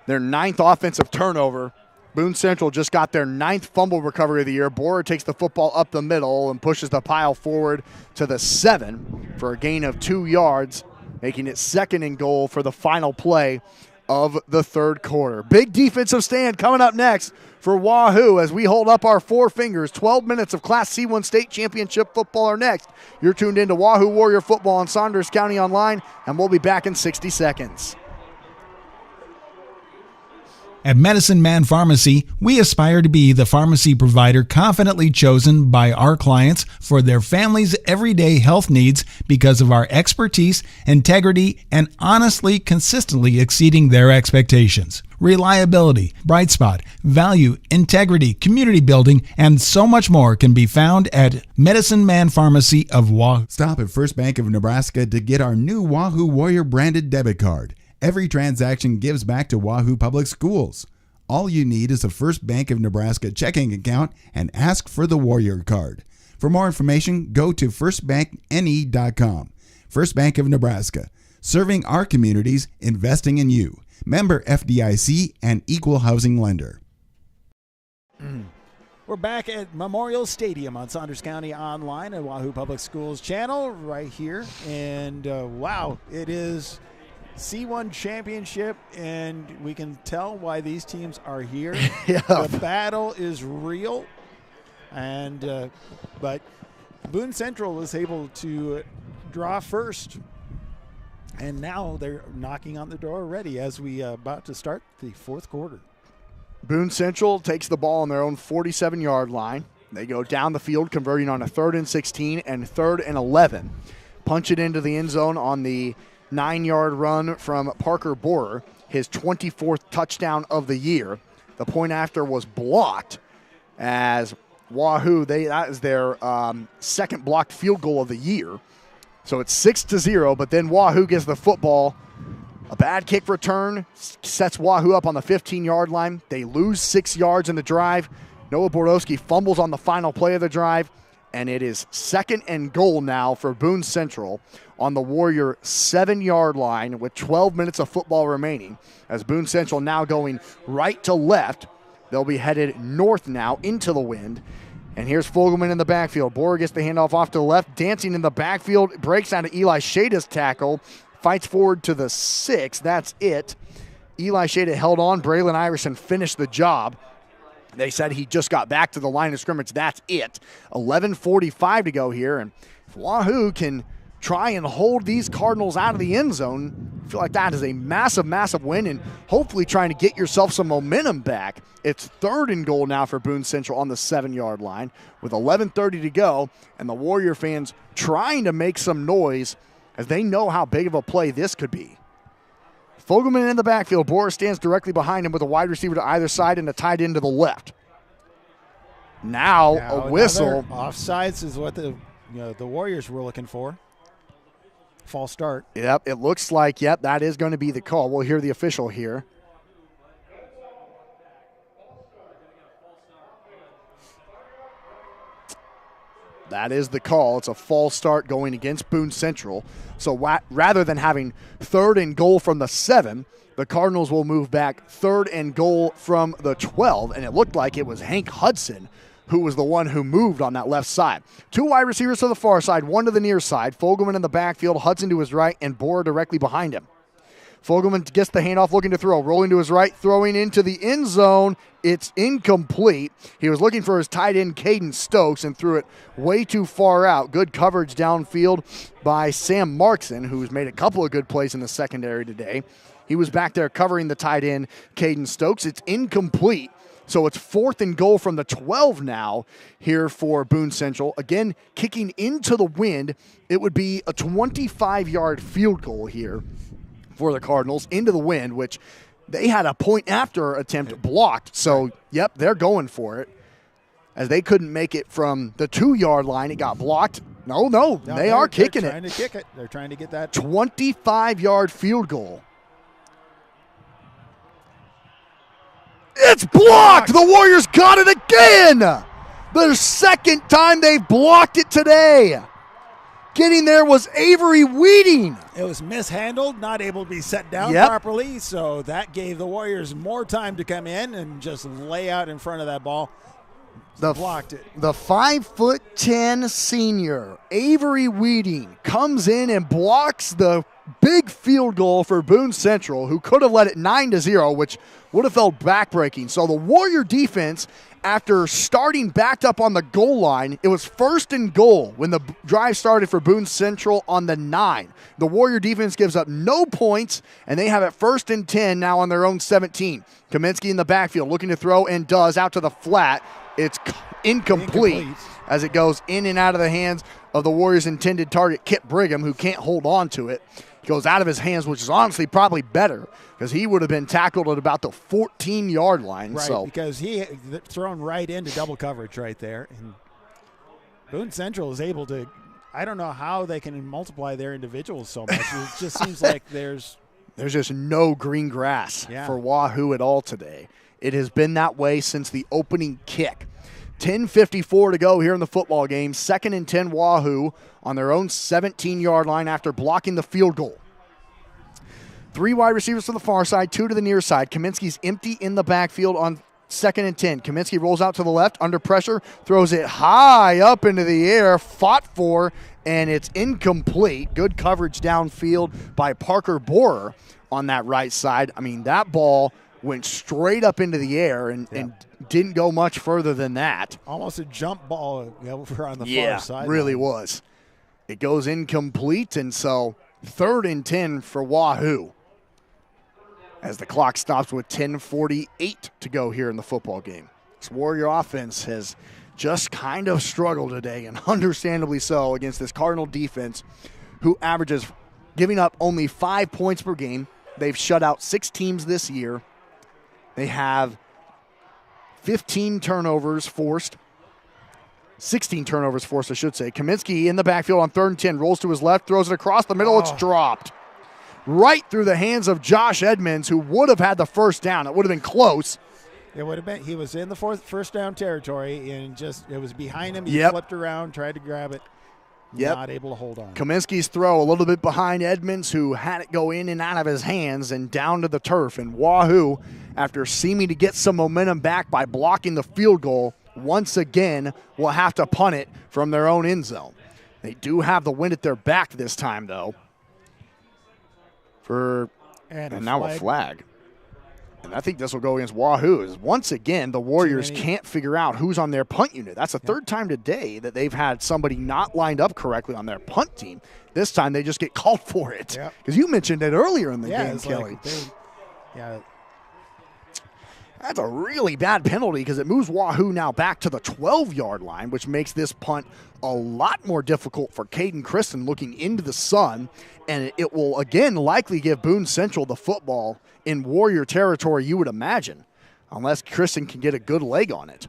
Their 9th offensive turnover. Boone Central just got their 9th fumble recovery of the year. Borer takes the football up the middle and pushes the pile forward to the 7 for a gain of 2 yards, making it second and goal for the final play of the third quarter. Big defensive stand coming up next for Wahoo as we hold up our 4 fingers. 12 minutes of Class C1 State Championship football are next. You're tuned into Wahoo Warrior Football on Saunders County Online, and we'll be back in 60 seconds.
At Medicine Man Pharmacy, we aspire to be the pharmacy provider confidently chosen by our clients for their family's everyday health needs because of our expertise, integrity, and honestly, consistently exceeding their expectations. Reliability, bright spot, value, integrity, community building, and so much more can be found at Medicine Man Pharmacy of Wahoo.
Stop at First Bank of Nebraska to get our new Wahoo Warrior branded debit card. Every transaction gives back to Wahoo Public Schools. All you need is a First Bank of Nebraska checking account and ask for the Warrior card. For more information, go to firstbankne.com. First Bank of Nebraska, serving our communities, investing in you. Member FDIC and equal housing lender.
We're back at Memorial Stadium on Saunders County Online and Wahoo Public Schools channel right here. And wow, it is C1 championship, and we can tell why these teams are here.
Yeah.
The battle is real, and but Boone Central was able to draw first, and now they're knocking on the door already as we about to start the fourth quarter.
Boone Central takes the ball on their own 47-yard line. They go down the field, converting on a 3rd and 16 and 3rd and 11. Punch it into the end zone on the 9-yard run from Parker Borer, his 24th touchdown of the year. The point after was blocked as Wahoo, that is their second blocked field goal of the year. So it's 6-0, but then Wahoo gets the football. A bad kick return sets Wahoo up on the 15-yard line. They lose 6 yards in the drive. Noah Bordowski fumbles on the final play of the drive, and it is second and goal now for Boone Central on the Warrior 7-yard line with 12 minutes of football remaining. As Boone Central now going right to left, they'll be headed north now into the wind. And here's Fogelman in the backfield. Borer gets the handoff off to the left, dancing in the backfield, breaks out of Eli Shada's tackle, fights forward to the 6. That's it. Eli Shada held on. Braylon Iverson finished the job. They said he just got back to the line of scrimmage. That's it. 11:45 to go here. And if Wahoo can try and hold these Cardinals out of the end zone, I feel like that is a massive, massive win, and hopefully trying to get yourself some momentum back. It's 3rd and goal now for Boone Central on the 7-yard line with 11:30 to go, and the Warrior fans trying to make some noise as they know how big of a play this could be. Fogelman in the backfield. Borer stands directly behind him with a wide receiver to either side and a tight end to the left. Now a whistle.
Offsides is what the Warriors were looking for. False start.
Yep, it looks like, that is going to be the call. We'll hear the official here. That is the call. It's a false start going against Boone Central. So rather than having 3rd and goal from the 7, the Cardinals will move back 3rd and goal from the 12, and it looked like it was Hank Hudson who was the one who moved on that left side. 2 wide receivers to the far side, 1 to the near side. Fogelman in the backfield, Hudson to his right, and Borer directly behind him. Fogelman gets the handoff, looking to throw, rolling to his right, throwing into the end zone. It's incomplete. He was looking for his tight end, Caden Stokes, and threw it way too far out. Good coverage downfield by Sam Markson, who's made a couple of good plays in the secondary today. He was back there covering the tight end, Caden Stokes. It's incomplete. So it's 4th and goal from the 12 now here for Boone Central. Again, kicking into the wind. It would be a 25-yard field goal here for the Cardinals into the wind, which they had a point after attempt blocked. So, yep, they're going for it. As they couldn't make it from the 2-yard line, it got blocked. No, they are kicking it.
They're trying to kick it. They're trying to get that
25-yard field goal. It's blocked! The Warriors got it again! The second time they've blocked it today. Getting there was Avery Weeding.
It was mishandled, not able to be set down
Yep.
properly, so that gave the Warriors more time to come in and just lay out in front of that ball. Blocked it.
The 5'10" senior, Avery Weeding, comes in and blocks the big field goal for Boone Central, who could have led it 9-0, which would have felt backbreaking. So the Warrior defense, after starting backed up on the goal line, it was 1st and goal when the drive started for Boone Central on the 9. The Warrior defense gives up no points, and they have it 1st and 10 now on their own 17. Kaminsky in the backfield looking to throw and does out to the flat. It's incomplete as it goes in and out of the hands of the Warriors' intended target, Kip Brigham, who can't hold on to it. It goes out of his hands, which is honestly probably better because he would have been tackled at about the 14-yard line.
Right, because he thrown right into double coverage right there. And Boone Central is able to, I don't know how they can multiply their individuals so much. It just seems like there's
just no green grass for Wahoo at all today. It has been that way since the opening kick. 10:54 to go here in the football game. 2nd and 10 Wahoo on their own 17-yard line after blocking the field goal. 3 wide receivers to the far side, 2 to the near side. Kaminsky's empty in the backfield on 2nd and 10. Kaminsky rolls out to the left, under pressure, throws it high up into the air, fought for, and it's incomplete. Good coverage downfield by Parker Borer on that right side. I mean, that ball went straight up into the air and didn't go much further than that.
Almost a jump ball over on the far side.
Yeah, really was. It goes incomplete, and so 3rd and 10 for Wahoo as the clock stops with 10:48 to go here in the football game. This Warrior offense has just kind of struggled today, and understandably so, against this Cardinal defense who averages giving up only 5 points per game. They've shut out 6 teams this year. They have 15 turnovers forced. 16 turnovers forced, I should say. Kaminsky in the backfield on 3rd and 10. Rolls to his left, throws it across the middle. It's dropped. Right through the hands of Josh Edmonds, who would have had the first down. It would have been close.
It would have been. He was in the first down territory, and just it was behind him. He flipped around, tried to grab it. Not able to hold on.
Kaminsky's throw a little bit behind Edmonds, who had it go in and out of his hands and down to the turf. And Wahoo, after seeming to get some momentum back by blocking the field goal, once again will have to punt it from their own end zone. They do have the wind at their back this time, though. And now a flag. And I think this will go against Wahoo. Is once again, the Warriors can't figure out who's on their punt unit. That's the 3rd time today that they've had somebody not lined up correctly on their punt team. This time they just get called for it. Because you mentioned it earlier in the game, Kelly. That's a really bad penalty because it moves Wahoo now back to the 12-yard line, which makes this punt a lot more difficult for Caden Kristen looking into the sun. And it will, again, likely give Boone Central the football in Warrior territory, you would imagine, unless Kristen can get a good leg on it.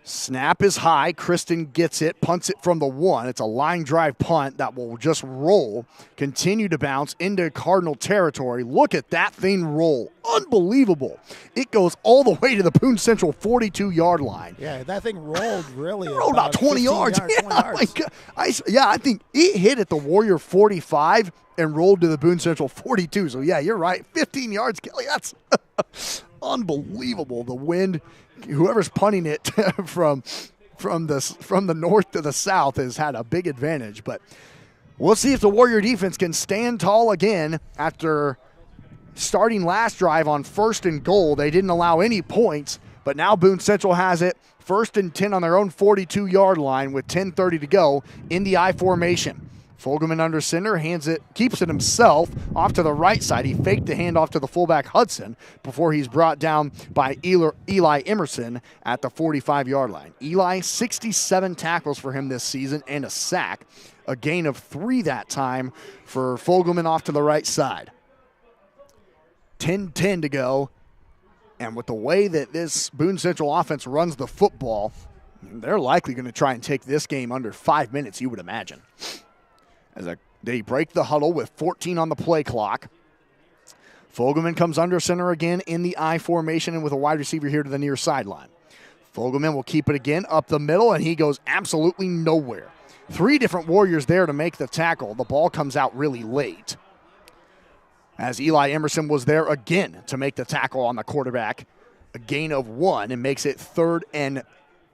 Snap is high. Kristen gets it, punts it from the 1. It's a line drive punt that will just roll, continue to bounce into Cardinal territory. Look at that thing roll. Unbelievable. It goes all the way to the Boone Central 42-yard line.
Yeah, that thing rolled really
rolled about 20 yards. I think it hit at the Warrior 45 and rolled to the Boone Central 42. So, yeah, you're right. 15 yards, Kelly. That's unbelievable. The wind, whoever's punting it from the north to the south has had a big advantage. But we'll see if the Warrior defense can stand tall again after starting last drive on 1st and goal. They didn't allow any points, but now Boone Central has it 1st and 10 on their own 42-yard line with 10:30 to go in the I formation. Fogelman under center, keeps it himself off to the right side. He faked the handoff to the fullback Hudson before he's brought down by Eli Emerson at the 45-yard line. Eli, 67 tackles for him this season and a sack. A gain of 3 that time for Fogelman off to the right side. 10-10 to go. And with the way that this Boone Central offense runs the football, they're likely going to try and take this game under 5 minutes, you would imagine. They break the huddle with 14 on the play clock. Fogelman comes under center again in the I formation and with a wide receiver here to the near sideline. Fogelman will keep it again up the middle, and he goes absolutely nowhere. 3 different Warriors there to make the tackle. The ball comes out really late, as Eli Emerson was there again to make the tackle on the quarterback. A gain of 1 and makes it 3rd and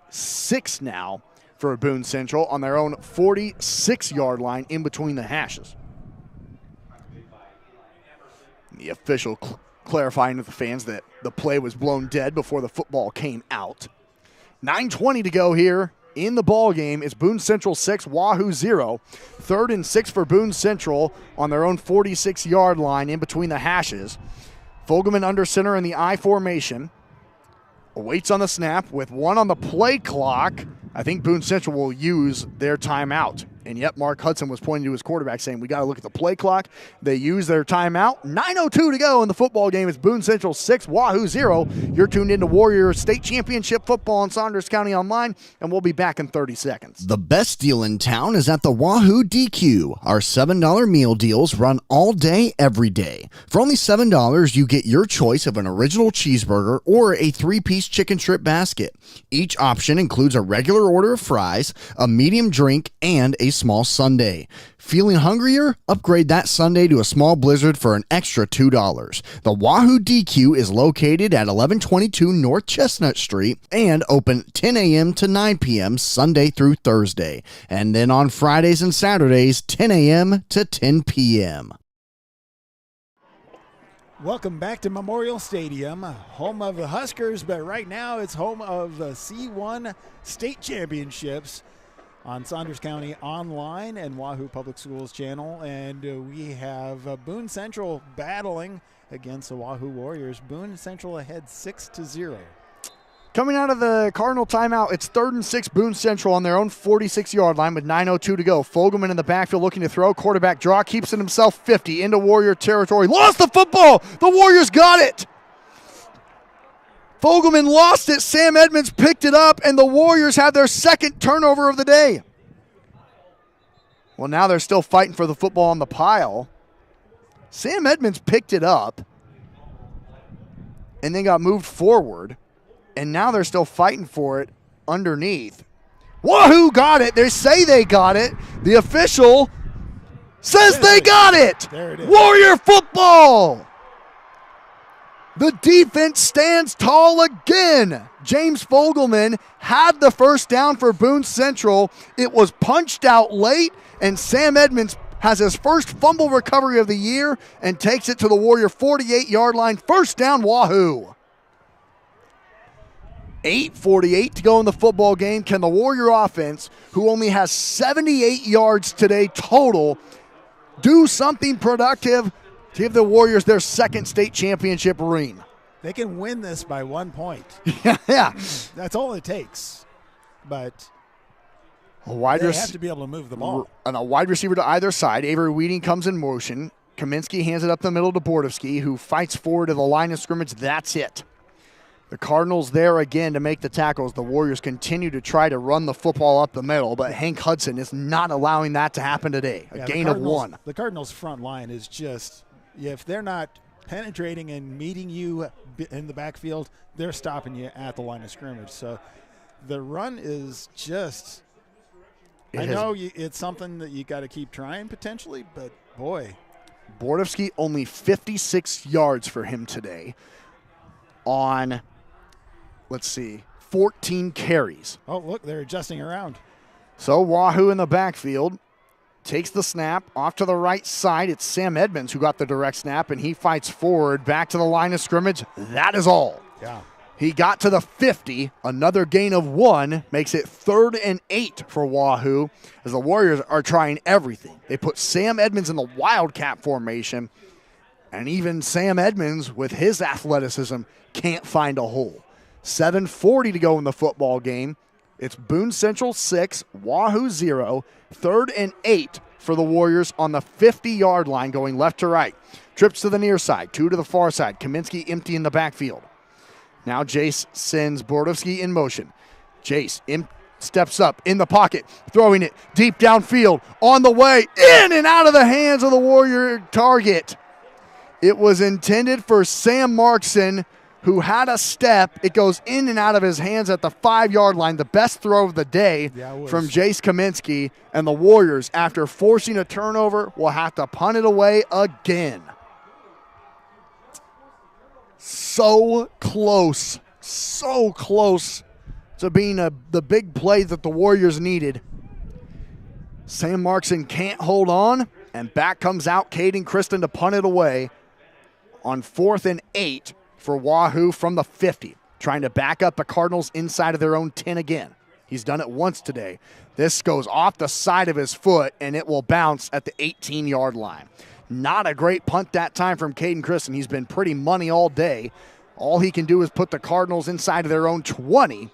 6 now for Boone Central on their own 46-yard line in between the hashes. The official clarifying to the fans that the play was blown dead before the football came out. 9:20 to go here in the ball game. It's Boone Central 6, Wahoo 0. 3rd and 6 for Boone Central on their own 46-yard line in between the hashes. Fogelman under center in the I formation. Waits on the snap with 1 on the play clock. I think Boone Central will use their timeout. And yet Mark Hudson was pointing to his quarterback saying, we got to look at the play clock. They use their timeout. 9:02 to go in the football game. It's Boone Central 6, Wahoo 0. You're tuned into Warrior State Championship football on Saunders County Online, and we'll be back in 30 seconds.
The best deal in town is at the Wahoo DQ. Our $7 meal deals run all day, every day. For only $7, you get your choice of an original cheeseburger or a 3-piece chicken strip basket. Each option includes a regular order of fries, a medium drink, and a small sundae. Feeling hungrier? Upgrade that sundae to a small blizzard for an extra $2. The Wahoo DQ is located at 1122 North Chestnut Street and open 10 a.m. to 9 p.m. Sunday through Thursday. And then on Fridays and Saturdays, 10 a.m. to 10 p.m.
Welcome back to Memorial Stadium, home of the Huskers, but right now it's home of the C1 State Championships on Saunders County Online and Wahoo Public Schools channel. And we have Boone Central battling against the Wahoo Warriors. Boone Central ahead 6-0.
Coming out of the Cardinal timeout, it's 3rd and 6 Boone Central on their own 46-yard line with 9:02 to go. Fogelman in the backfield looking to throw. Quarterback draw, keeps it himself 50 into Warrior territory. Lost the football. The Warriors got it. Fogelman lost it. Sam Edmonds picked it up, and the Warriors have their 2nd turnover of the day. Well, now they're still fighting for the football on the pile. Sam Edmonds picked it up and then got moved forward, and now they're still fighting for it underneath. Wahoo got it. They say they got it. The official says they got it.
There it is.
Warrior football. The defense stands tall again. James Fogelman had the first down for Boone Central. It was punched out late, and Sam Edmonds has his first fumble recovery of the year and takes it to the Warrior 48-yard line. First down, Wahoo. 8:48 to go in the football game. Can the Warrior offense, who only has 78 yards today total, do something productive to give the Warriors their 2nd state championship ring?
They can win this by 1 point.
Yeah.
That's all it takes. But
They
have to be able to move the ball.
And a wide receiver to either side. Avery Weeding comes in motion. Kaminsky hands it up the middle to Bordowski, who fights forward to the line of scrimmage. That's it. The Cardinals there again to make the tackles. The Warriors continue to try to run the football up the middle, but Hank Hudson is not allowing that to happen today. A gain of 1.
The Cardinals' front line is just, if they're not penetrating and meeting you in the backfield, they're stopping you at the line of scrimmage. So the run is just, it's something that you got to keep trying potentially, but boy.
Bordowski only 56 yards for him today on, 14 carries.
Oh, look, they're adjusting around.
So Wahoo in the backfield takes the snap off to the right side. It's Sam Edmonds who got the direct snap, and he fights forward back to the line of scrimmage. That is all.
Yeah.
He got to the 50. Another gain of 1 makes it 3rd and 8 for Wahoo as the Warriors are trying everything. They put Sam Edmonds in the Wildcat formation, and even Sam Edmonds, with his athleticism, can't find a hole. 7:40 to go in the football game. It's Boone Central 6, Wahoo 0, 3rd and 8 for the Warriors on the 50-yard line going left to right. Trips to the near side, 2 to the far side. Kaminsky empty in the backfield. Now Jace sends Bordowski in motion. Jace steps up in the pocket, throwing it deep downfield, on the way, in and out of the hands of the Warrior target. It was intended for Sam Markson, who had a step. It goes in and out of his hands at the 5-yard line. The best throw of the day from Jace Kaminsky. And the Warriors, after forcing a turnover, will have to punt it away again. So close to being the big play that the Warriors needed. Sam Markson can't hold on, and back comes out Caden Kristen to punt it away on 4th and 8 for Wahoo from the 50, trying to back up the Cardinals inside of their own 10 again. He's done it once today. This goes off the side of his foot, and it will bounce at the 18-yard line. Not a great punt that time from Caden Kristen. He's been pretty money all day. All he can do is put the Cardinals inside of their own 20. And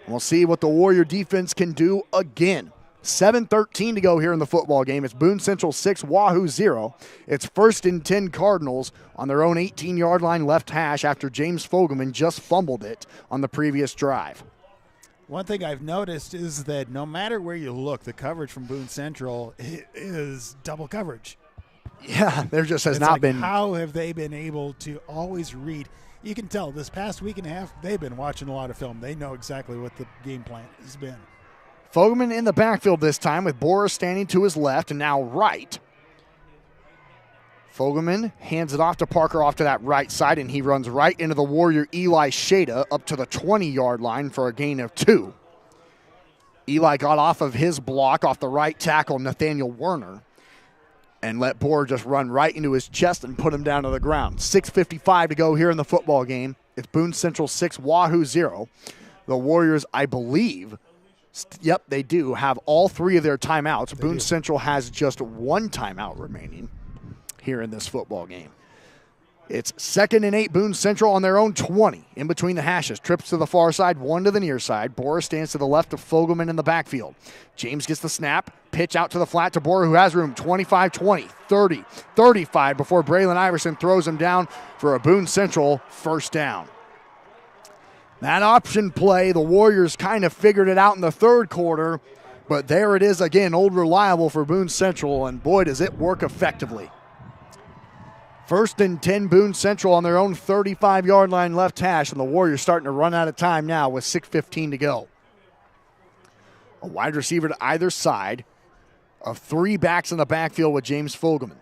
we'll see what the Warrior defense can do again. 7:13 to go here in the football game. It's Boone Central 6, Wahoo 0. It's 1st and 10 Cardinals on their own 18-yard line left hash after James Fogelman just fumbled it on the previous drive.
One thing I've noticed is that no matter where you look, the coverage from Boone Central is double coverage.
Yeah, there just has
It's
not
like,
been.
How have they been able to always read? You can tell this past week and a half, they've been watching a lot of film. They know exactly what the game plan has been.
Fogelman in the backfield this time with Borer standing to his left and now right. Fogelman hands it off to Parker off to that right side, and he runs right into the Warrior Eli Shada up to the 20-yard line for a gain of 2. Eli got off of his block off the right tackle, Nathaniel Werner, and let Borer just run right into his chest and put him down to the ground. 6:55 to go here in the football game. It's Boone Central 6, Wahoo 0. The Warriors, I believe, yep, they do have all 3 of their timeouts. Boone Central has just 1 timeout remaining here in this football game. It's 2nd and 8, Boone Central on their own 20. In between the hashes, trips to the far side, 1 to the near side. Borer stands to the left of Fogelman in the backfield. James gets the snap, pitch out to the flat to Borer, who has room, 25-20, 30, 35 before Braylon Iverson throws him down for a Boone Central first down. That option play, the Warriors kind of figured it out in the 3rd quarter, but there it is again, old reliable for Boone Central, and boy, does it work effectively. 1st and 10, Boone Central on their own 35-yard line left hash, and the Warriors starting to run out of time now with 6:15 to go. A wide receiver to either side of 3 backs in the backfield with James Fogelman.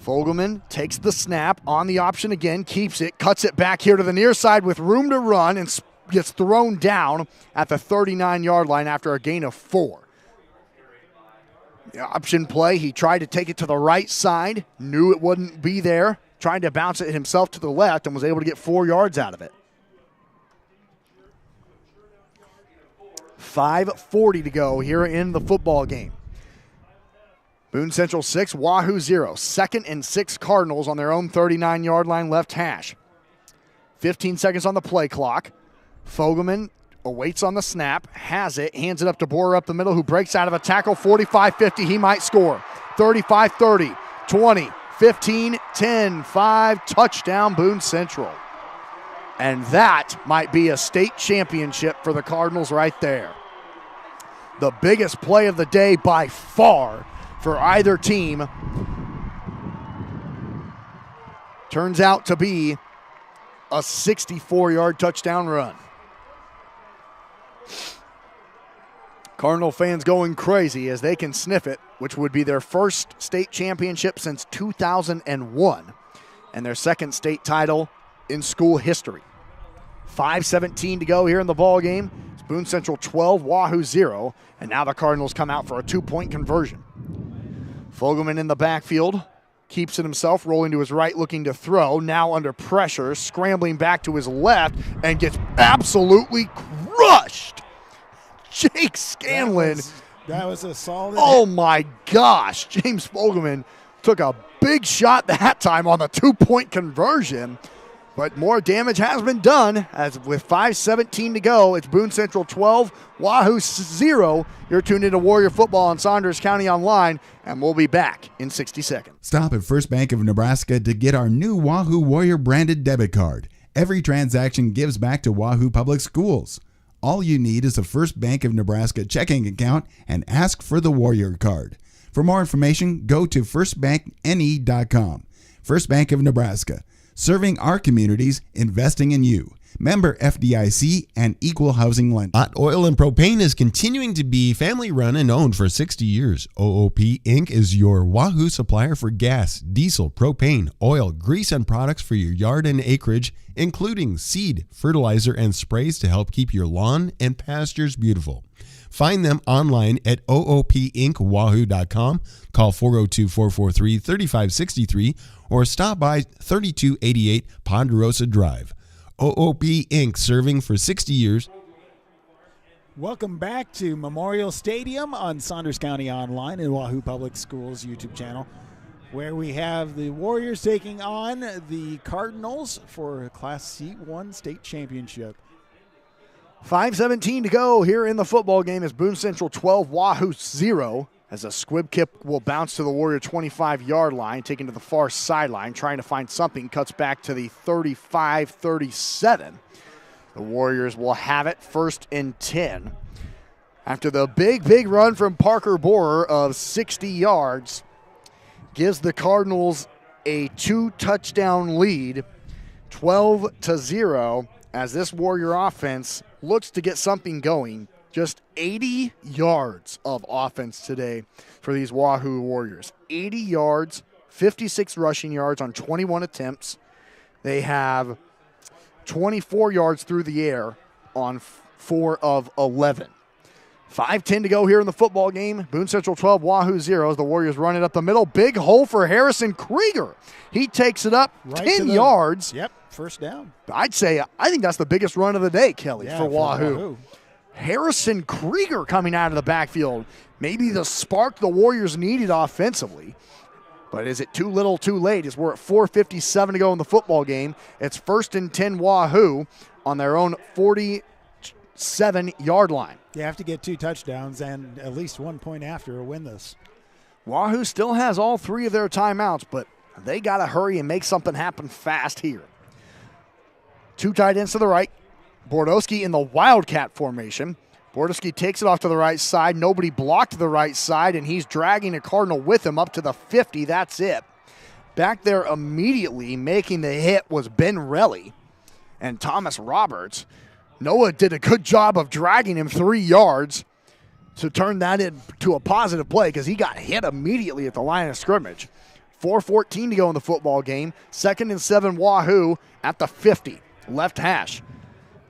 Fogelman takes the snap on the option again, keeps it, cuts it back here to the near side with room to run, and gets thrown down at the 39-yard line after a gain of 4. The option play, he tried to take it to the right side, knew it wouldn't be there, tried to bounce it himself to the left, and was able to get 4 yards out of it. 5:40 to go here in the football game. Boone Central 6, Wahoo 0. 2nd and 6 Cardinals on their own 39-yard line left hash. 15 seconds on the play clock. Fogelman awaits on the snap, has it, hands it up to Borer up the middle, who breaks out of a tackle. 45-50, he might score. 35-30, 20, 15, 10, 5, touchdown Boone Central. And that might be a state championship for the Cardinals right there. The biggest play of the day by far for either team turns out to be a 64-yard touchdown run. Cardinal fans going crazy as they can sniff it, which would be their first state championship since 2001 and their 2nd state title in school history. 5:17 to go here in the ball game. It's Boone Central 12, Wahoo 0, and now the Cardinals come out for a 2-point conversion. Fogelman in the backfield keeps it himself, rolling to his right, looking to throw. Now under pressure, scrambling back to his left, and gets absolutely crushed. Jake Scanlon.
That was a solid.
Oh my gosh. James Fogelman took a big shot that time on the 2-point conversion. But more damage has been done, as with 5:17 to go, it's Boone Central 12, Wahoo 0. You're tuned into Warrior Football on Saunders County Online, and we'll be back in 60 seconds.
Stop at First Bank of Nebraska to get our new Wahoo Warrior branded debit card. Every transaction gives back to Wahoo Public Schools. All you need is a First Bank of Nebraska checking account and ask for the Warrior card. For more information, go to firstbankne.com. First Bank of Nebraska. Serving our communities, investing in you. Member FDIC and Equal Housing Lender.
Hot Oil and Propane is continuing to be family run and owned for 60 years. OOP Inc. is your Wahoo supplier for gas, diesel, propane, oil, grease, and products for your yard and acreage, including seed, fertilizer, and sprays to help keep your lawn and pastures beautiful. Find them online at oopinkwahoo.com. Call 402-443-3563 or stop by 3288 Ponderosa Drive. OOP Inc. serving for 60 years.
Welcome back to Memorial Stadium on Saunders County Online and Wahoo Public Schools YouTube channel, where we have the Warriors taking on the Cardinals for Class C1 state championship.
5:17 to go here in the football game as Boone Central 12, Wahoo 0. As a squib kick will bounce to the Warrior 25-yard line, taken to the far sideline, trying to find something, cuts back to the 35-37. The Warriors will have it 1st and 10. After the big run from Parker Borer of 60 yards, gives the Cardinals a 2-touchdown lead, 12-0, as this Warrior offense looks to get something going. Just 80 yards of offense today for these Wahoo Warriors. 80 yards, 56 rushing yards on 21 attempts. They have 24 yards through the air on 4 of 11. 5:10 to go here in the football game. Boone Central 12, Wahoo 0. As the Warriors run it up the middle. Big hole for Harrison Krieger. He takes it up
Right
10 yards.
Yep, first down.
I think that's the biggest run of the day, Kelly,
Yeah,
for Wahoo. Harrison Krieger coming out of the backfield. Maybe the spark the Warriors needed offensively. But is it too little, too late? As we're at 4:57 to go in the football game. It's 1st and 10 Wahoo on their own 47-yard line.
You have to get 2 touchdowns and at least 1 point after to win this.
Wahoo still has all 3 of their timeouts, but they got to hurry and make something happen fast here. 2 tight ends to the right. Bordowski in the Wildcat formation. Bordowski takes it off to the right side. Nobody blocked the right side, and he's dragging a Cardinal with him up to the 50. That's it. Back there immediately making the hit was Ben Relly and Thomas Roberts. Noah did a good job of dragging him 3 yards to turn that into a positive play because he got hit immediately at the line of scrimmage. 4:14 to go in the football game. 2nd and 7 Wahoo at the 50. Left hash.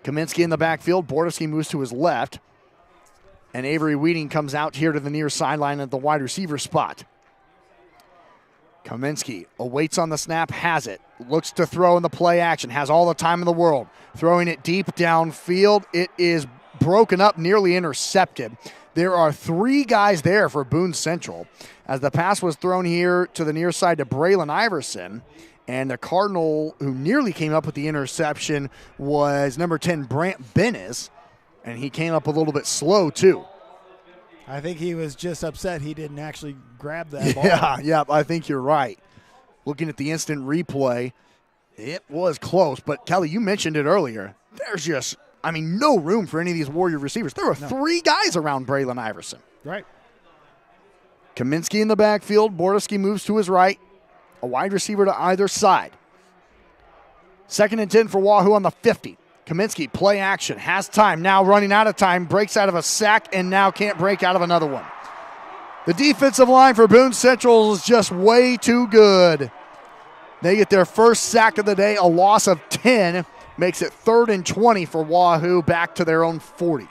Kaminsky in the backfield. Bordowski moves to his left. And Avery Weeding comes out here to the near sideline at the wide receiver spot. Kaminsky awaits on the snap, has it. Looks to throw in the play action. Has all the time in the world. Throwing it deep downfield. It is broken up, nearly intercepted. There are 3 guys there for Boone Central. As the pass was thrown here to the near side to Braylon Iverson. And the Cardinal who nearly came up with the interception was number 10, Brant Bennis. And he came up a little bit slow, too.
I think he was just upset he didn't actually grab that ball.
Yeah, I think you're right. Looking at the instant replay, it was close. But, Kelly, you mentioned it earlier. There's just, no room for any of these Warrior receivers. There were 3 guys around Braylon Iverson.
Right.
Kaminsky in the backfield. Bordowski moves to his right. A wide receiver to either side. 2nd and 10 for Wahoo on the 50. Kaminsky, play action, has time, now running out of time, breaks out of a sack, and now can't break out of another one. The defensive line for Boone Central is just way too good. They get their first sack of the day, a loss of 10, makes it 3rd and 20 for Wahoo, back to their own 40.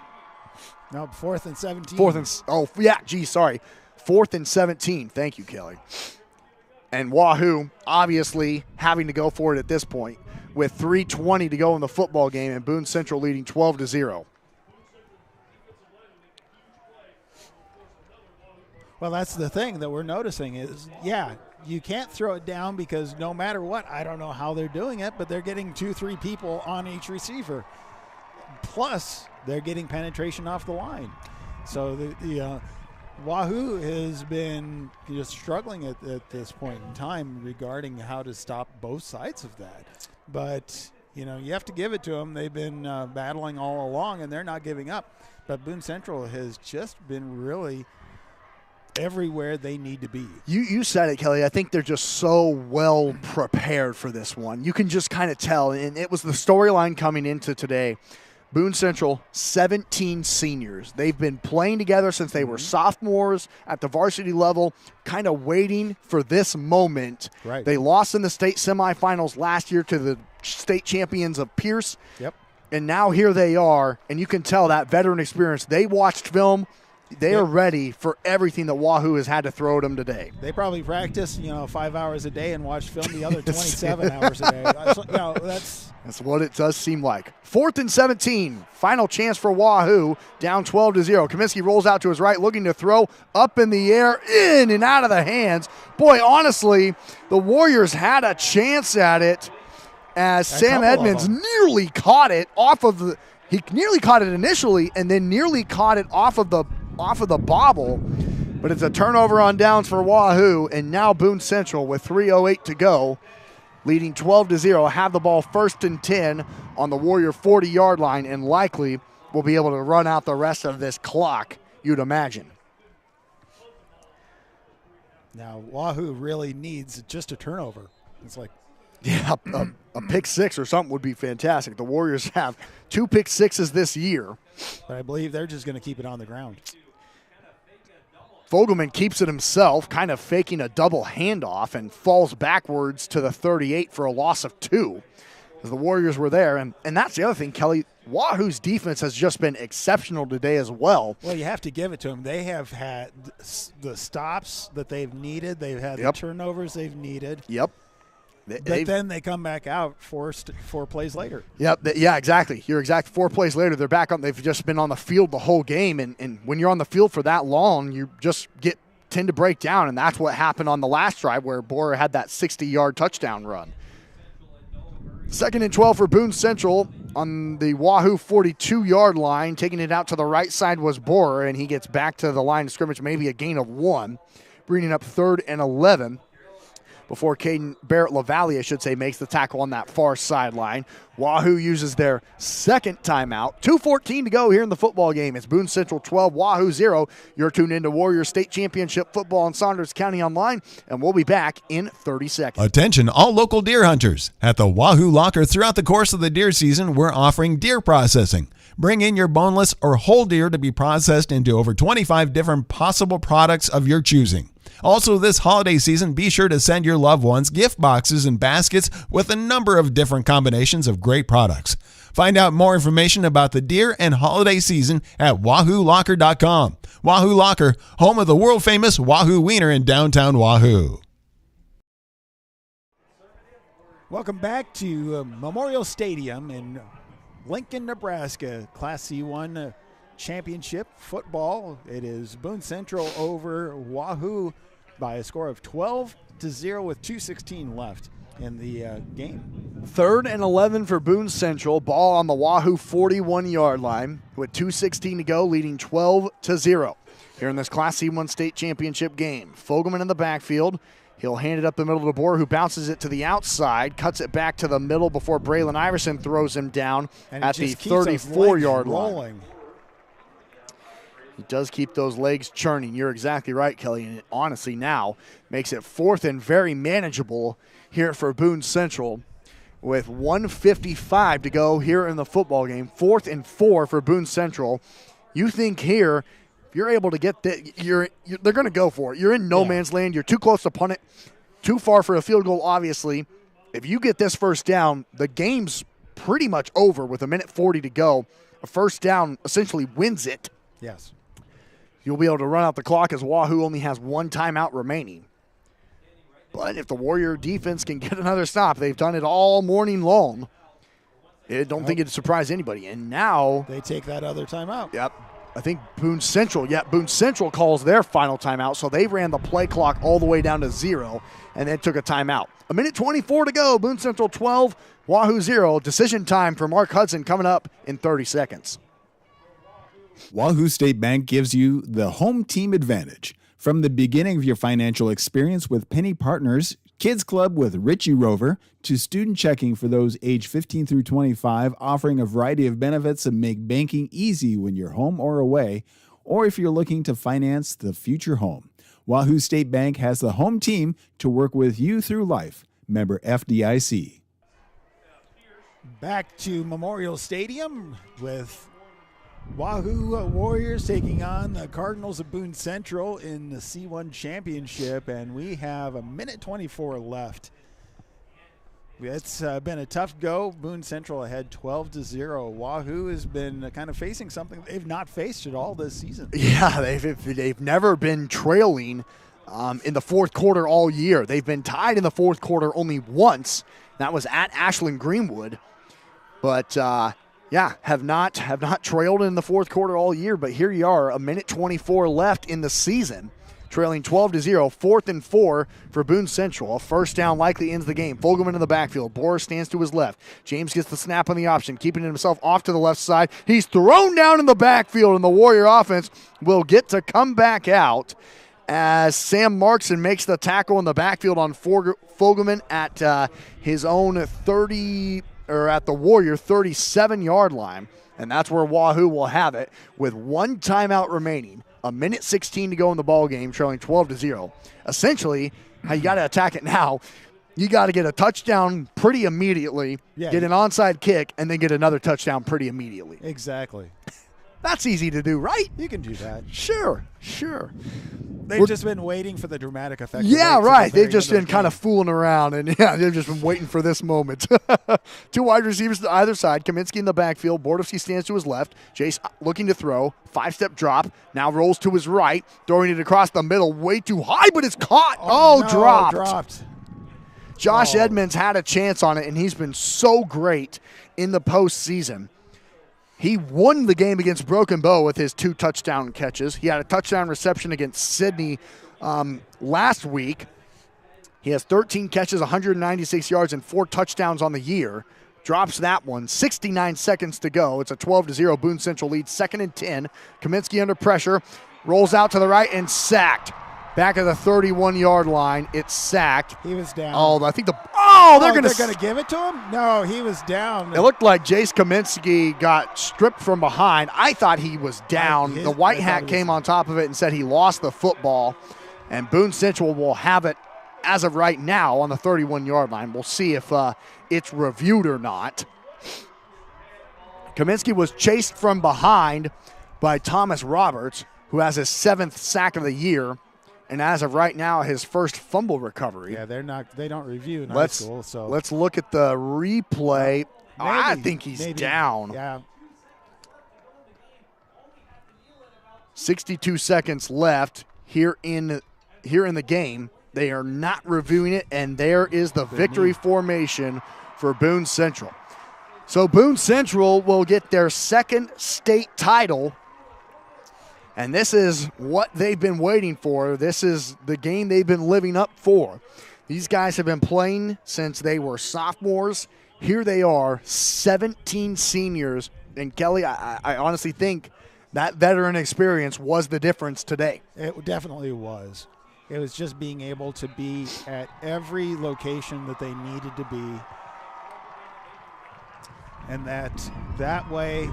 No, 4th and 17.
4th and 17. Thank you, Kelly. And Wahoo obviously having to go for it at this point with 3:20 to go in the football game and Boone Central leading 12-0.
Well, that's the thing that we're noticing is, you can't throw it down because no matter what, I don't know how they're doing it, but they're getting 2-3 people on each receiver. Plus, they're getting penetration off the line. So the Wahoo has been just struggling at this point in time regarding how to stop both sides of that. But, you have to give it to them. They've been battling all along, and they're not giving up. But Boone Central has just been really everywhere they need to be.
You said it, Kelly. I think they're just so well prepared for this one. You can just kind of tell, and it was the storyline coming into today. Boone Central, 17 seniors. They've been playing together since they were sophomores at the varsity level, kind of waiting for this moment.
Right.
They lost in the state semifinals last year to the state champions of Pierce.
Yep.
And now here they are, and you can tell that veteran experience. They watched film. They are ready for everything that Wahoo has had to throw at them today.
They probably practice, 5 hours a day and watch film the other 27 hours a day.
That's what it does seem like. 4th and 17. Final chance for Wahoo. Down 12-0. Kaminsky rolls out to his right, looking to throw up in the air, in and out of the hands. Boy, honestly, the Warriors had a chance at it as Sam Edmonds nearly caught it off of the. He nearly caught it initially and then nearly caught it off of the bobble, but it's a turnover on downs for Wahoo, and now Boone Central with 3:08 to go, leading 12-0, have the ball 1st and 10 on the Warrior 40-yard line, and likely will be able to run out the rest of this clock, you'd imagine.
Now, Wahoo really needs just a turnover. It's like,
yeah, a pick six or something would be fantastic. The Warriors have 2 pick sixes this year.
But I believe they're just going to keep it on the ground.
Fogelman keeps it himself, kind of faking a double handoff, and falls backwards to the 38 for a loss of 2. As the Warriors were there, and that's the other thing, Kelly. Wahoo's defense has just been exceptional today as well.
Well, you have to give it to them. They have had the stops that they've needed. They've had the turnovers they've needed.
Yep.
But then they come back out 4 plays later.
Yep. Yeah, exactly. You're exact. 4 plays later, they're back on. They've just been on the field the whole game. And when you're on the field for that long, you just tend to break down. And that's what happened on the last drive where Borer had that 60-yard touchdown run. 2nd and 12 for Boone Central on the Wahoo 42-yard line. Taking it out to the right side was Borer, and he gets back to the line of scrimmage, maybe a gain of 1, bringing up 3rd and 11. Before Caden Barrett-LaValle, I should say, makes the tackle on that far sideline. Wahoo uses their second timeout. 2:14 to go here in the football game. It's Boone Central 12, Wahoo 0. You're tuned into Warrior State Championship football on Saunders County Online, and we'll be back in 30 seconds.
Attention all local deer hunters. At the Wahoo Locker throughout the course of the deer season, we're offering deer processing. Bring in your boneless or whole deer to be processed into over 25 different possible products of your choosing. Also, this holiday season, be sure to send your loved ones gift boxes and baskets with a number of different combinations of great products. Find out more information about the deer and holiday season at WahooLocker.com. Wahoo Locker, home of the world-famous Wahoo Wiener in downtown Wahoo.
Welcome back to Memorial Stadium in Lincoln, Nebraska, Class C1 Championship football. It is Boone Central over Wahoo by a score of 12-0 with 2:16 left in the game.
3rd and 11 for Boone Central. Ball on the Wahoo 41-yard line with 2:16 to go, leading 12-0 here in this Class C1 state championship game. Fogelman in the backfield. He'll hand it up the middle to DeBoer, who bounces it to the outside, cuts it back to the middle before Braylon Iverson throws him down at the 34-yard line. He does keep those legs churning. You're exactly right, Kelly. And it honestly now makes it 4th and very manageable here for Boone Central with 1:55 to go here in the football game. 4th and 4 for Boone Central. You think here, if you're able to get that, they're going to go for it. You're in no man's land. You're too close to punt it, too far for a field goal, obviously. If you get this first down, the game's pretty much over with 1:40 to go. A first down essentially wins it.
Yes. You'll
be able to run out the clock as Wahoo only has 1 timeout remaining. But if the Warrior defense can get another stop, they've done it all morning long. I don't think it'd surprise anybody. And now
they take that other timeout.
Yep. I think Boone Central calls their final timeout, so they ran the play clock all the way down to 0 and then took a timeout. 1:24 to go. Boone Central 12, Wahoo 0. Decision time for Mark Hudson coming up in 30 seconds.
Wahoo State Bank gives you the home team advantage. From the beginning of your financial experience with Penny Partners, Kids Club with Richie Rover, to student checking for those age 15 through 25, offering a variety of benefits that make banking easy when you're home or away, or if you're looking to finance the future home. Wahoo State Bank has the home team to work with you through life. Member FDIC.
Back to Memorial Stadium with Wahoo Warriors taking on the Cardinals of Boone Central in the C1 Championship, and we have 1:24 left. It's been a tough go. Boone Central ahead 12-0. Wahoo has been kind of facing something they've not faced at all this season.
Yeah, they've never been trailing in the fourth quarter all year. They've been tied in the fourth quarter only once. That was at Ashland Greenwood. But have not trailed in the fourth quarter all year. But here you are, 1:24 left in the season, trailing 12-0, 4th and 4 for Boone Central. A first down likely ends the game. Fogelman in the backfield. Boris stands to his left. James gets the snap on the option, keeping himself off to the left side. He's thrown down in the backfield, and the Warrior offense will get to come back out as Sam Markson makes the tackle in the backfield on Fogelman at his own 30, or at the Warrior 37-yard line. And that's where Wahoo will have it with one timeout remaining. 1:16 to go in the ball game, trailing 12-0. Essentially, how you got to attack it now, you got to get a touchdown pretty immediately, get an onside kick, and then get another touchdown pretty immediately.
Exactly.
That's easy to do, right?
You can do that.
Sure.
They've just been waiting for the dramatic effect.
Yeah, right. They've just been kind of fooling around, and they've just been waiting for this moment. Two wide receivers to either side. Kaminsky in the backfield. Bordowski stands to his left. Jace looking to throw. 5-step drop. Now rolls to his right. Throwing it across the middle. Way too high, but it's caught.
No,
dropped. Josh Edmonds had a chance on it, and he's been so great in the postseason. He won the game against Broken Bow with his 2 touchdown catches. He had a touchdown reception against Sydney last week. He has 13 catches, 196 yards, and 4 touchdowns on the year. Drops that one. 69 seconds to go. It's a 12-0 Boone Central lead. 2nd and 10. Kaminsky under pressure. Rolls out to the right and sacked. Back at the 31-yard line. It's sacked.
He was down.
I think they're going
to give it to him? No, he was down.
It looked like Jace Kaminsky got stripped from behind. I thought he was down. The white hat came on top of it and said he lost the football. And Boone Central will have it as of right now on the 31-yard line. We'll see if it's reviewed or not. Kaminsky was chased from behind by Thomas Roberts, who has his 7th sack of the year. And as of right now, his first fumble recovery.
Yeah, they don't review in high school. So
let's look at the replay. I think he's down.
Yeah.
62 seconds left here in the game. They are not reviewing it, and there is the victory formation for Boone Central. So Boone Central will get their 2nd state title. And this is what they've been waiting for. This is the game they've been living up for. These guys have been playing since they were sophomores. Here they are, 17 seniors. And Kelly, I honestly think that veteran experience was the difference today.
It definitely was. It was just being able to be at every location that they needed to be. And that way,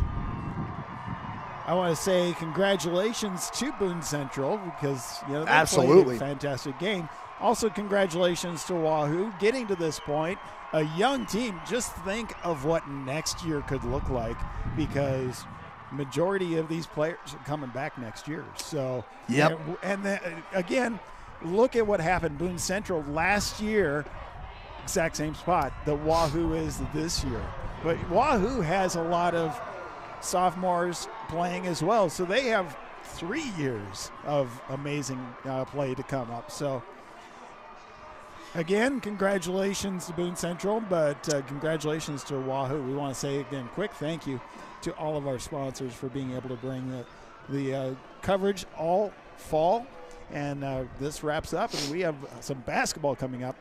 I want to say congratulations to Boone Central because they played a fantastic game. Also, congratulations to Wahoo getting to this point. A young team. Just think of what next year could look like because majority of these players are coming back next year. So,
yep.
And then, again, look at what happened. Boone Central last year, exact same spot that Wahoo is this year. But Wahoo has a lot of sophomores playing as well, so they have 3 years of amazing play to come up. So Again, congratulations to Boone Central, but congratulations to Wahoo. We want to say again, quick thank you to all of our sponsors for being able to bring the coverage all fall. And this wraps up, and we have some basketball coming up.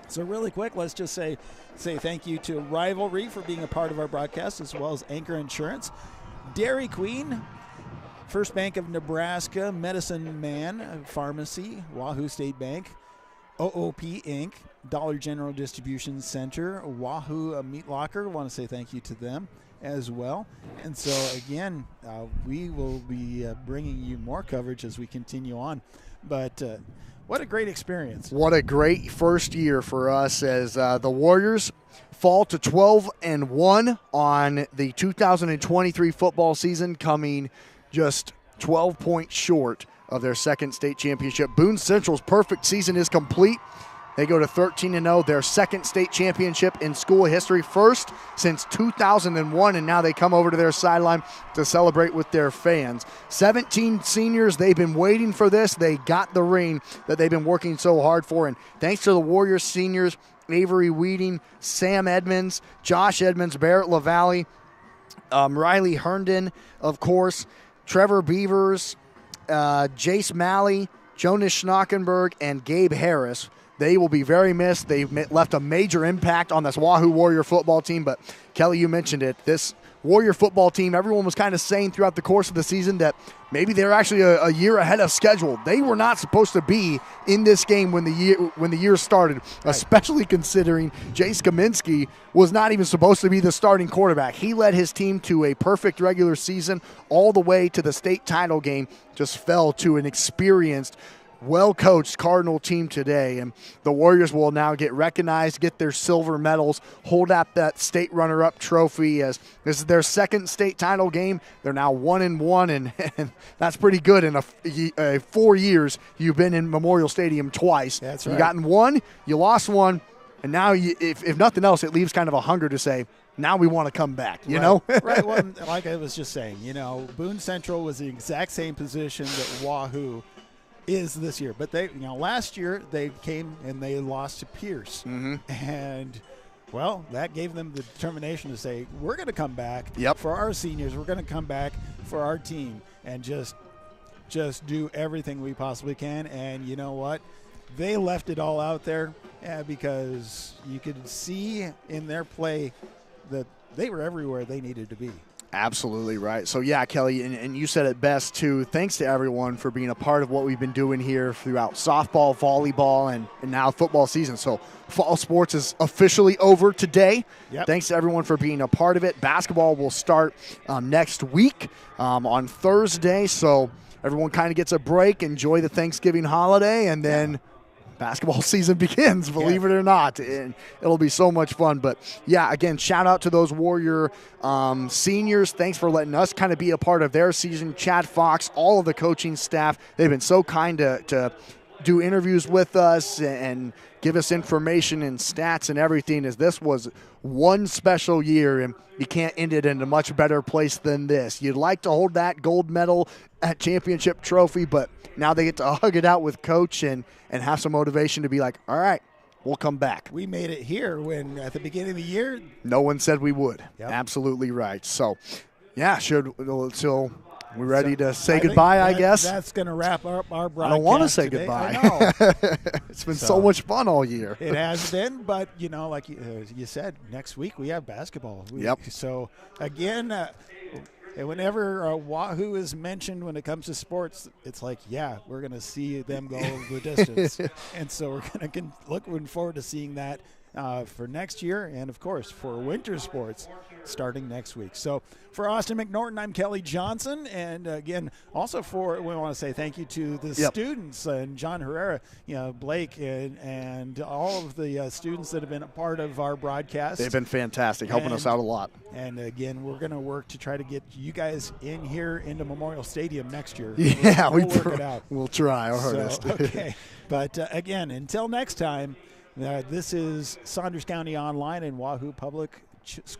So really quick, let's just say thank you to Rivalry for being a part of our broadcast, as well as Anchor Insurance, Dairy Queen, First Bank of Nebraska, Medicine Man Pharmacy, Wahoo State Bank, OOP Inc., Dollar General Distribution Center, Wahoo Meat Locker. I want to say thank you to them as well. And so, again, we will be bringing you more coverage as we continue on. But what a great experience.
What a great first year for us as the Warriors fall to 12-1 on the 2023 football season, coming just 12 points short of their second state championship. Boone Central's perfect season is complete. They go to 13-0, their second state championship in school history, first since 2001, and now they come over to their sideline to celebrate with their fans. 17 seniors, they've been waiting for this. They got the ring that they've been working so hard for, and thanks to the Warriors seniors, Avery Weeding, Sam Edmonds, Josh Edmonds, Barrett LaValle, Riley Herndon, of course, Trevor Beavers, Jace Malley, Jonas Schnockenberg, and Gabe Harris. They will be very missed. They've left a major impact on this Wahoo Warrior football team. But, Kelly, you mentioned it. This Warrior football team, everyone was kind of saying throughout the course of the season that maybe they're actually a year ahead of schedule. They were not supposed to be in this game when the year started, right, especially considering Jace Kaminsky was not even supposed to be the starting quarterback. He led his team to a perfect regular season all the way to the state title game, just fell to an experienced, well-coached Cardinal team today, and the Warriors will now get recognized, get their silver medals, hold up that state runner-up trophy as this is their second state title game. They're now 1-1, and that's pretty good in 4 years. You've been in Memorial Stadium twice.
That's right.
You gotten one, you lost one, and now if nothing else, it leaves kind of a hunger to say, now we want to come back, you know?
Right. Well, like I was just saying, Boone Central was the exact same position that Wahoo is this year, but they, last year they came and they lost to Pierce, and well, that gave them the determination to say, we're going to come back for our seniors. We're going to come back for our team and just do everything we possibly can. And you know what? They left it all out there because you could see in their play that they were everywhere they needed to be.
Absolutely right. So, yeah, Kelly, and you said it best, too. Thanks to everyone for being a part of what we've been doing here throughout softball, volleyball, and now football season. So, fall sports is officially over today. Thanks to everyone for being a part of it. Basketball will start next week on Thursday. So, everyone kind of gets a break, enjoy the Thanksgiving holiday, and then basketball season begins, believe it or not, and it'll be so much fun. But yeah, again, shout out to those Warrior seniors. Thanks for letting us kind of be a part of their season. Chad Fox, all of the coaching staff, they've been so kind to do interviews with us and give us information and stats and everything, as this was one special year, and you can't end it in a much better place than this. You'd like to hold that gold medal at championship trophy, but now they get to hug it out with Coach and have some motivation to be like, all right, we'll come back.
We made it here when at the beginning of the year,
no one said we would. Absolutely right. So, yeah, we're ready to say goodbye, I guess.
That's going to wrap up our broadcast.
I don't want to say
today.
goodbye.
I know.
It's been so much fun all year.
It has been, but, like you said, next week we have basketball. So, again, whenever Wahoo is mentioned when it comes to sports, it's like, we're going to see them go the distance. And so we're going to looking forward to seeing that for next year, and of course for winter sports starting next week. So for Austin McNorton, I'm Kelly Johnson, and again, also we want to say thank you to the students and John Herrera, Blake, and all of the students that have been a part of our broadcast.
They've been fantastic, helping us out a lot.
And again, we're going to work to try to get you guys in here into Memorial Stadium next year. We'll work it out.
We'll try our hardest.
Okay, but again, until next time. This is Saunders County Online and Wahoo Public